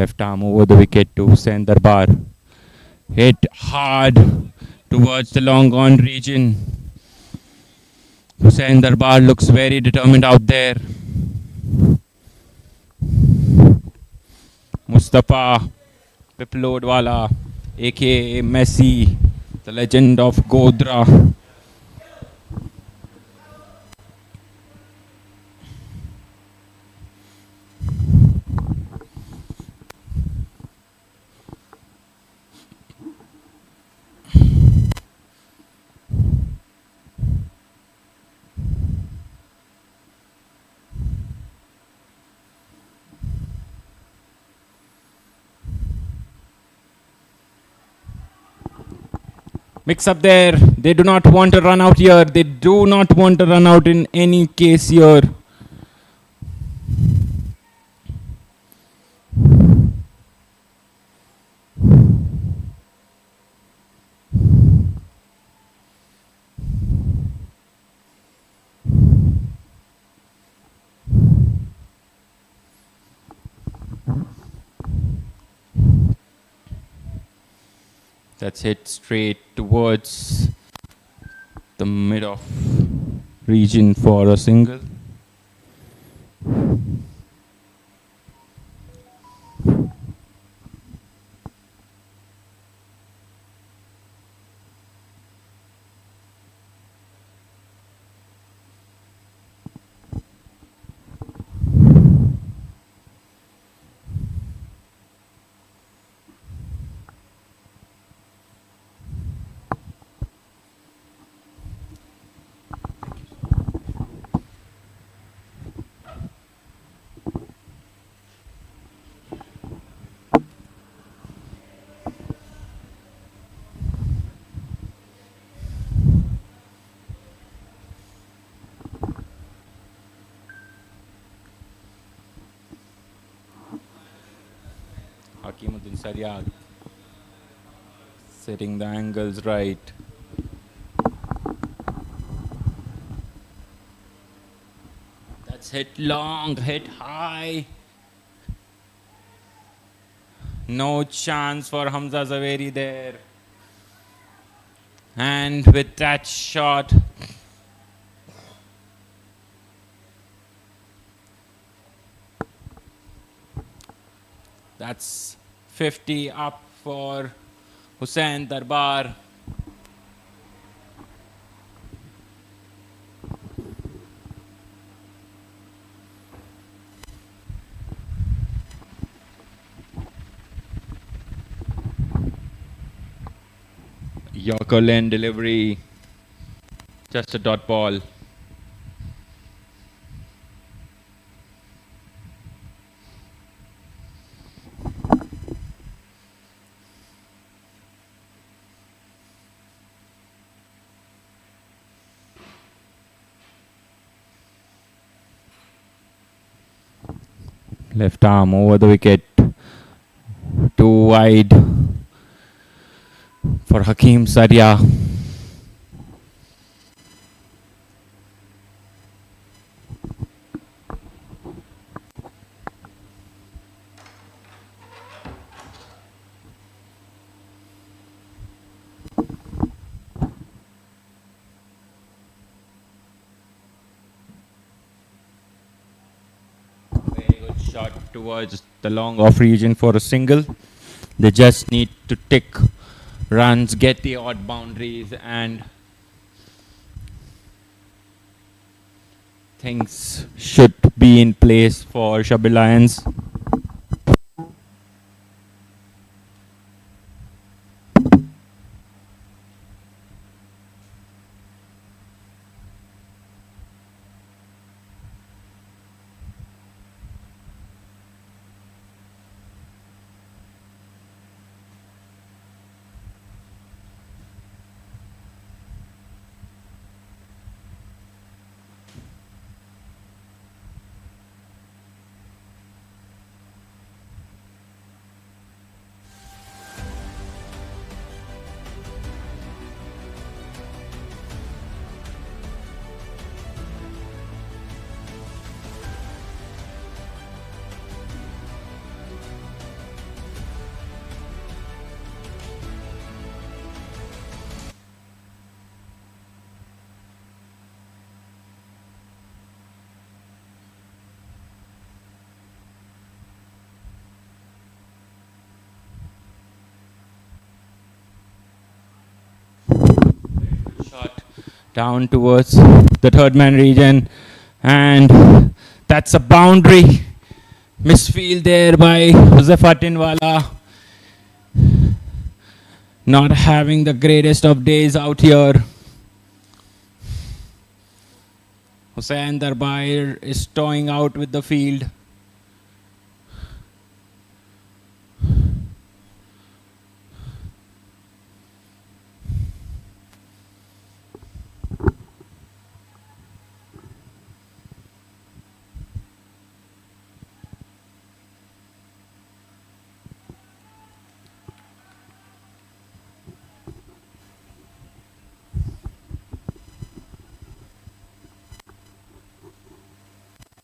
Left arm over the wicket to Hussain Darbar. Hit hard towards the long on region. Hussain Darbar looks very determined out there. Mustafa Piplodwala, aka Messi, the legend of Godra. Mix up there. They do not want to run out here. They do not want to run out in any case here. That's hit straight towards the mid of region for a single. Hakimuddin Saryag setting the angles right. That's hit long, hit high. No chance for Hamza Zaveri there. And with that shot, that's 50 up for Hussain Darbar. Yorker lane delivery, just a dot ball. Left arm over the wicket, too wide for Hakim Saria. Very good shot towards the long off region for a single. They just need to tick runs, get the odd boundaries, and things should be in place for SHABBIR Lions. shot down towards the third man region, and that's a boundary. Misfield there by Josefa Tinwala. Not having the greatest of days out here. Hussain Darbar is toying out with the field.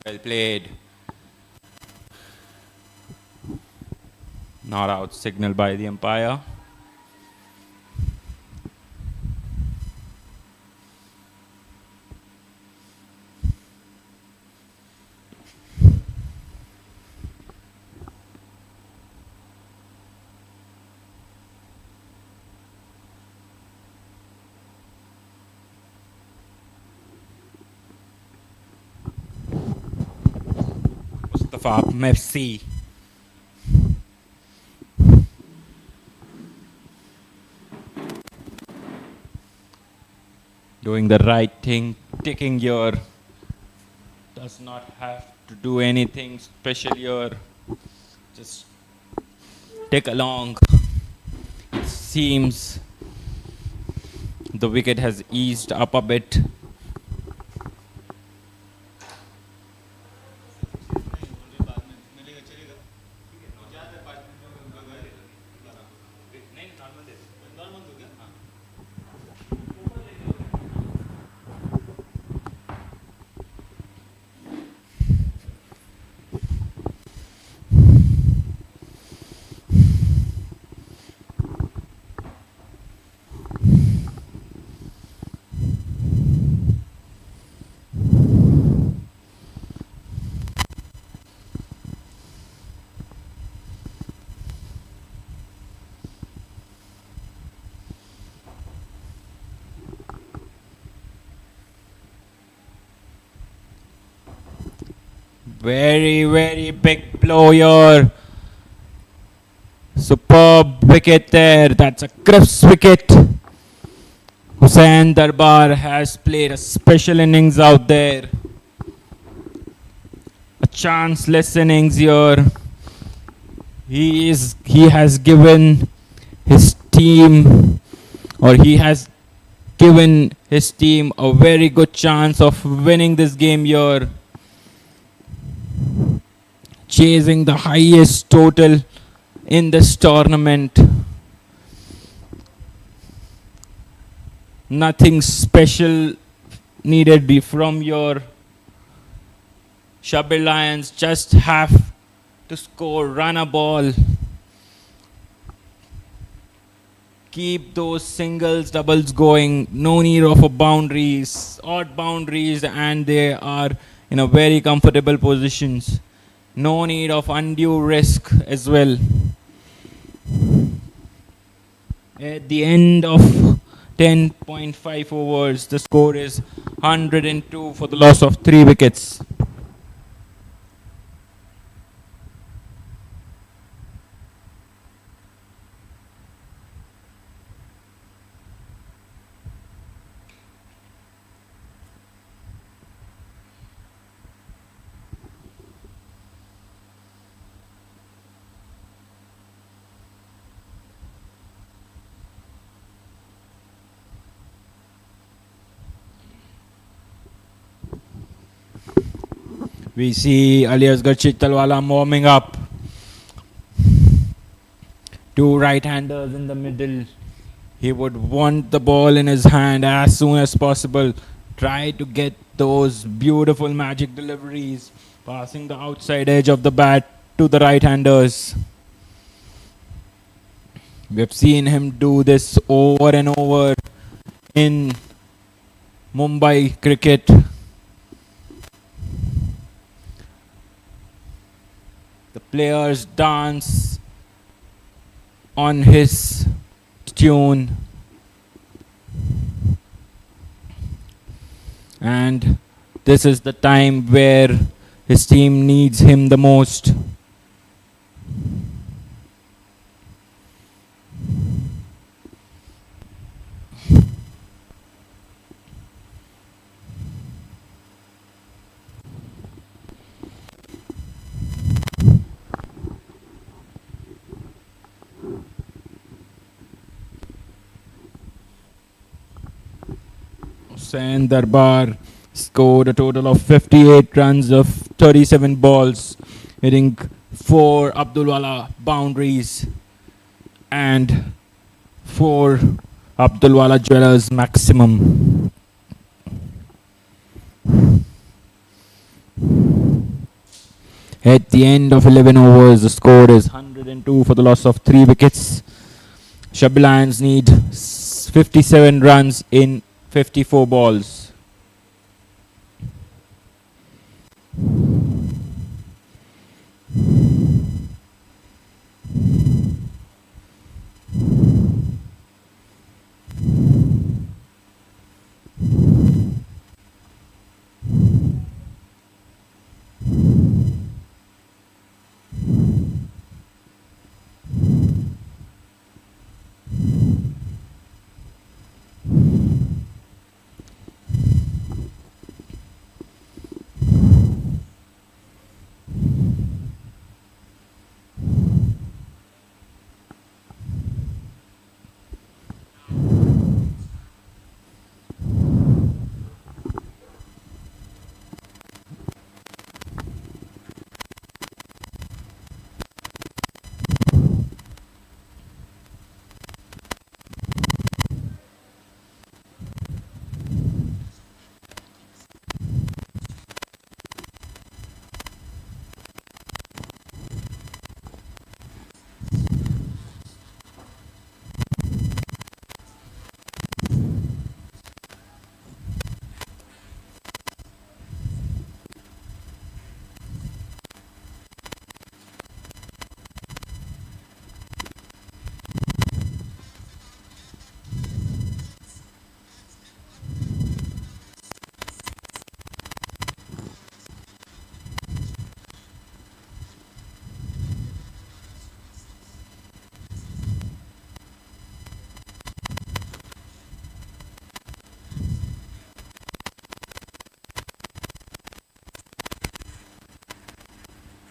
Well played. Not out signal by the umpire. Mustafa Messi. Doing the right thing, taking your, does not have to do anything special here. Just take along. It seems the wicket has eased up a bit. Very, very big blow here. Superb wicket there. That's a crisp wicket. Hussain Darbar has played a special innings out there. A chanceless innings here. He has given his team, or he has given his team a very good chance of winning this game here. Chasing the highest total in this tournament. Nothing special needed from your SHABBIR Lions. Just have to score, run a ball. Keep those singles, doubles going. No need of a boundaries, odd boundaries, and they are in a very comfortable positions. No need of undue risk as well. At the end of 10.5 overs, the score is 102 for the loss of 3 wickets. We see Ali Asghar Chittalwala warming up. 2 right-handers in the middle. He would want the ball in his hand as soon as possible. Try to get those beautiful magic deliveries, passing the outside edge of the bat to the right-handers. We've seen him do this over and over in Mumbai cricket. The players dance on his tune. And this is the time where his team needs him the most. Hussain Darbar scored a total of 58 runs of 37 balls, hitting 4 Abdulwala boundaries and 4 Abdulwala Jewelers maximum. At the end of 11 overs, the score is 102 for the loss of 3 wickets. Shabbir Lions need 57 runs in 54 balls.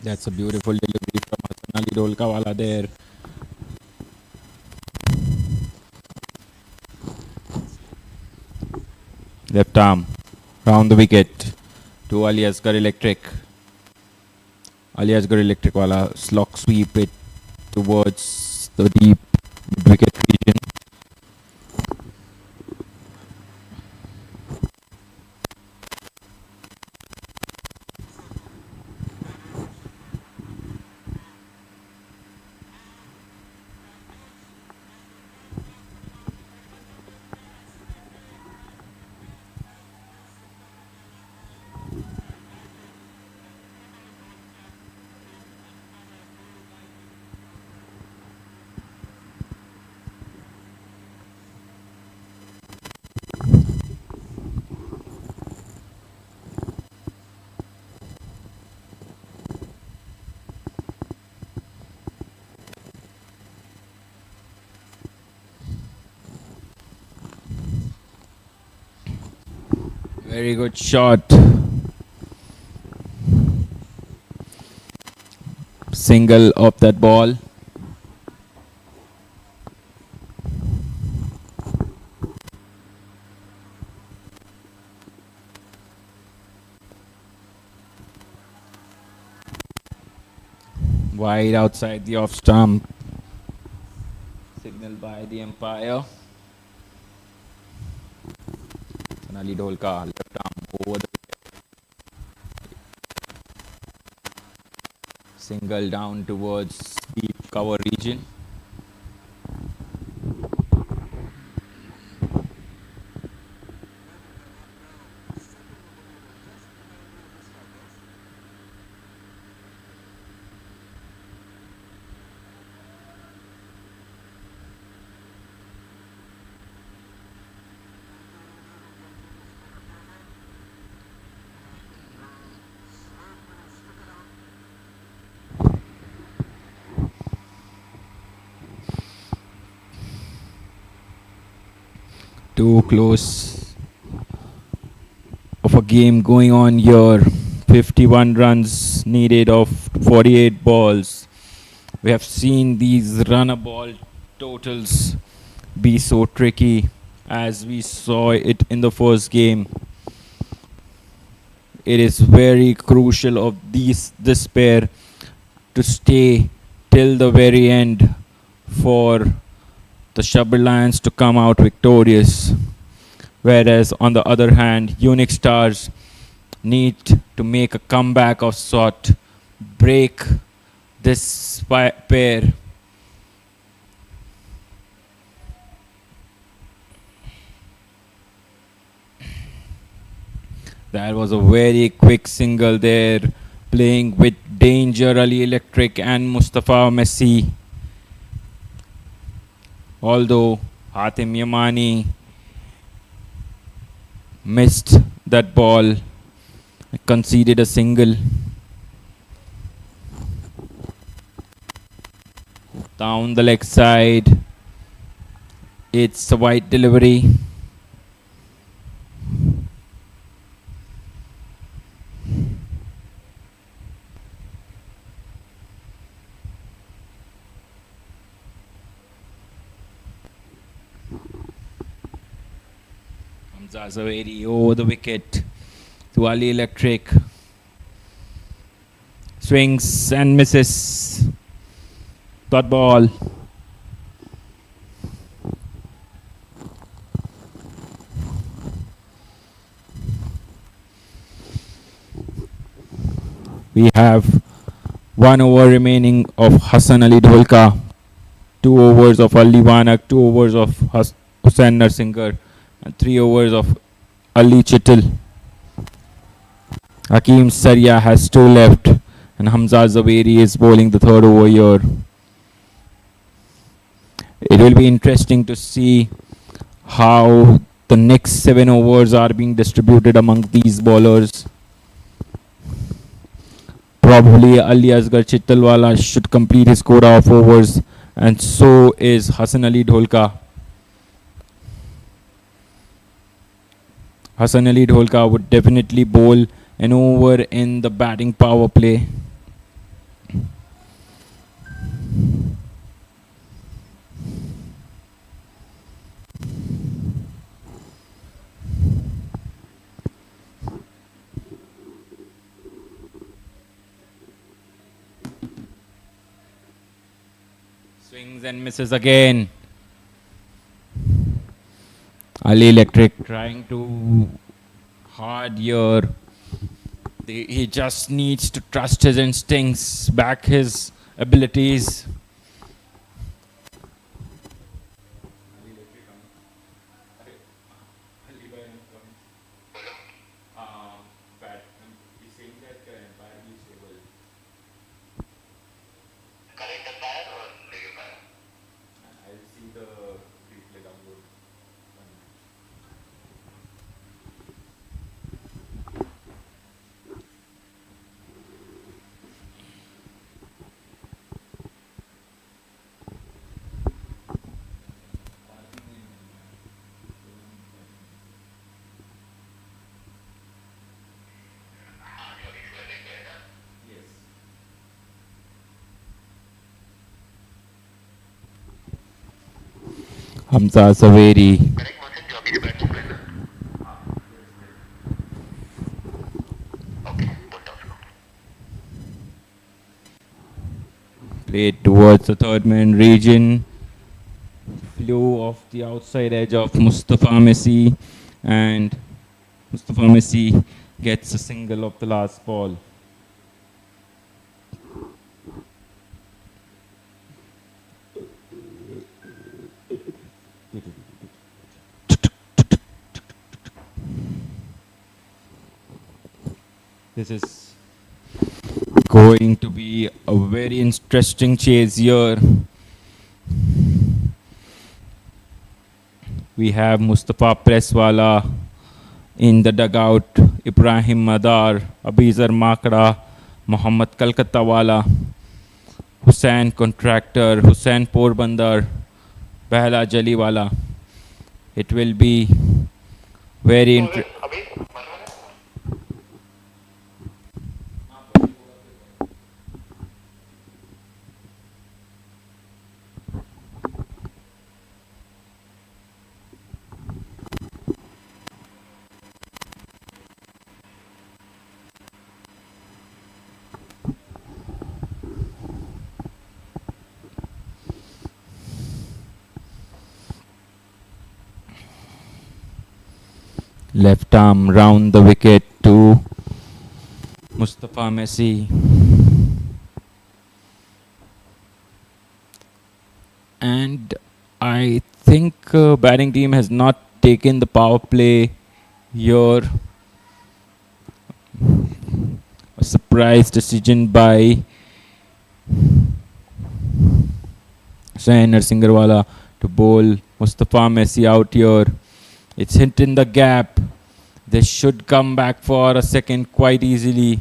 That's a beautiful delivery from Hassan Ali Dolkawala there. Left arm, round the wicket to Ali Asgar Electric. Ali Asgar Electric wala slog sweep it towards the deep wicket region. Very good shot. Single of that ball. Wide outside the off stump. Signal by the umpire. Ali Dolka left arm over the single down towards deep cover region. too close of a game going on here. 51 runs needed of 48 balls. We have seen these runner ball totals be so tricky as we saw it in the first game. It is very crucial of this pair to stay till the very end for the SHABBIR Lions to come out victorious. Whereas on the other hand, UNIX Stars need to make a comeback of sort, break this pair. That was a very quick single there, playing with danger Ali Electric and Mustafa Messi. Although Hatim Yamani missed that ball, conceded a single. Down the leg side, it's a wide delivery. Hamza Zaveri over the wicket to Ali Electric. Swings and misses. Dot ball. We have 1 over remaining of Hassan Ali Dholka, 2 overs of Ali Wanak, 2 overs of Hussain Narsinger, and 3 overs of Ali Chittil. Hakeem Saria has 2 left, and Hamza Zaveri is bowling the 3rd over here. It will be interesting to see how the next 7 overs are being distributed among these bowlers. Probably Ali Asghar Chittalwala should complete his quota of overs, and so is Hassan Ali Dholka. Hassan Ali Dholka would definitely bowl an over in the batting power play. Swings and misses again. Ali Electric trying to hard here. He just needs to trust his instincts, back his abilities. Hamza Zaveri. Played towards the 3rd man region. Flew off the outside edge of Mustafa Messi, and Mustafa Messi gets a single of the last ball. This is going to be a very interesting chase here. We have Mustafa Presswala in the dugout, Ibrahim Madar, Abizar Makra, Muhammad Kalkattawala, Hussain Contractor, Hussain Porbandar, Behla Jaliwala. It will be very interesting. Left arm round the wicket to Mustafa Messi. And I think batting team has not taken the power play here. A surprise decision by Sainer Singarwala to bowl Mustafa Messi out here. It's hit in the gap. They should come back for a second quite easily.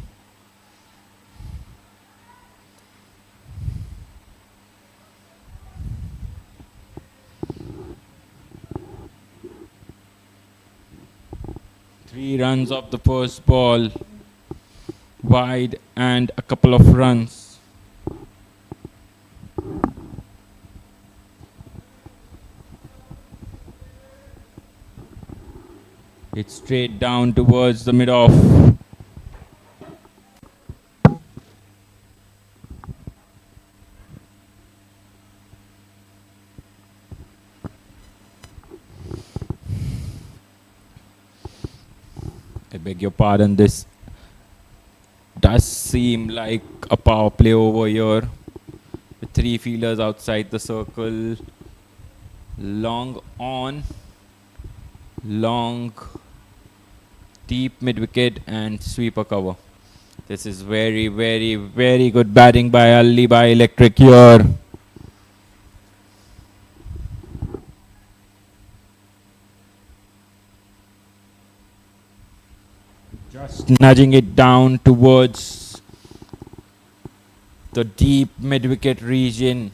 Three runs off the first ball. Wide and a couple of runs. It's straight down towards the mid-off. I beg your pardon, this does seem like a power play over here. With three fielders outside the circle. Long on. Long. Deep mid-wicket and sweeper cover. This is very, very, very good batting by Ali by Electric here. Just nudging it down towards the deep mid-wicket region.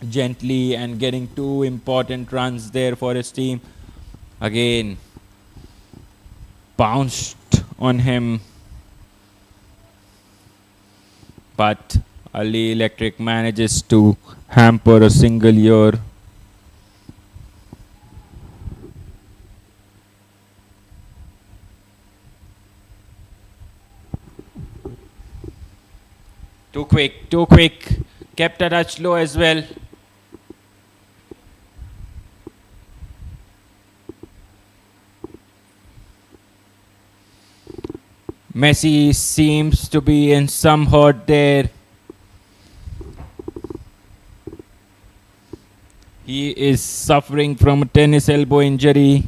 Gently and getting two important runs there for his team. Again. Bounced on him, but Ali Electric manages to hamper a single here. Too quick, kept a touch low as well. Messi seems to be in some hurt there. He is suffering from a tennis elbow injury.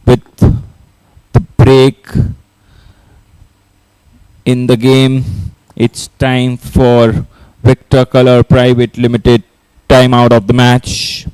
With the break in the game, it's time for Victor Color Private Limited timeout of the match.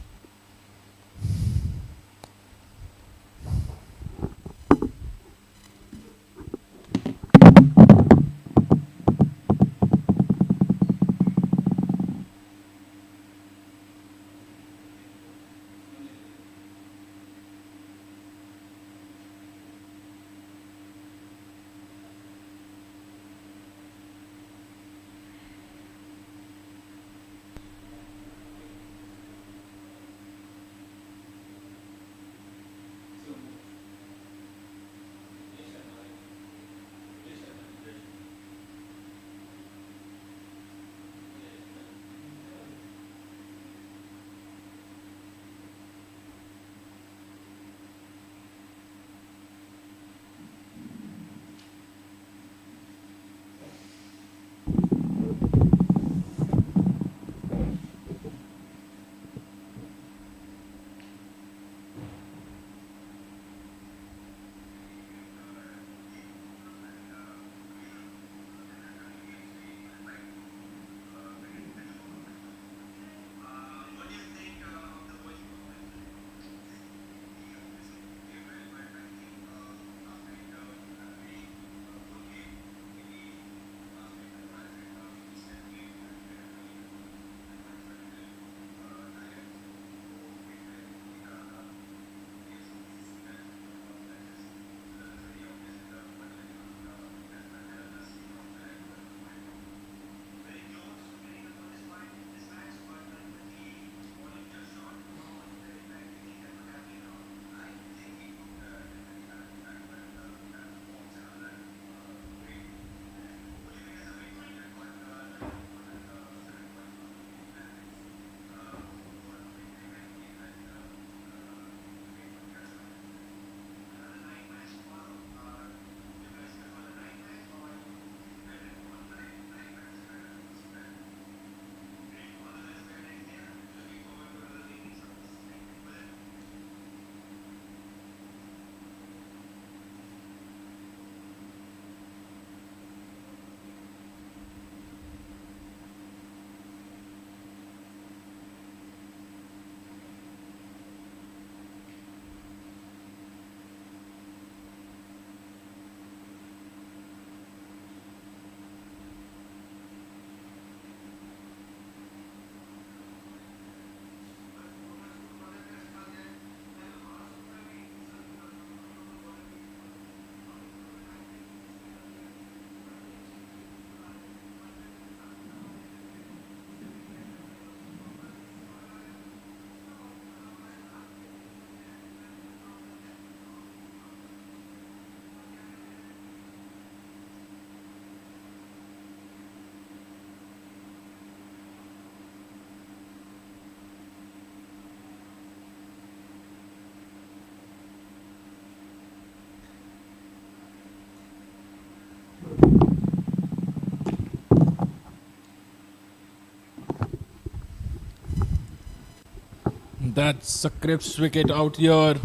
That's a crisp wicket out here.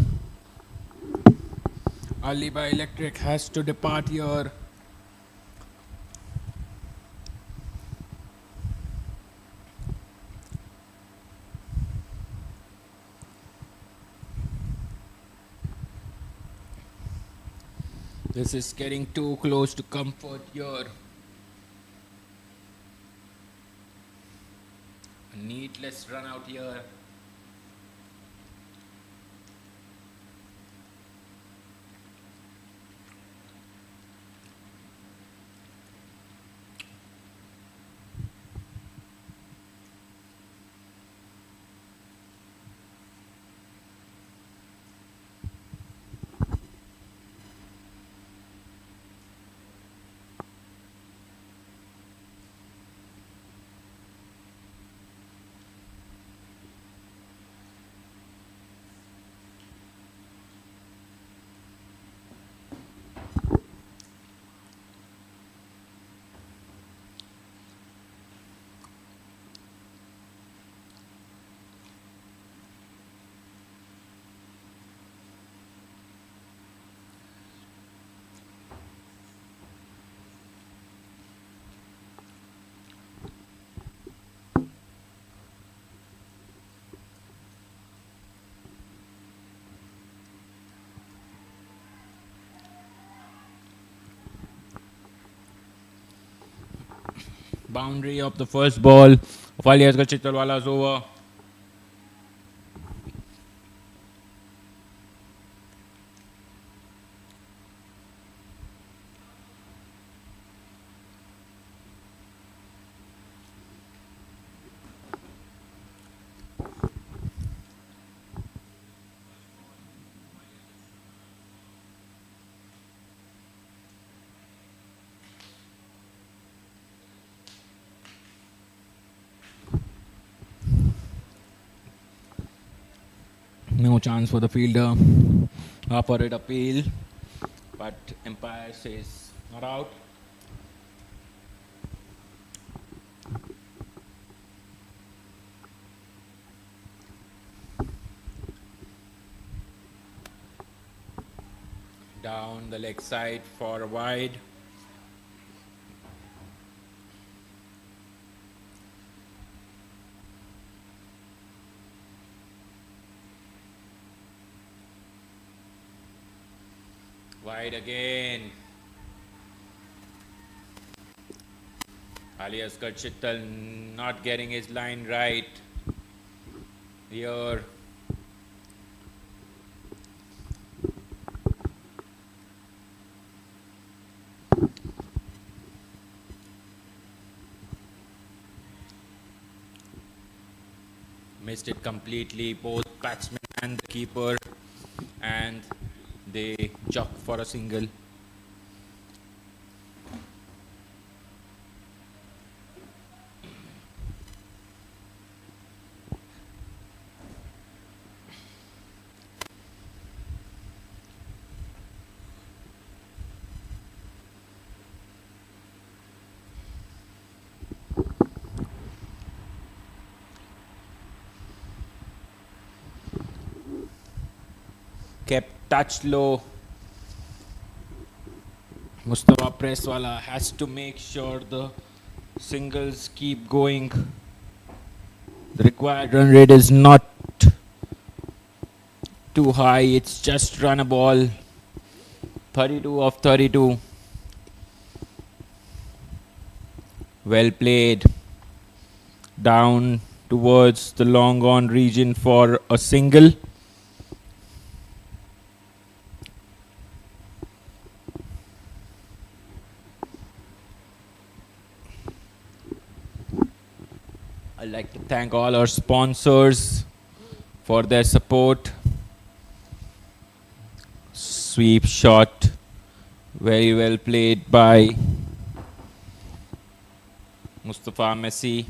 Alibi Electric has to depart here. This is getting too close to comfort here. A needless run out here. Boundary of the first ball of Ali Asghar Chittalwala's over. No chance for the fielder. Upper it appeal, but umpire says not out. Down the leg side for a wide. Wide again. Ali Asghar Chittal not getting his line right here. Missed it completely, both batsman and the keeper, and they jock for a single. Kept touch low. Mustafa Presswala has to make sure the singles keep going. The required run rate is not too high. It's just run a ball. 32 of 32. Well played. Down towards the long on region for a single. I'd like to thank all our sponsors for their support. Sweep shot, very well played by Mustafa Messi.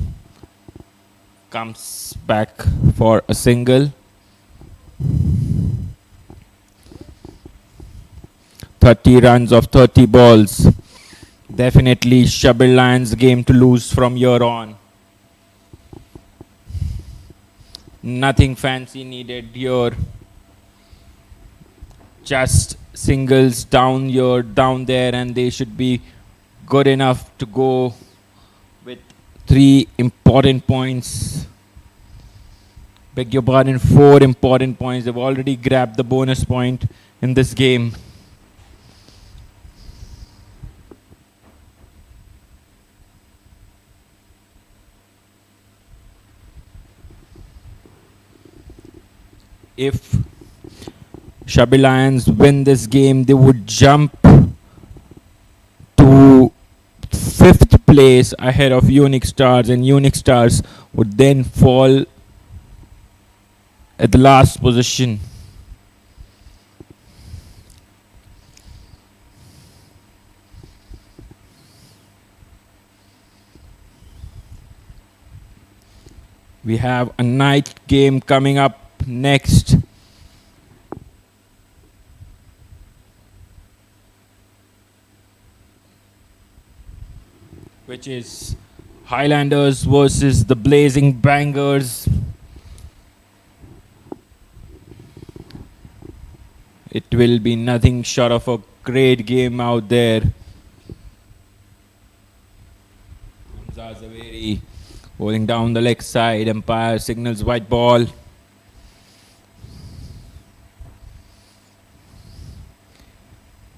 Comes back for a single. 30 runs of 30 balls. Definitely SHABBIR Lions game to lose from here on. Nothing fancy needed here. Just singles down here, down there, and they should be good enough to go with 3 important points. Beg your pardon, 4 important points. They've already grabbed the bonus point in this game. If SHABBIR Lions win this game, they would jump to 5th place ahead of UNIX Stars, and UNIX Stars would then fall at the last position. We have a night game coming up next. Which is Highlanders versus the Blazing Bangers. It will be nothing short of a great game out there. Hamza Zaveri bowling down the leg side. Umpire signals white ball.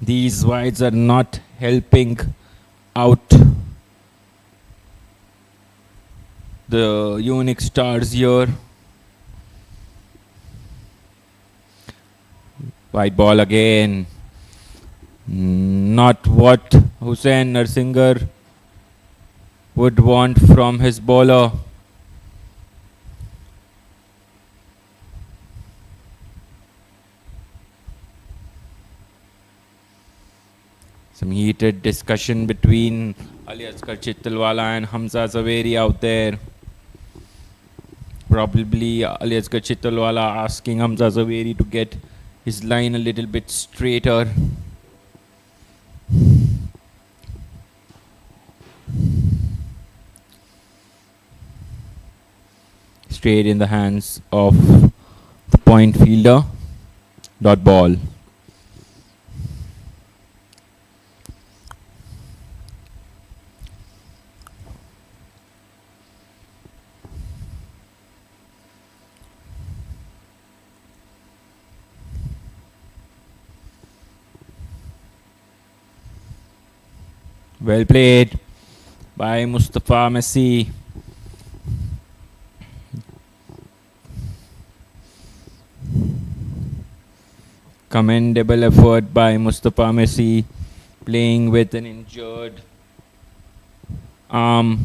These wides are not helping out the UNIX Stars here. White ball again. Not what Hussain Narsinger would want from his bowler. Some heated discussion between Ali Asghar Chittalwala and Hamza Zaveri out there. Probably Ali Asghar Chittalwala asking Hamza Zaveri to get his line a little bit straighter. Straight in the hands of the point fielder. Dot ball. Well played by Mustafa Messi. Commendable effort by Mustafa Messi, playing with an injured arm,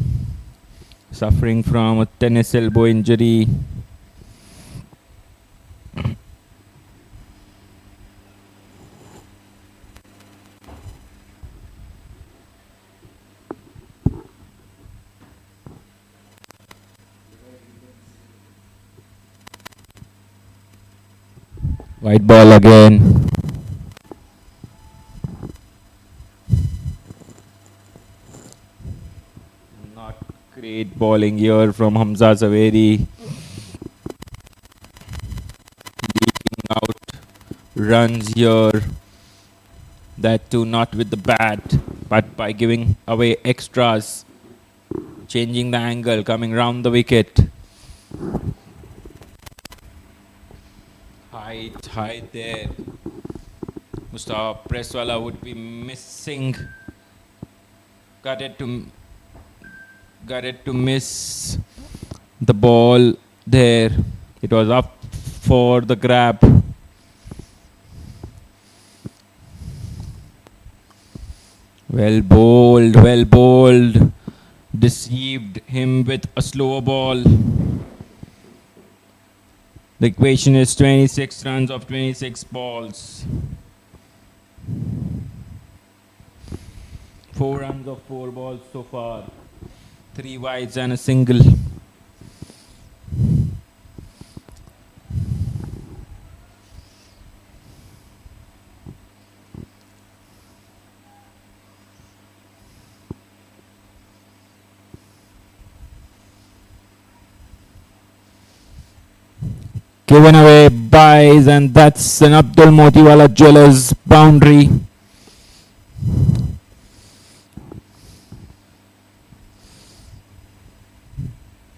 suffering from a tennis elbow injury. White ball again. Not great bowling here from Hamza Zaveri. Leaking out runs here. That too not with the bat, but by giving away extras. Changing the angle, coming round the wicket. Height there. Mustafa Presswala would be missing. Got it to miss the ball there. It was up for the grab. Well bowled. Deceived him with a slower ball. The equation is 26 runs of 26 balls. 4 runs of 4 balls so far. 3 wides and a single. given away buys, and that's an Abdul Motiwala Jewelers boundary.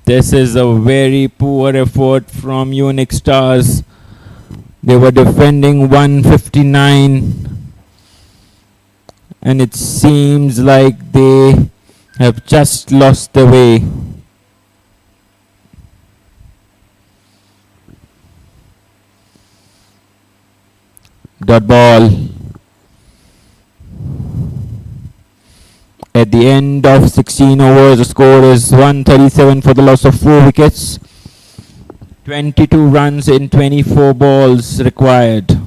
This is a very poor effort from UNIX Stars. They were defending 159, and it seems like they have just lost their way. Dot ball. At the end of 16 overs, the score is 137 for the loss of 4 wickets. 22 runs in 24 balls required.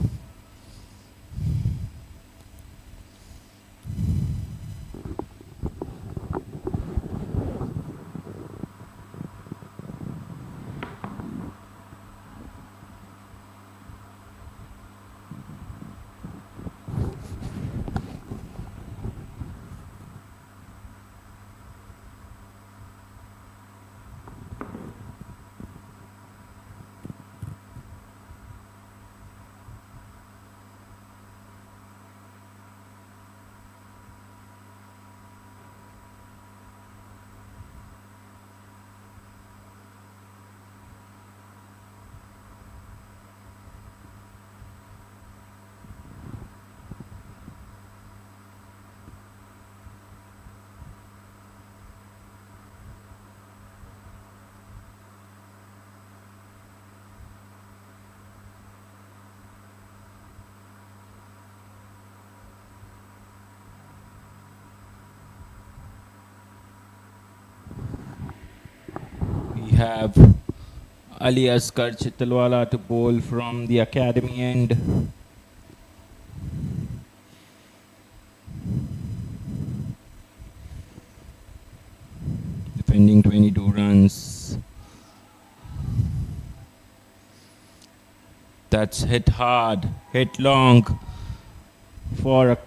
We have Ali Asghar Chittalwala to bowl from the academy end. Defending 22 runs. That's hit hard, hit long for a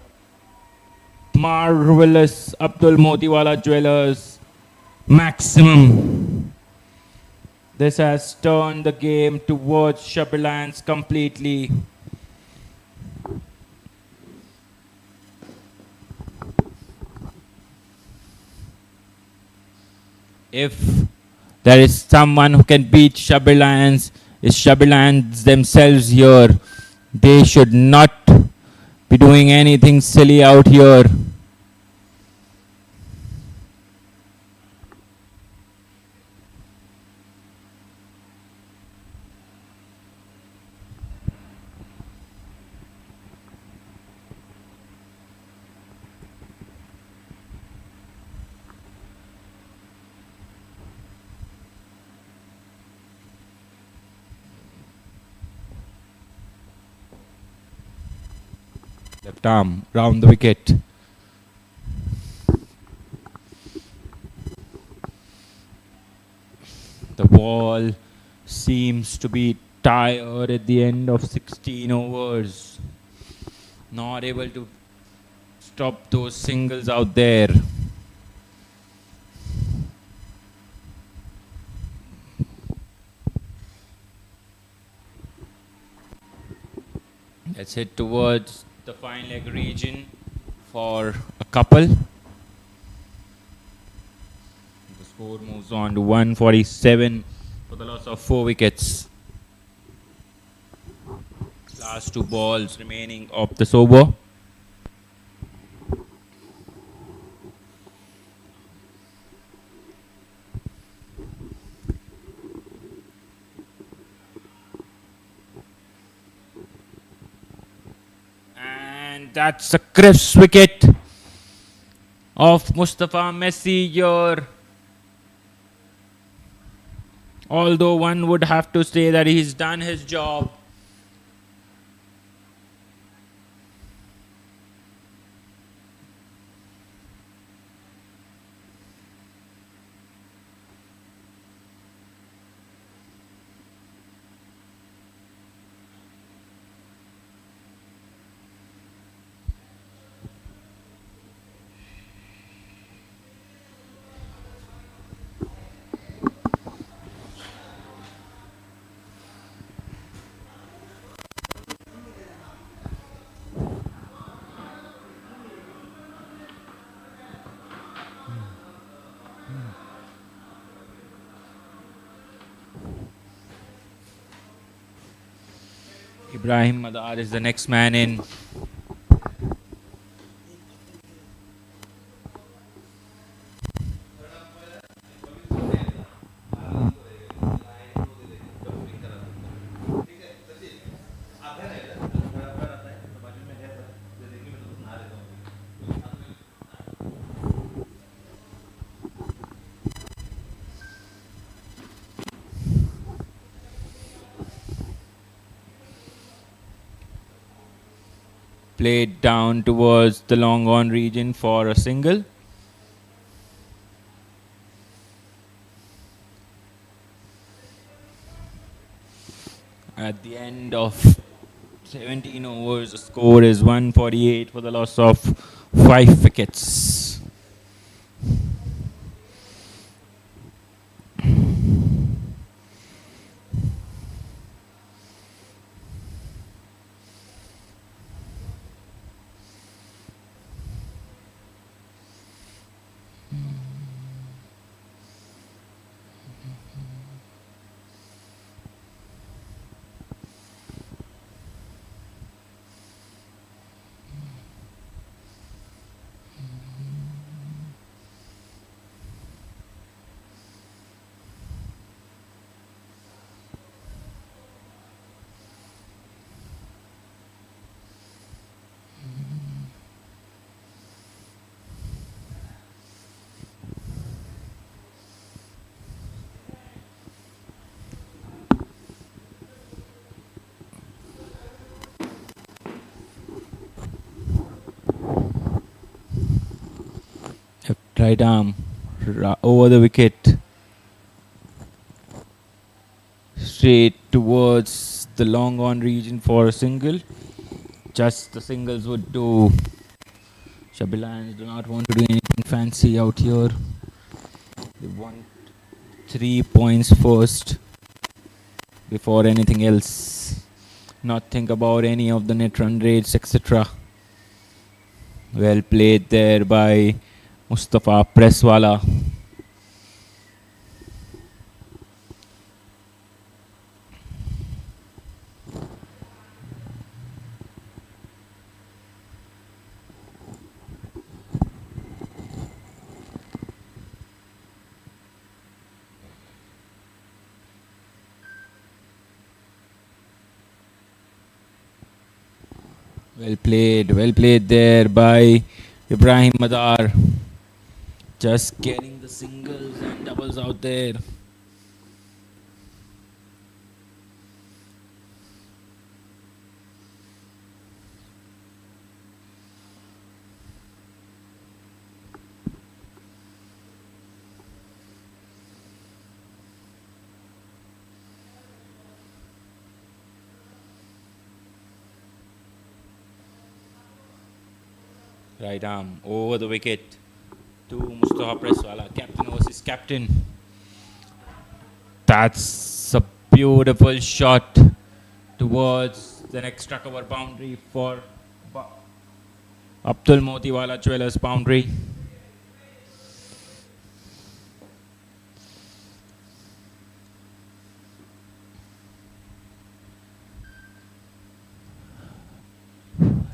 marvelous Abdul Motiwala Jewelers maximum. This has turned the game towards SHABBIR Lions completely. If there is someone who can beat SHABBIR Lions, it's SHABBIR Lions themselves here. They should not be doing anything silly out here. Left arm round the wicket. The ball seems to be tired at the end of 16 overs. Not able to stop those singles out there. Let's head towards the fine leg region for a couple. The score moves on to 147 for the loss of 4 wickets. Last 2 balls remaining of this over. That's a crisp wicket of Mustafa Messi here. Although one would have to say that he's done his job. Ibrahim Madar is the next man in. Played down towards the long on region for a single. At the end of 17 overs, the score is 148 for the loss of 5 wickets. Right arm over the wicket, straight towards the long on region for a single. Just the singles would do. Shabbir Lions do not want to do anything fancy out here. They want 3 points first before anything else. Not think about any of the net run rates, etc. Well played there by Mustafa Presswala. Well played there by Ibrahim Madar. Just getting the singles and doubles out there. Right arm over the wicket to Mustafa Presswala, captain versus captain. That's a beautiful shot towards the next extra cover boundary for Abdul Motiwala Jewellers boundary.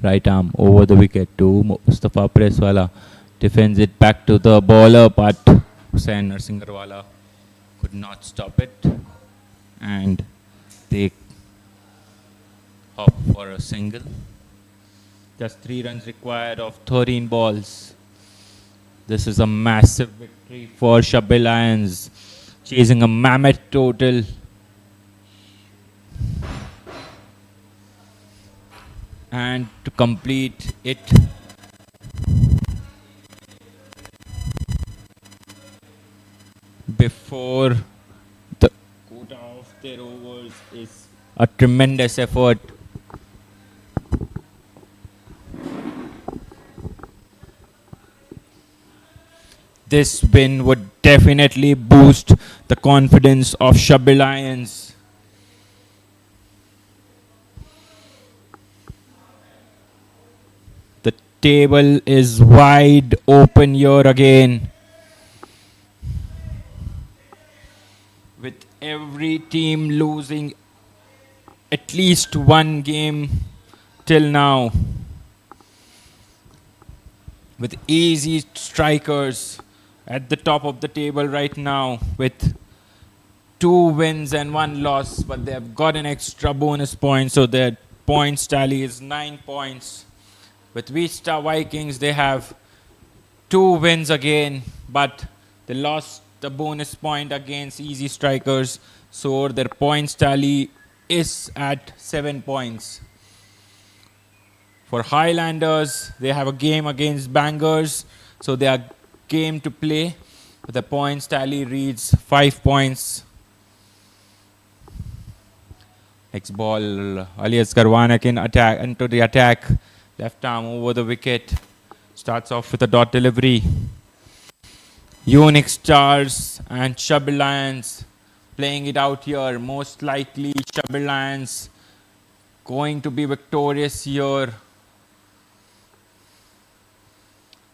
Right arm over the wicket to Mustafa Presswala. Defends it back to the bowler, but Hussain Narsingarwala could not stop it. And they hop for a single. Just 3 runs required of 13 balls. This is a massive victory for SHABBIR Lions, chasing a mammoth total. And to complete it, before the quota of their overs is a tremendous effort. This win would definitely boost the confidence of SHABBIR Lions. The table is wide open here again, with every team losing at least one game till now with easy strikers at the top of the table right now with 2 wins and 1 loss, but they have got an extra bonus point, so their points tally is 9 points. With Vista Vikings, they have 2 wins again, but they lost the bonus point against easy strikers, so their points tally is at 7 points. For Highlanders, they have a game against Bangers, so they are game to play. The points tally reads 5 points. Next ball, Alias Karwanak into the attack. Left arm over the wicket. Starts off with a dot delivery. UNIX Stars and SHABBIR Lions playing it out here. Most likely SHABBIR Lions going to be victorious here.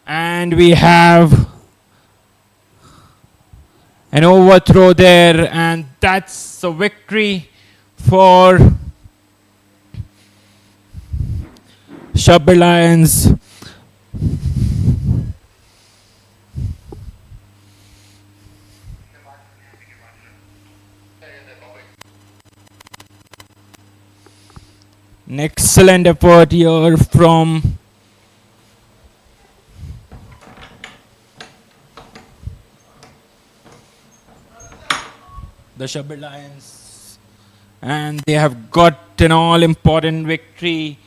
And we have an overthrow there, and that's a victory for SHABBIR Lions. An excellent effort here from the SHABBIR Lions, and they have got an all-important victory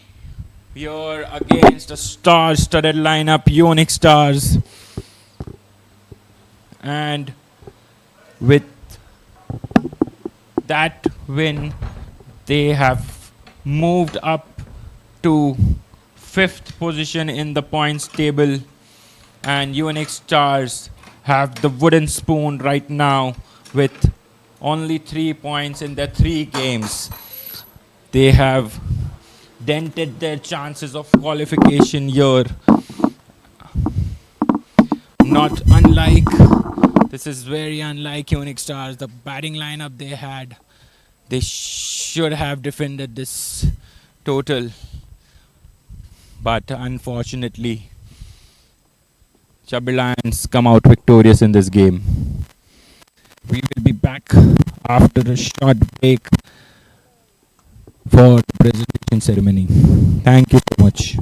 here against a star-studded lineup, UNIX Stars. And with that win, they have moved up to 5th position in the points table, and UNIX Stars have the wooden spoon right now with only 3 points in their 3 games. They have dented their chances of qualification here. Not unlike, this is very unlike UNIX Stars. The batting lineup they had, they should have defended this total. But unfortunately, SHABBIR Lions come out victorious in this game. We will be back after a short break for the presentation ceremony. Thank you so much.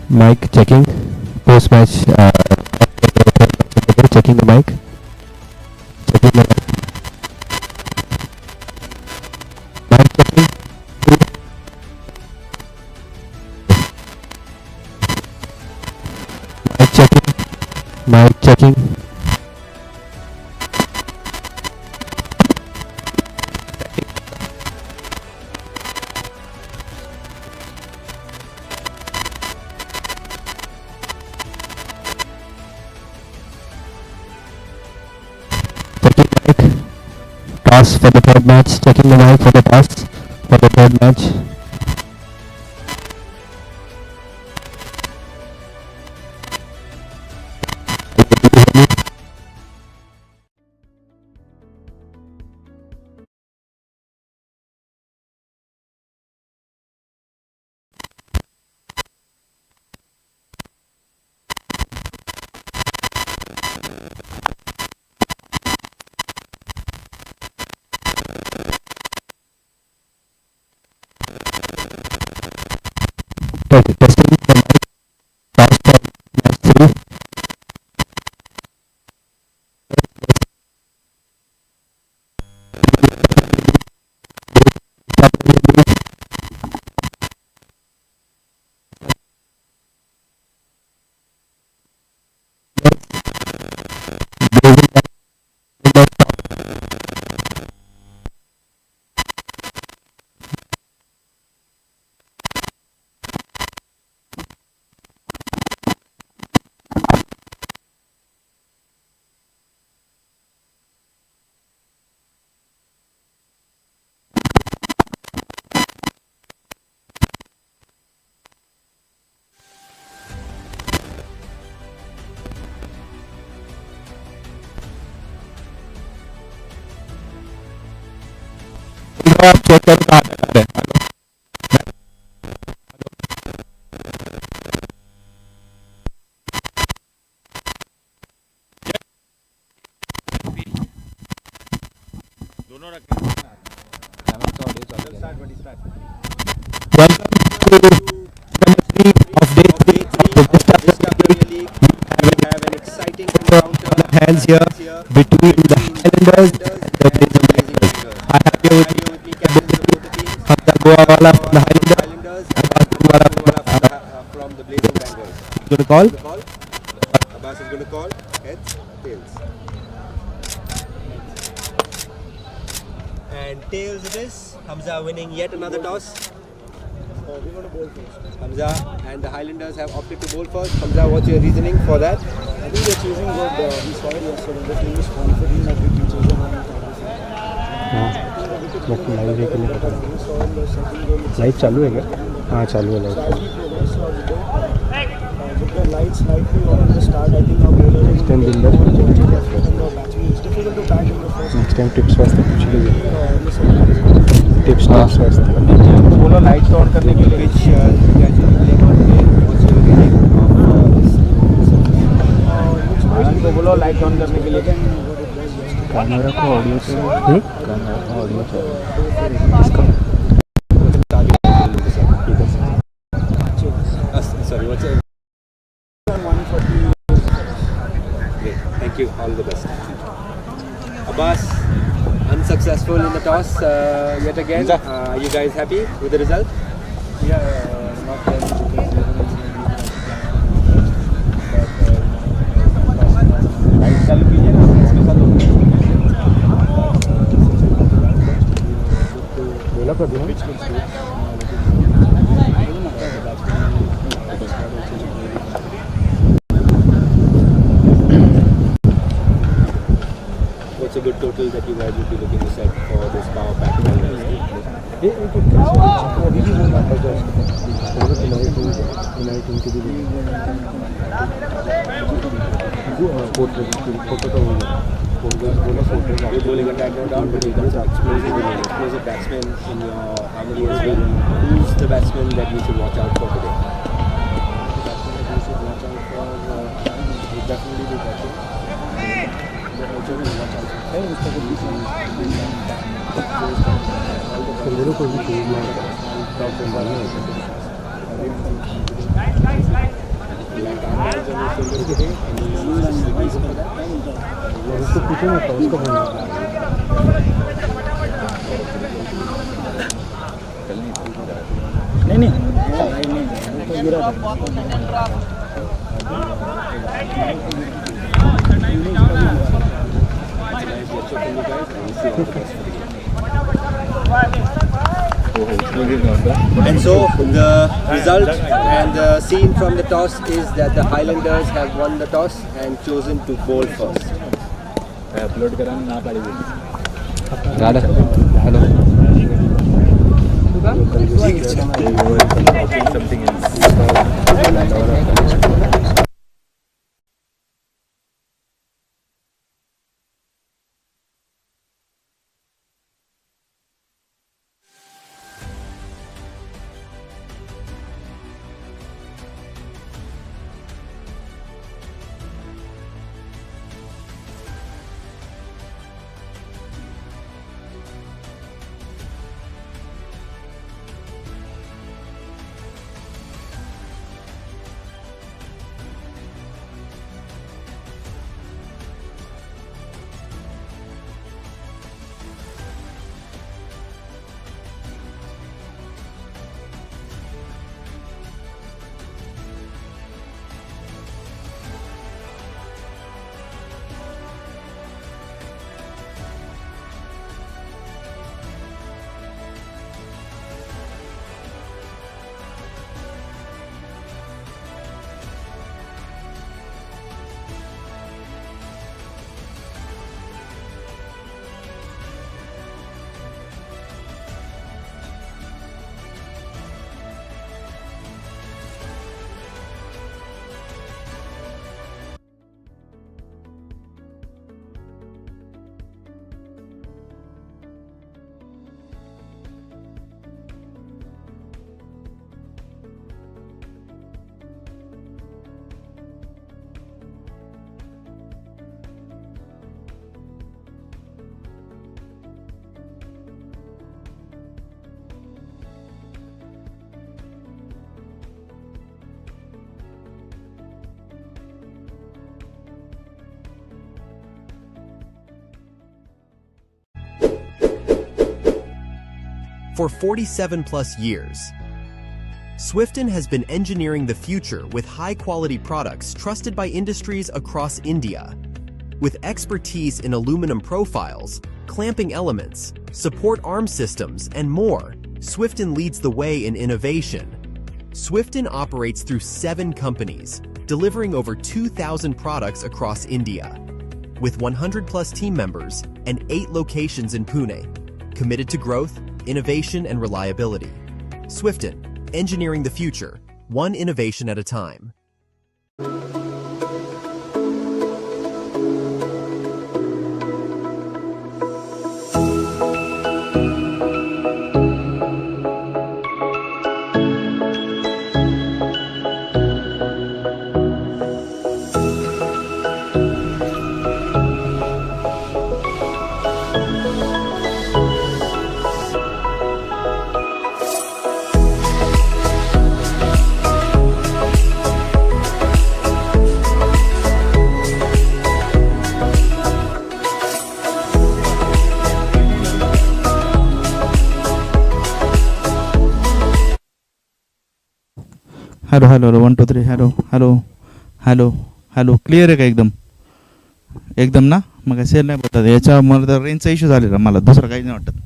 Mic checking. Post match. Checking the mic. Checking the mic. Mic checking. Mic checking. Mic checking. Toss for the third match. Checking the mic for the toss for the third match. Testing the mic. Toss for match 3. आप check करो कहाँ तक आ रहे हैं। दोनों रख Welcome to chemistry of day 3 of the Vista Premier League. We have an exciting encounter hands here between the Highlanders and the Blazing Bengals. I have here with me captains of both the teams. Hamza Goawala from the Highlanders and Abbas Goawala from the Blazing Bengals. Going to call? Abbas is going to call heads, tails. And tails it is. Hamza winning yet another toss. We're going to bowl first. Hamza and the Highlanders have opted to bowl first. Hamza, what's your reasoning for that? I think they're choosing good. We saw it yesterday. The team is confident that we can choose but live है कि नहीं पता नहीं। Live चालू है क्या? हाँ चालू है live. Next time builder next time tips वास्ते पूछ लीजिए। टिप्स वास्ते बोलो लाइट्स ऑन करने के लिए बोलो लाइट ऑन करने के लिए कैमरा को ऑडियो से कैमरा को audio Sorry, what's it? Great, thank you. All the best. Abbas, unsuccessful in the toss yet again. Are you guys happy with the result? Yeah, not a good total that you guys would be looking to set for this power pack? You're bowling attack no doubt, but you've got some explosive batsmen in your harmony as well. Who's the batsman that we should watch out for today? And so the result and the scene from the toss is that the Highlanders have won the toss and chosen to bowl first. For 47 plus years, Swifton has been engineering the future with high-quality products trusted by industries across India. With expertise in aluminum profiles, clamping elements, support arm systems, and more, Swifton leads the way in innovation. Swifton operates through 7 companies, delivering over 2,000 products across India. With 100 plus team members and 8 locations in Pune, committed to growth, innovation, and reliability. Swifton, engineering the future, one innovation at a time. Hello hello hello 1 2 3 hello hello hello hello clear आहे का एकदम एकदम ना मग cell नाही बोलतात याच्या मला तर रेंजचा इश्यू झालेला मला दुसरं काही नाही वाटत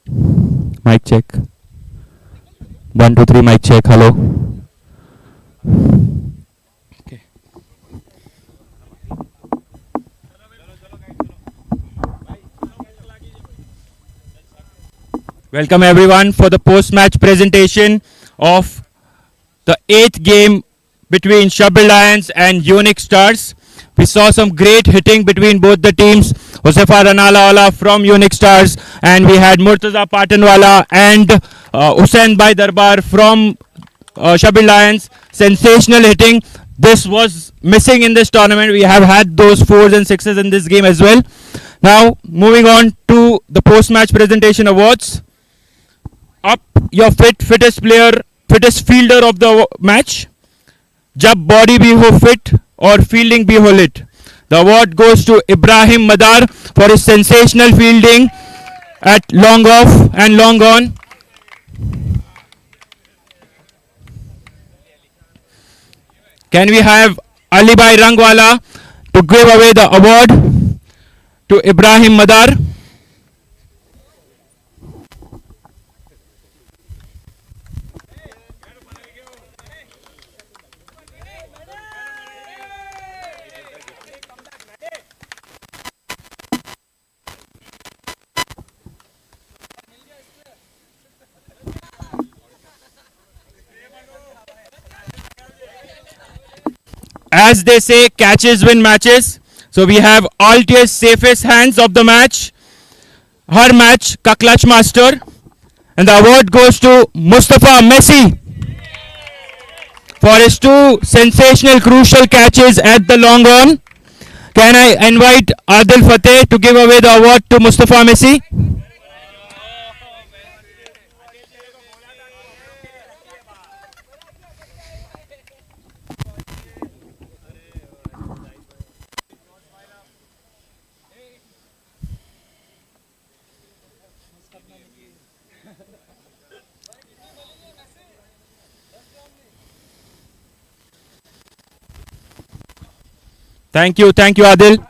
Mic check. 1 2 3 mic check. Hello. Okay. Welcome everyone for the post-match presentation of the 8th game between SHABBIR Lions and UNIX Stars. We saw some great hitting between both the teams. Josefa Ranalawala from UNIX Stars, and we had Murtaza Patanwala and Hussain Bhai Darbar from SHABBIR Lions. Sensational hitting. This was missing in this tournament. We have had those 4s and 6s in this game as well. Now, moving on to the post-match presentation awards. Up your fittest player, fittest fielder of the match. Jab body bhi ho fit or fielding bhi ho lit. The award goes to Ibrahim Madar for his sensational fielding at long off and long on. Can we have Ali Bhai Rangwala to give away the award to Ibrahim Madar? As they say, catches win matches. So we have Altier's safest hands of the match. Her match, ka clutch master. And the award goes to Mustafa Messi for his 2 sensational crucial catches at the long on. Can I invite Adil Fateh to give away the award to Mustafa Messi? Thank you, Adil.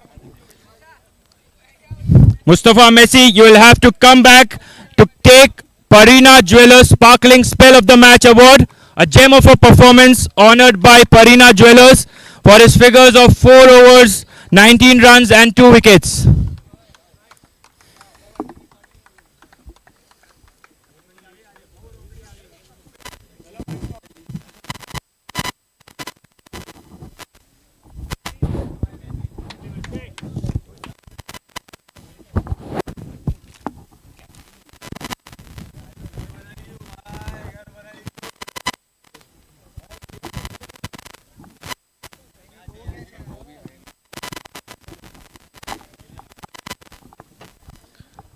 Mustafa Messi, you will have to come back to take Parina Jewellers Sparkling Spell of the Match Award, a gem of a performance honored by Parina Jewellers for his figures of 4 overs, 19 runs and 2 wickets.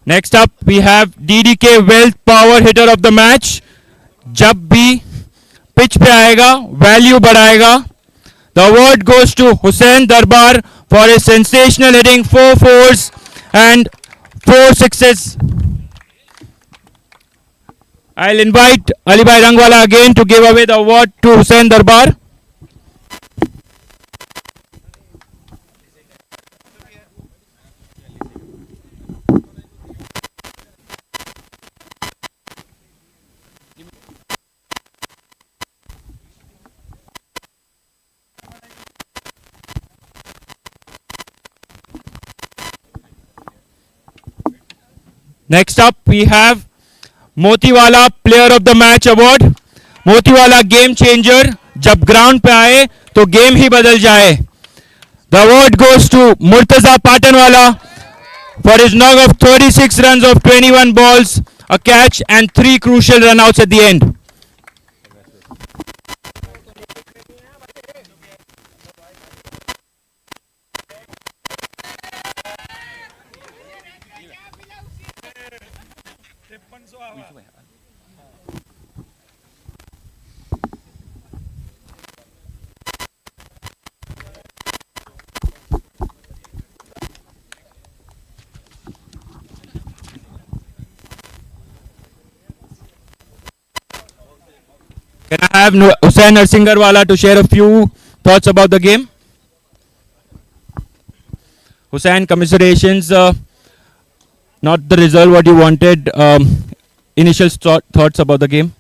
Next up, we have DDK Wealth Power Hitter of the Match. जब भी pitch पे आएगा, value बढ़ाएगा. The award goes to Hussain Darbar for his sensational hitting, 4 fours and 4 sixes. I'll invite Ali Bhai Rangwala again to give away the award to Hussain Darbar. Next up, we have Motiwala player of the match award. Motiwala game changer, जब ground पे आए तो game ही बदल जाए. The award goes to Murtaza Patanwala for his knock of 36 runs of 21 balls, a catch and 3 crucial runouts at the end. Can I have Hussain Narsingarwala to share a few thoughts about the game? Hussain, commiserations. not the result what you wanted. Initial thoughts about the game?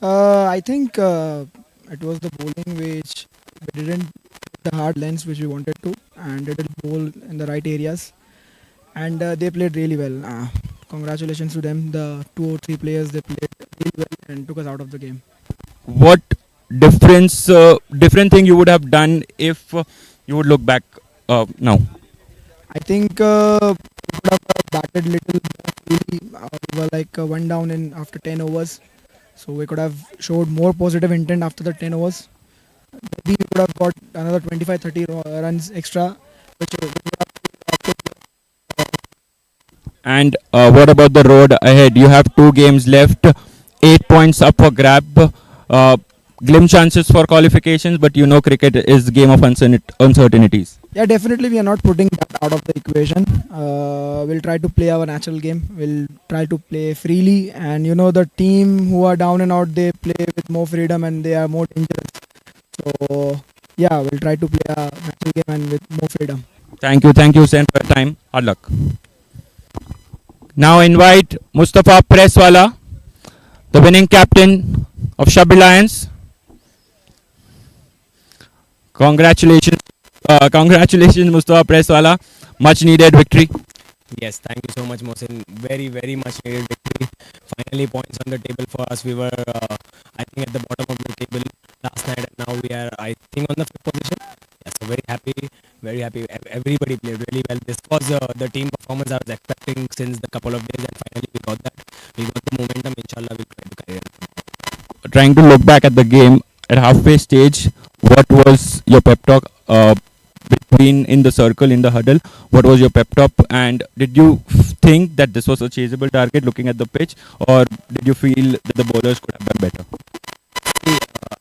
I think it was the bowling which we didn't hit the hard lengths which we wanted to, and they did bowl in the right areas, and they played really well. Congratulations to them. The 2 or 3 players, they played really well and took us out of the game. What different thing you would have done if you would look back now? I think we could have batted little more freely. We were like one down in after 10 overs, so we could have showed more positive intent after the 10 overs. Maybe we could have got another 25-30 runs extra, which would have. And what about the road ahead? You have 2 games left, 8 points up for grab. Glim chances for qualifications, but you know cricket is game of uncertainties. Yeah, definitely we are not putting that out of the equation. We'll try to play our natural game. We'll try to play freely, and the team who are down and out, they play with more freedom and they are more dangerous. So yeah, we'll try to play a natural game and with more freedom. Thank you, Sen, for your time. Hard luck. Now invite Mustafa Presswala, the winning captain of SHABBIR Lions. Congratulations, Mustafa Presswala. Much needed victory. Yes, thank you so much, Mohsin. Very, very much needed victory. Finally, points on the table for us. We were, I think, at the bottom of the table last night, and now we are, I think, on the 5th position. Yeah, so very happy, very happy. Everybody played really well. This was the team performance I was expecting since the couple of days, and finally we got that. We got the momentum. Inshallah, we'll try to carry it. Trying to look back at the game at halfway stage, what was your pep talk between in the circle, in the huddle? What was your pep talk, and did you think that this was a chaseable target looking at the pitch, or did you feel that the bowlers could have done better?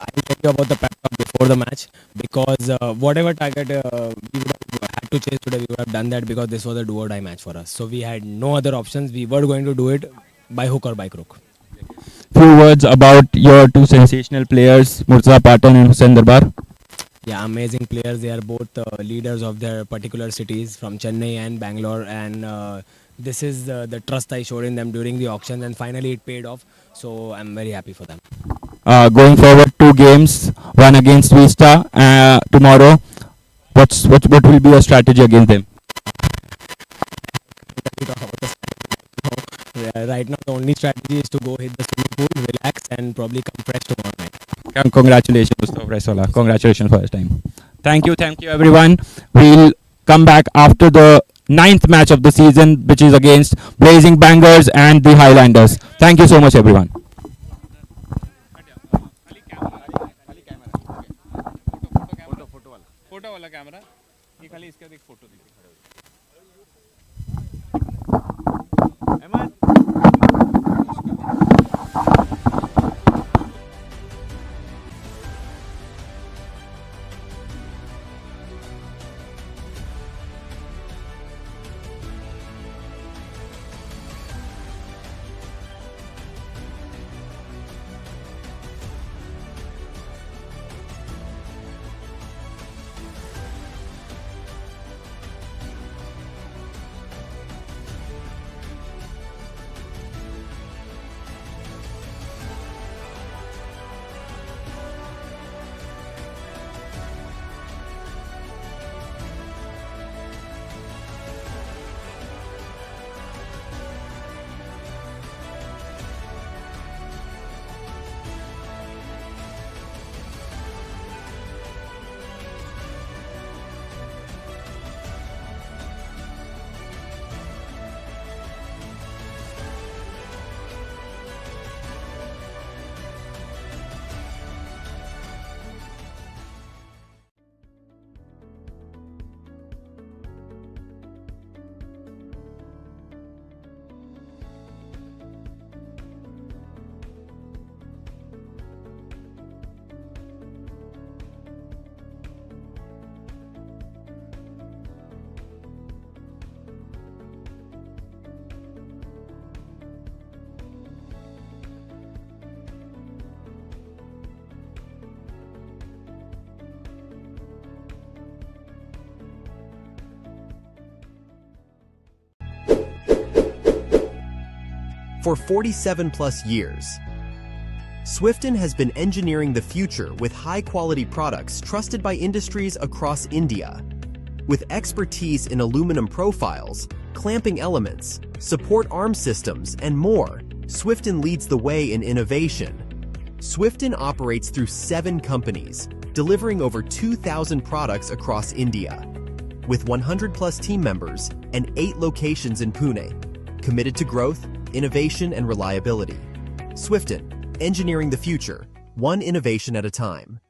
I will tell you about the pep talk before the match, because whatever target we would have had to chase today, we would have done that, because this was a do or die match for us. So we had no other options. We were going to do it by hook or by crook. Few words about your 2 sensational players, Murtaza Patan and Hussain Darbar. Yeah, amazing players. They are both leaders of their particular cities from Chennai and Bangalore, and this is the trust I showed in them during the auction, and finally it paid off. So I'm very happy for them. Going forward, 2 games, one against Vista tomorrow. What will be your strategy against them? Right now, the only strategy is to go hit the swimming pool, relax, and probably come fresh tomorrow night. Congratulations, Mustafa Presswala. Congratulations for his time. Thank you, everyone. We'll come back after the 9th match of the season, which is against Blazing Bangers and the Highlanders. Thank you so much, everyone. Photo वाला camera ये खाली इसका देख photo दिखे For 47 plus years, Swifton has been engineering the future with high-quality products trusted by industries across India. With expertise in aluminum profiles, clamping elements, support arm systems, and more, Swifton leads the way in innovation. Swifton operates through 7 companies, delivering over 2,000 products across India. With 100 plus team members and 8 locations in Pune, committed to growth, innovation, and reliability. Swifton, engineering the future, one innovation at a time.